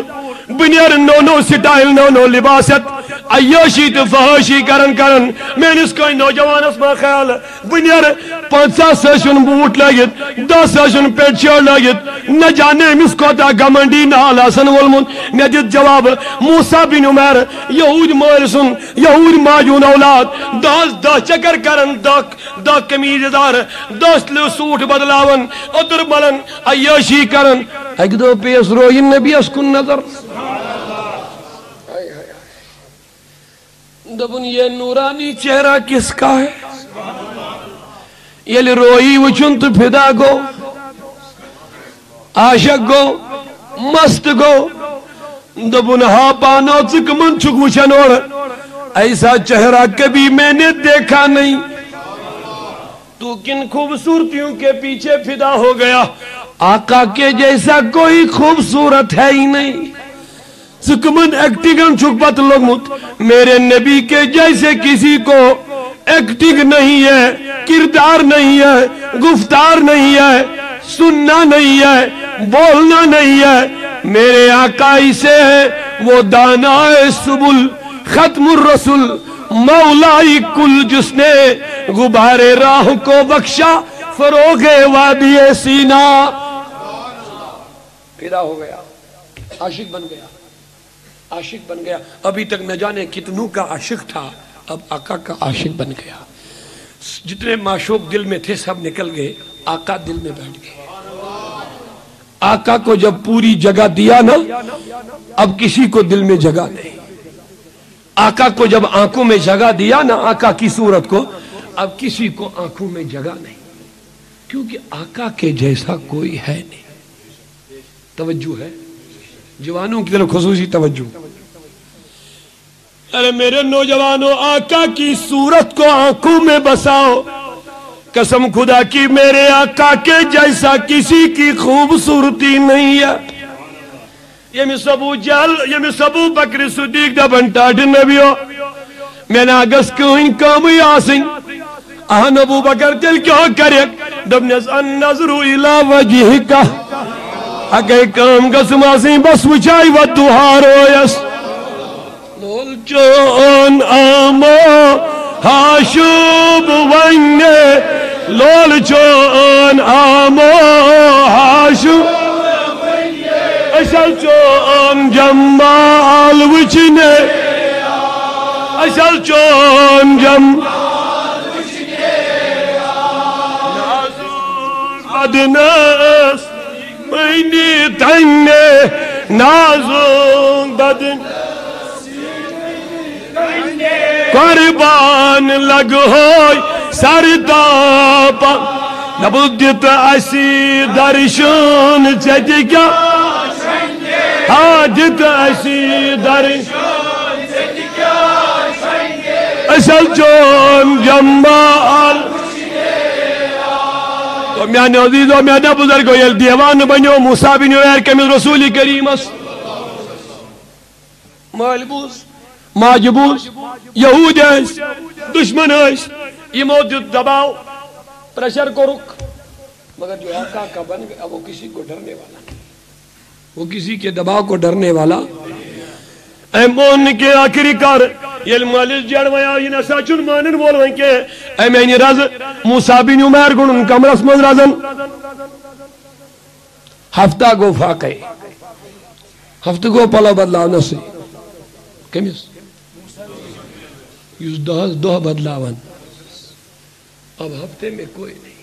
بنیر نو سٹائل نو لباست عیاشی تو فحاشی کرن میں اس کوئی نوجوان اس ما خیال بنیر 50 سیشن بوٹ لگت 10 سیشن پیٹ شیڑ لگت نہ جانے مس کو تا گمنڈی نال حسن والمن میں دیت جواب موسیٰ بن عمیر یہود مارسن یہود ماجون اولاد دا چکر کرن دا کمیز دار دست لو سوٹ بدلاون ادر بلن عیاشی کرن ایک دو پیس روی نبی اس کن نظر دبن یہ نورانی چہرہ کس کا ہے یہ روئی وچن تو پھدا گو عاشق گو مست گو دبن ہا پانو چک من چک وچن اور ایسا چہرہ کبھی میں نے دیکھا نہیں تو کن خوبصورتیوں کے پیچھے پھدا ہو گیا آقا کے جیسا کوئی خوبصورت ہے ہی نہیں سکمن ایکٹنگ چھپت لگمت میرے نبی کے جیسے کسی کو ایکٹنگ نہیں ہے کردار نہیں ہے گفتار نہیں ہے سننا نہیں ہے بولنا نہیں ہے میرے آقا سے ہے وہ دانا سبل ختم الرسول مولائی کل جس نے غبار راہ کو بخشا فروغ وادی سینا پیدا ہو گیا عاشق بن گیا عاشق بن گیا ابھی تک نہ جانے کتنوں کا عاشق تھا اب آقا کا عاشق بن گیا جتنے معشوق دل میں تھے سب نکل گئے آقا دل میں بیٹھ گئے آقا کو جب پوری جگہ دیا نا اب کسی کو دل میں جگہ نہیں آقا کو جب آنکھوں میں جگہ دیا نا آقا کی صورت کو اب کسی کو آنکھوں میں جگہ نہیں کیونکہ آقا کے جیسا کوئی ہے نہیں توجہ ہے جوانوں کی طرف خصوصی توجہ ارے میرے نوجوانوں آقا کی صورت کو آنکھوں میں بساؤ قسم خدا کی میرے آقا کے جیسا کسی کی خوبصورتی نہیں ہے یہ سبو جل یہ سبو بکر صدیق دا بنٹاڑ نبیو میں ناگس کوئی کامی آسن آہن ابو بکر تل کیوں کرک دبنس ان نظرو الہ وجہ کا اگے کام قسم آسیں بس وچائی و دوہارو یس لول چون آمو ہاشوب ونگے لول چون آمو ہاشوب اشل چون جمال وچنے اشل چون جمال وچنے نازور بدنس مینی تنگے نازوں بدن قربان لگ ہوئی سردابا نبودت اسی درشون چیتی کیا حاجت اسی درشون چیتی کیا اصل چون جمال تو میانے عزیز و میانے بزرگو یل دیوان بنیو موسیٰ بن عمیر کمیل رسول کریم اس مالبوس ماجبوس یہود ایس دشمن ایس یہ موجود دباؤ پریشر کو رک مگر جو آقا کا بن گیا وہ کسی کو ڈرنے والا وہ کسی کے دباؤ کو ڈرنے والا اے مون کے آخری کار یہ مالس جڑویا یہ نسا چون مانن بولویں کہ اے میں نے رز موسیٰ بن عمیر گنن کمرس مز رزن ہفتہ گو فاقے ہفتہ گو پلا بدلاو نسی کمیس یوز دو بدلاون اب ہفتے میں کوئی نہیں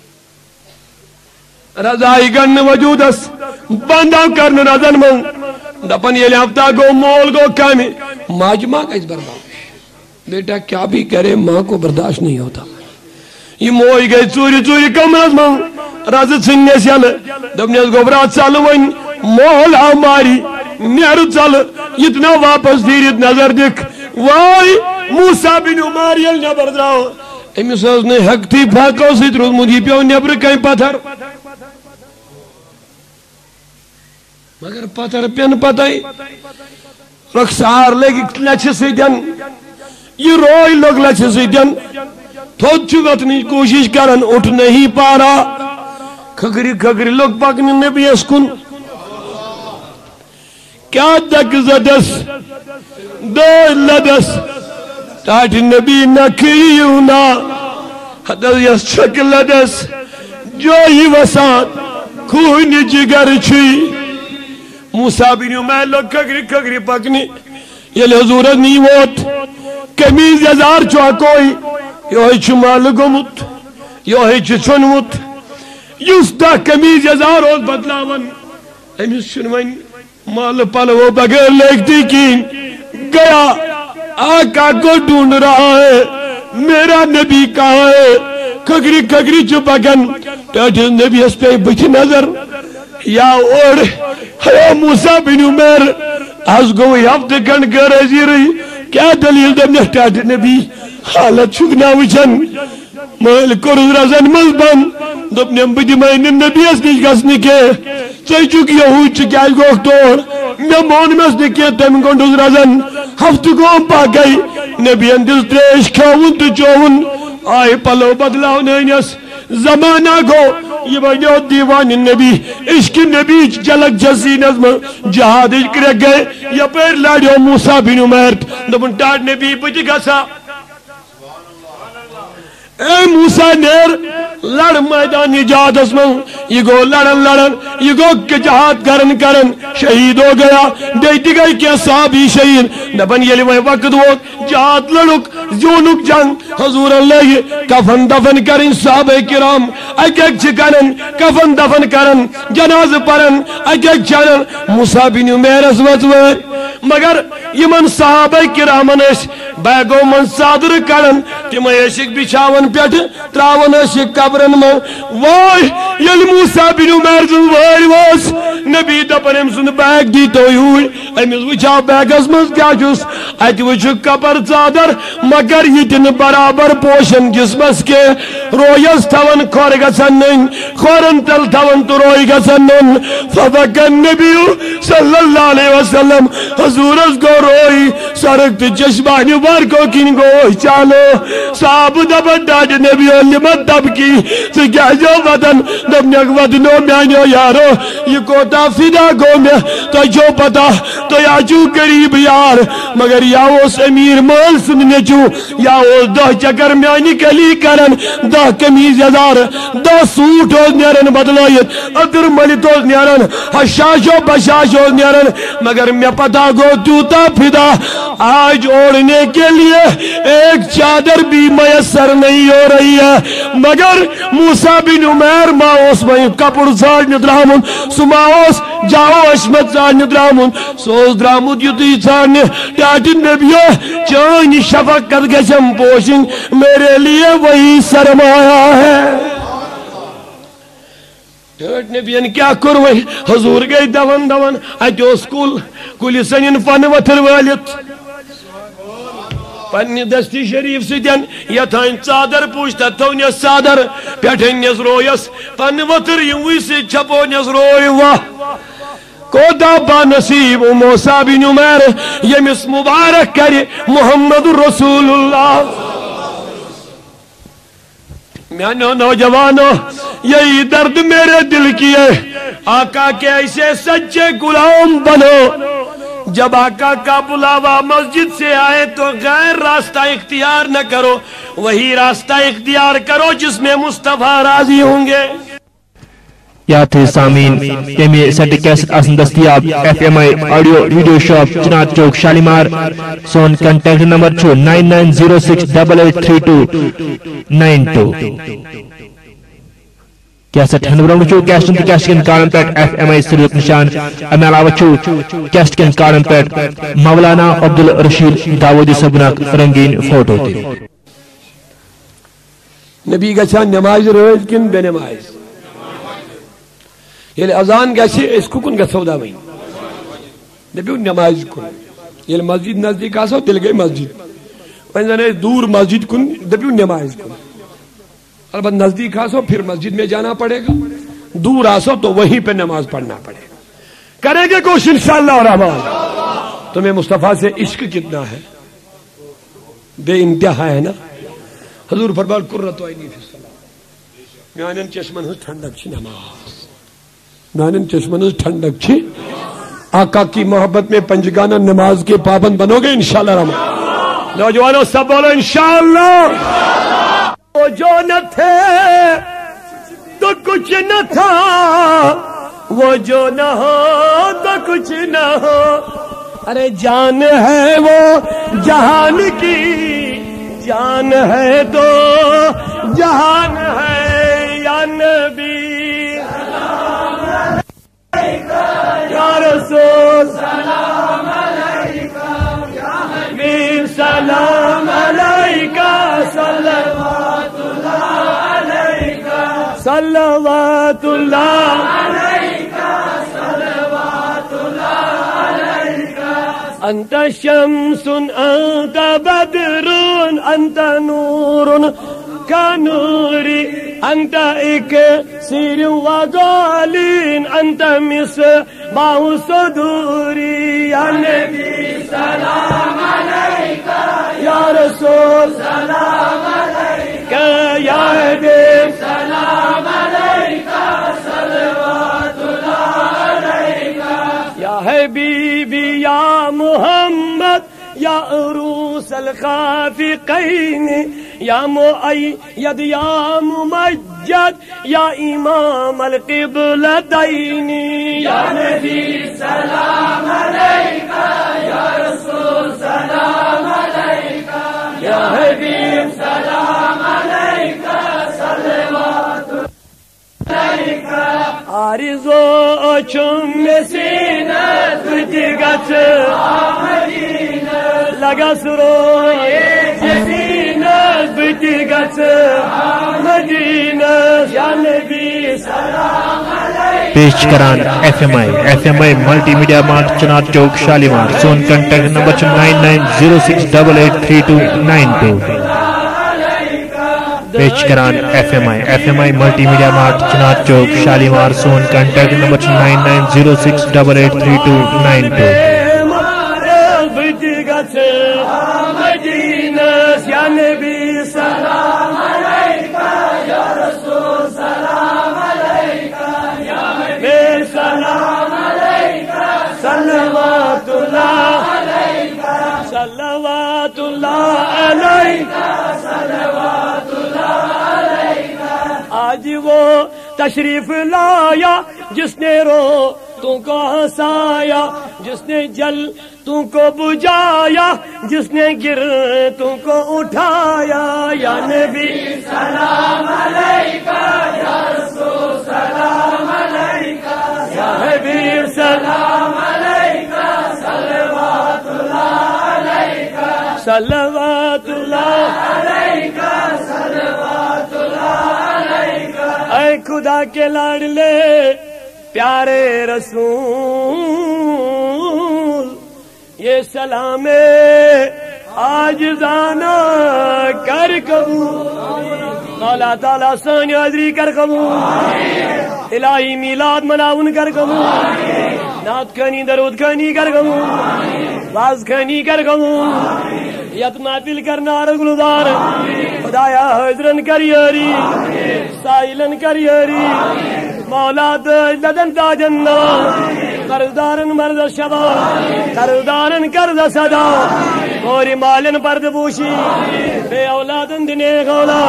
رضائی گن وجود اس بندہ کرن رزن من دپن یہ ہفتہ گو مول گو کمی ماجمہ کا اس برداشت بیٹا کیا بھی کرے ماں کو برداشت نہیں ہوتا یہ موئی گئی چوری چوری کمرز من رزت سننے سیل دبنیز گوبرات سال ون مول ہماری نیرو چل اتنا واپس دیرت نظر دکھ وائی موسیٰ بن عمیر یل نبر دراؤ امی سوز نے حق تھی پھاکو سی تروز مجھے پیو نبر کہیں پتھر مگر پتھر پین پتائی رخصار لے گی لچھ سی دن یہ روئی لوگ لچھ سیدن تھوچ وطنی کوشش کرن اٹھ نہیں پارا کھگری کھگری لوگ پاکنی نبی اسکن کیا دک زدس دو لدس تاٹھ نبی نکیونا حدث یس چھک لدس جو ہی وسان کھونی جگر چھوئی موسیٰ بن عمیر لوگ کھگری کھگری پاکنی یہ حضورت نہیں ووت کمیز یزار چوہ کوئی یہ چھو مال گمت یہ چھو چنوت یس دا کمیز یزار ہوت بدلاون امیس چنوین مال پلو بغیر لکھتی کی گیا آقا کو ڈھونڈ رہا ہے میرا نبی کہاں ہے کھگری کھگری چپکن ٹاٹھے نبی اس پہ بچ نظر یا اوڑ ہے موسیٰ بن عمیر از گوئی ہفتے کن کر ایسی رہی کیا دلیل دم نے ٹاٹھے نبی حالت چھکنا وچن محل کرز رزن مزبن دبنے بدی مہین نبی اس نیچ گسنی کے چاہی چکی یہود چکی آج گوک توڑ میں مون میں اس نے کیا تم گنڈوز رزن ہفت کو پا گئی نبی اندس تریش کھاون تو چون آئے پلو بدلاو نینیس زمانہ کو یہ بڑھو دیوان نبی عشق نبی جلک جسی نظم جہاد عشق رکھ گئے یا پیر لاڑیو موسیٰ بن عمیر دبن ٹاٹ نبی بچ گسا اے موسیٰ نیر لڑ میدان جہاد اسمن یہ گو لڑن یہ گو کہ جہاد کرن شہید ہو گیا دیتی گئی کیا صحابی شہید دبن یہ لیوے وقت وہ جہاد لڑک زیونک جنگ حضور اللہ کفن دفن کرن صحابہ کرام ایک چکنن کفن دفن کرن جناز پرن ایک چنن موسیٰ بن عمیر اسوت مگر یہ من صحابہ کرامن اس بیگو من صادر کرن تم ایشک بچاون پیٹ تراون ایشک قبرن من وائی یل موسیٰ بن عمیر زن وائی واس نبی دپن امسن بیگ دیتو ہوئی امیز وچاو بیگ از مز کیا جس ایت وچو قبر صادر مگر یہ تن برابر پوشن جسمس کے رویس تاون کھور گسن نن کھورن تل تاون تو روی گسن نن فبکن نبی صلی اللہ علیہ وسلم حضور اس کو روئی سرکت چشمانی بار کو کن گو چالو صاحب دبن ڈاڈ نبی علمت دب کی تو کیا جو ودن دب نک ودنو میانیو یارو یہ کوتا فدا گو میں تو جو پتا تو یا جو قریب یار مگر یا اس امیر مال سننے چو یا اس دہ چکر میانی کلی کرن دہ کمیز یزار دہ سوٹ ہوز نیرن بدلائیت ادر ملت ہوز نیرن حشاش و بشاش ہوز نیرن مگر میں پتا گو توتا فدا آج اوڑنے کے لیے ایک چادر بھی میسر نہیں ہو رہی ہے مگر موسیٰ بن عمیر ماؤس میں کپڑ زار ندرامن سماؤس جاؤ اشمت زار ندرامن سوز درامت یتی زارنے ٹاٹن نبیو چانی شفقت گشم پوشن میرے لیے وہی سرمایہ ہے ٹاٹ نبیان کیا کروئی حضور گئی دون اچھو سکول کلی سنین فن وطر والیت پنی دستی شریف سیدن یتھائن صادر پوچھتا تونیس صادر پیٹھن نیس رویس پن وطر یوی سے چھپو نیس روی واہ کودا با نصیب موسیٰ بن عمیر یمس مبارک کری محمد رسول اللہ میانو نوجوانو یہی درد میرے دل کی ہے آقا کے ایسے سچے غلام بنو جب آقا کا بلاوا مسجد سے آئے تو غیر راستہ اختیار نہ کرو وہی راستہ اختیار کرو جس میں مصطفیٰ راضی ہوں گے یا تھے سامین یمی سیٹ کیسٹ آسن دستیاب ایف ایم آئی آڈیو ویڈیو شاپ چنات چوک شالیمار سون کنٹیکٹ نمبر چھو 9906883292 کیسٹ ہنورم چھو کیسٹن تی کیسٹ کن کارن پیٹ ایف ایم آئی سریت نشان امی علاوہ چھو کیسٹ کن کارن پیٹ مولانا عبدالرشید داودی صبناک رنگین فوٹو تی نبی گچھا نماز روز کن بے نماز یل اذان گسی اس کو کن گسو دا وین نبی نماز کن یل مسجد نزدیک آسو دل گئی مسجد وینزانے دور مسجد کن نبی نماز کن البت نزدیک آسو پھر مسجد میں جانا پڑے گا دور آسو تو وہیں پہ نماز پڑھنا پڑے گا کریں گے کوشش انشاءاللہ الرحمن تمہیں مصطفیٰ سے عشق کتنا ہے بے انتہا ہے نا. حضور فرمایا قرۃ عینی فی الصلاۃ. میانن چشمن ہز ٹھنڈک چھ نماز. میانن چشمن ہز ٹھنڈک چھ. آقا کی محبت میں پنجگانہ نماز کے پابند بنو گے انشاءاللہ رحمان. نوجوانوں سب بولو انشاءاللہ. وہ جو نہ تھے تو کچھ نہ تھا, وہ جو نہ ہو تو کچھ نہ ہو. ارے جان ہے وہ جہان کی, جان ہے تو جہان ہے. یا نبی یا رسول سلام علیکہ, یا حبیب سلام علیکہ, صلوات اللہ علیکہ, صلوات اللہ علیکہ, صلوات اللہ علیکہ. انت شمس انت بدر انت نور كنوري أنت إكسير وغالين أنت مصباح صدوري. يا نبي سلام عليك, يا رسول سلام عليك, يا حبيب سلام عليك, صلوات الله عليك. يا حبيبي يا محمد, يا عروس الخافقين, يا مؤيد يا ممجد, يا إمام القبلتين. يا نبي سلام عليك, يا رسول سلام عليك, يا حبيب سلام عليك, صلوات عليك. عارضو چم سینت دیگت مدینہ لگا سروی سینت دیگت مدینہ. یا نبی سلام علیکہ. پیش کران ایف ایم آئی ملٹی میڈیا مارٹ چنار چوک شالیمار. سون کنٹیکٹ نمبر 9906883292. پیش کران ایف ایم آئی ملٹی میڈیا مارٹ چنار چوک شالیمار. سون کنٹیکٹ نمبر 9906883292. یا نبی سلام علیکہ, یا رسول سلام علیکہ, یا حبیب سلام علیکہ, صلوات اللہ علیکہ, صلوات اللہ علیکہ, صلوات اللہ علیکہ. آج وہ تشریف لایا جس نے رو تم کو ہنسایا, جس نے جل تم کو بجھایا, جس نے گر تم کو اٹھایا. یا نبی سلام علیکہ, یا رسول سلام علیکہ, یا حبیب سلام علیکہ, صلوات اللہ علیکہ, صلوات اللہ علیکہ, صلوات اللہ علیکہ. اے خدا کے لاڈلے پیارے رسول, یہ سلام عاجزانہ کر قبول. مولا تعالیٰ سانی حاضری کر قبول. الہی میلاد مناون کر قبول. نعت خانی درود خانی کر قبول. واز خانی کر قبول. یت محفل کرنا رگلدار خدایا حضرن کر یاری, سائلن کر یاری. مولا لدن تاجنا قرضدارن مرد شبا, قرضدارن کرد صدا. موری مالن پرد بوشی, بے اولادن دنے غولا.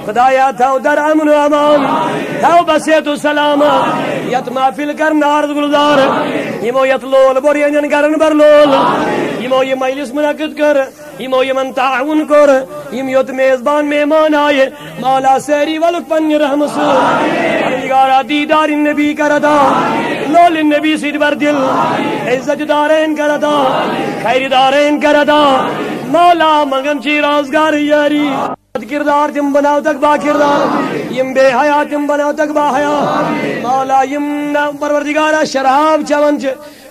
خدایا تھو در امن و امان, تھو بسیت و سلام. یت محفل کرنا عرض گلدار, یمو یت لول برینن کرن بر لول. یمو یہ مجلس منعقد کر, یمو یمن تعاون کر, یم یت میزبان مہمان آئے. مولا سیری ولک پن رحم سو دیگارا دیدار النبی کردا, لول النبی سید بر دل, عزت دارین کردا, خیر دارین کردا. مولا مگن چی روزگار یاری, کردار تم بناو تک با کردار, یم بے حیا تم بناو تک با حیا. مولا یم پروردگارا شراب چونچ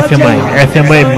FMI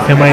FMI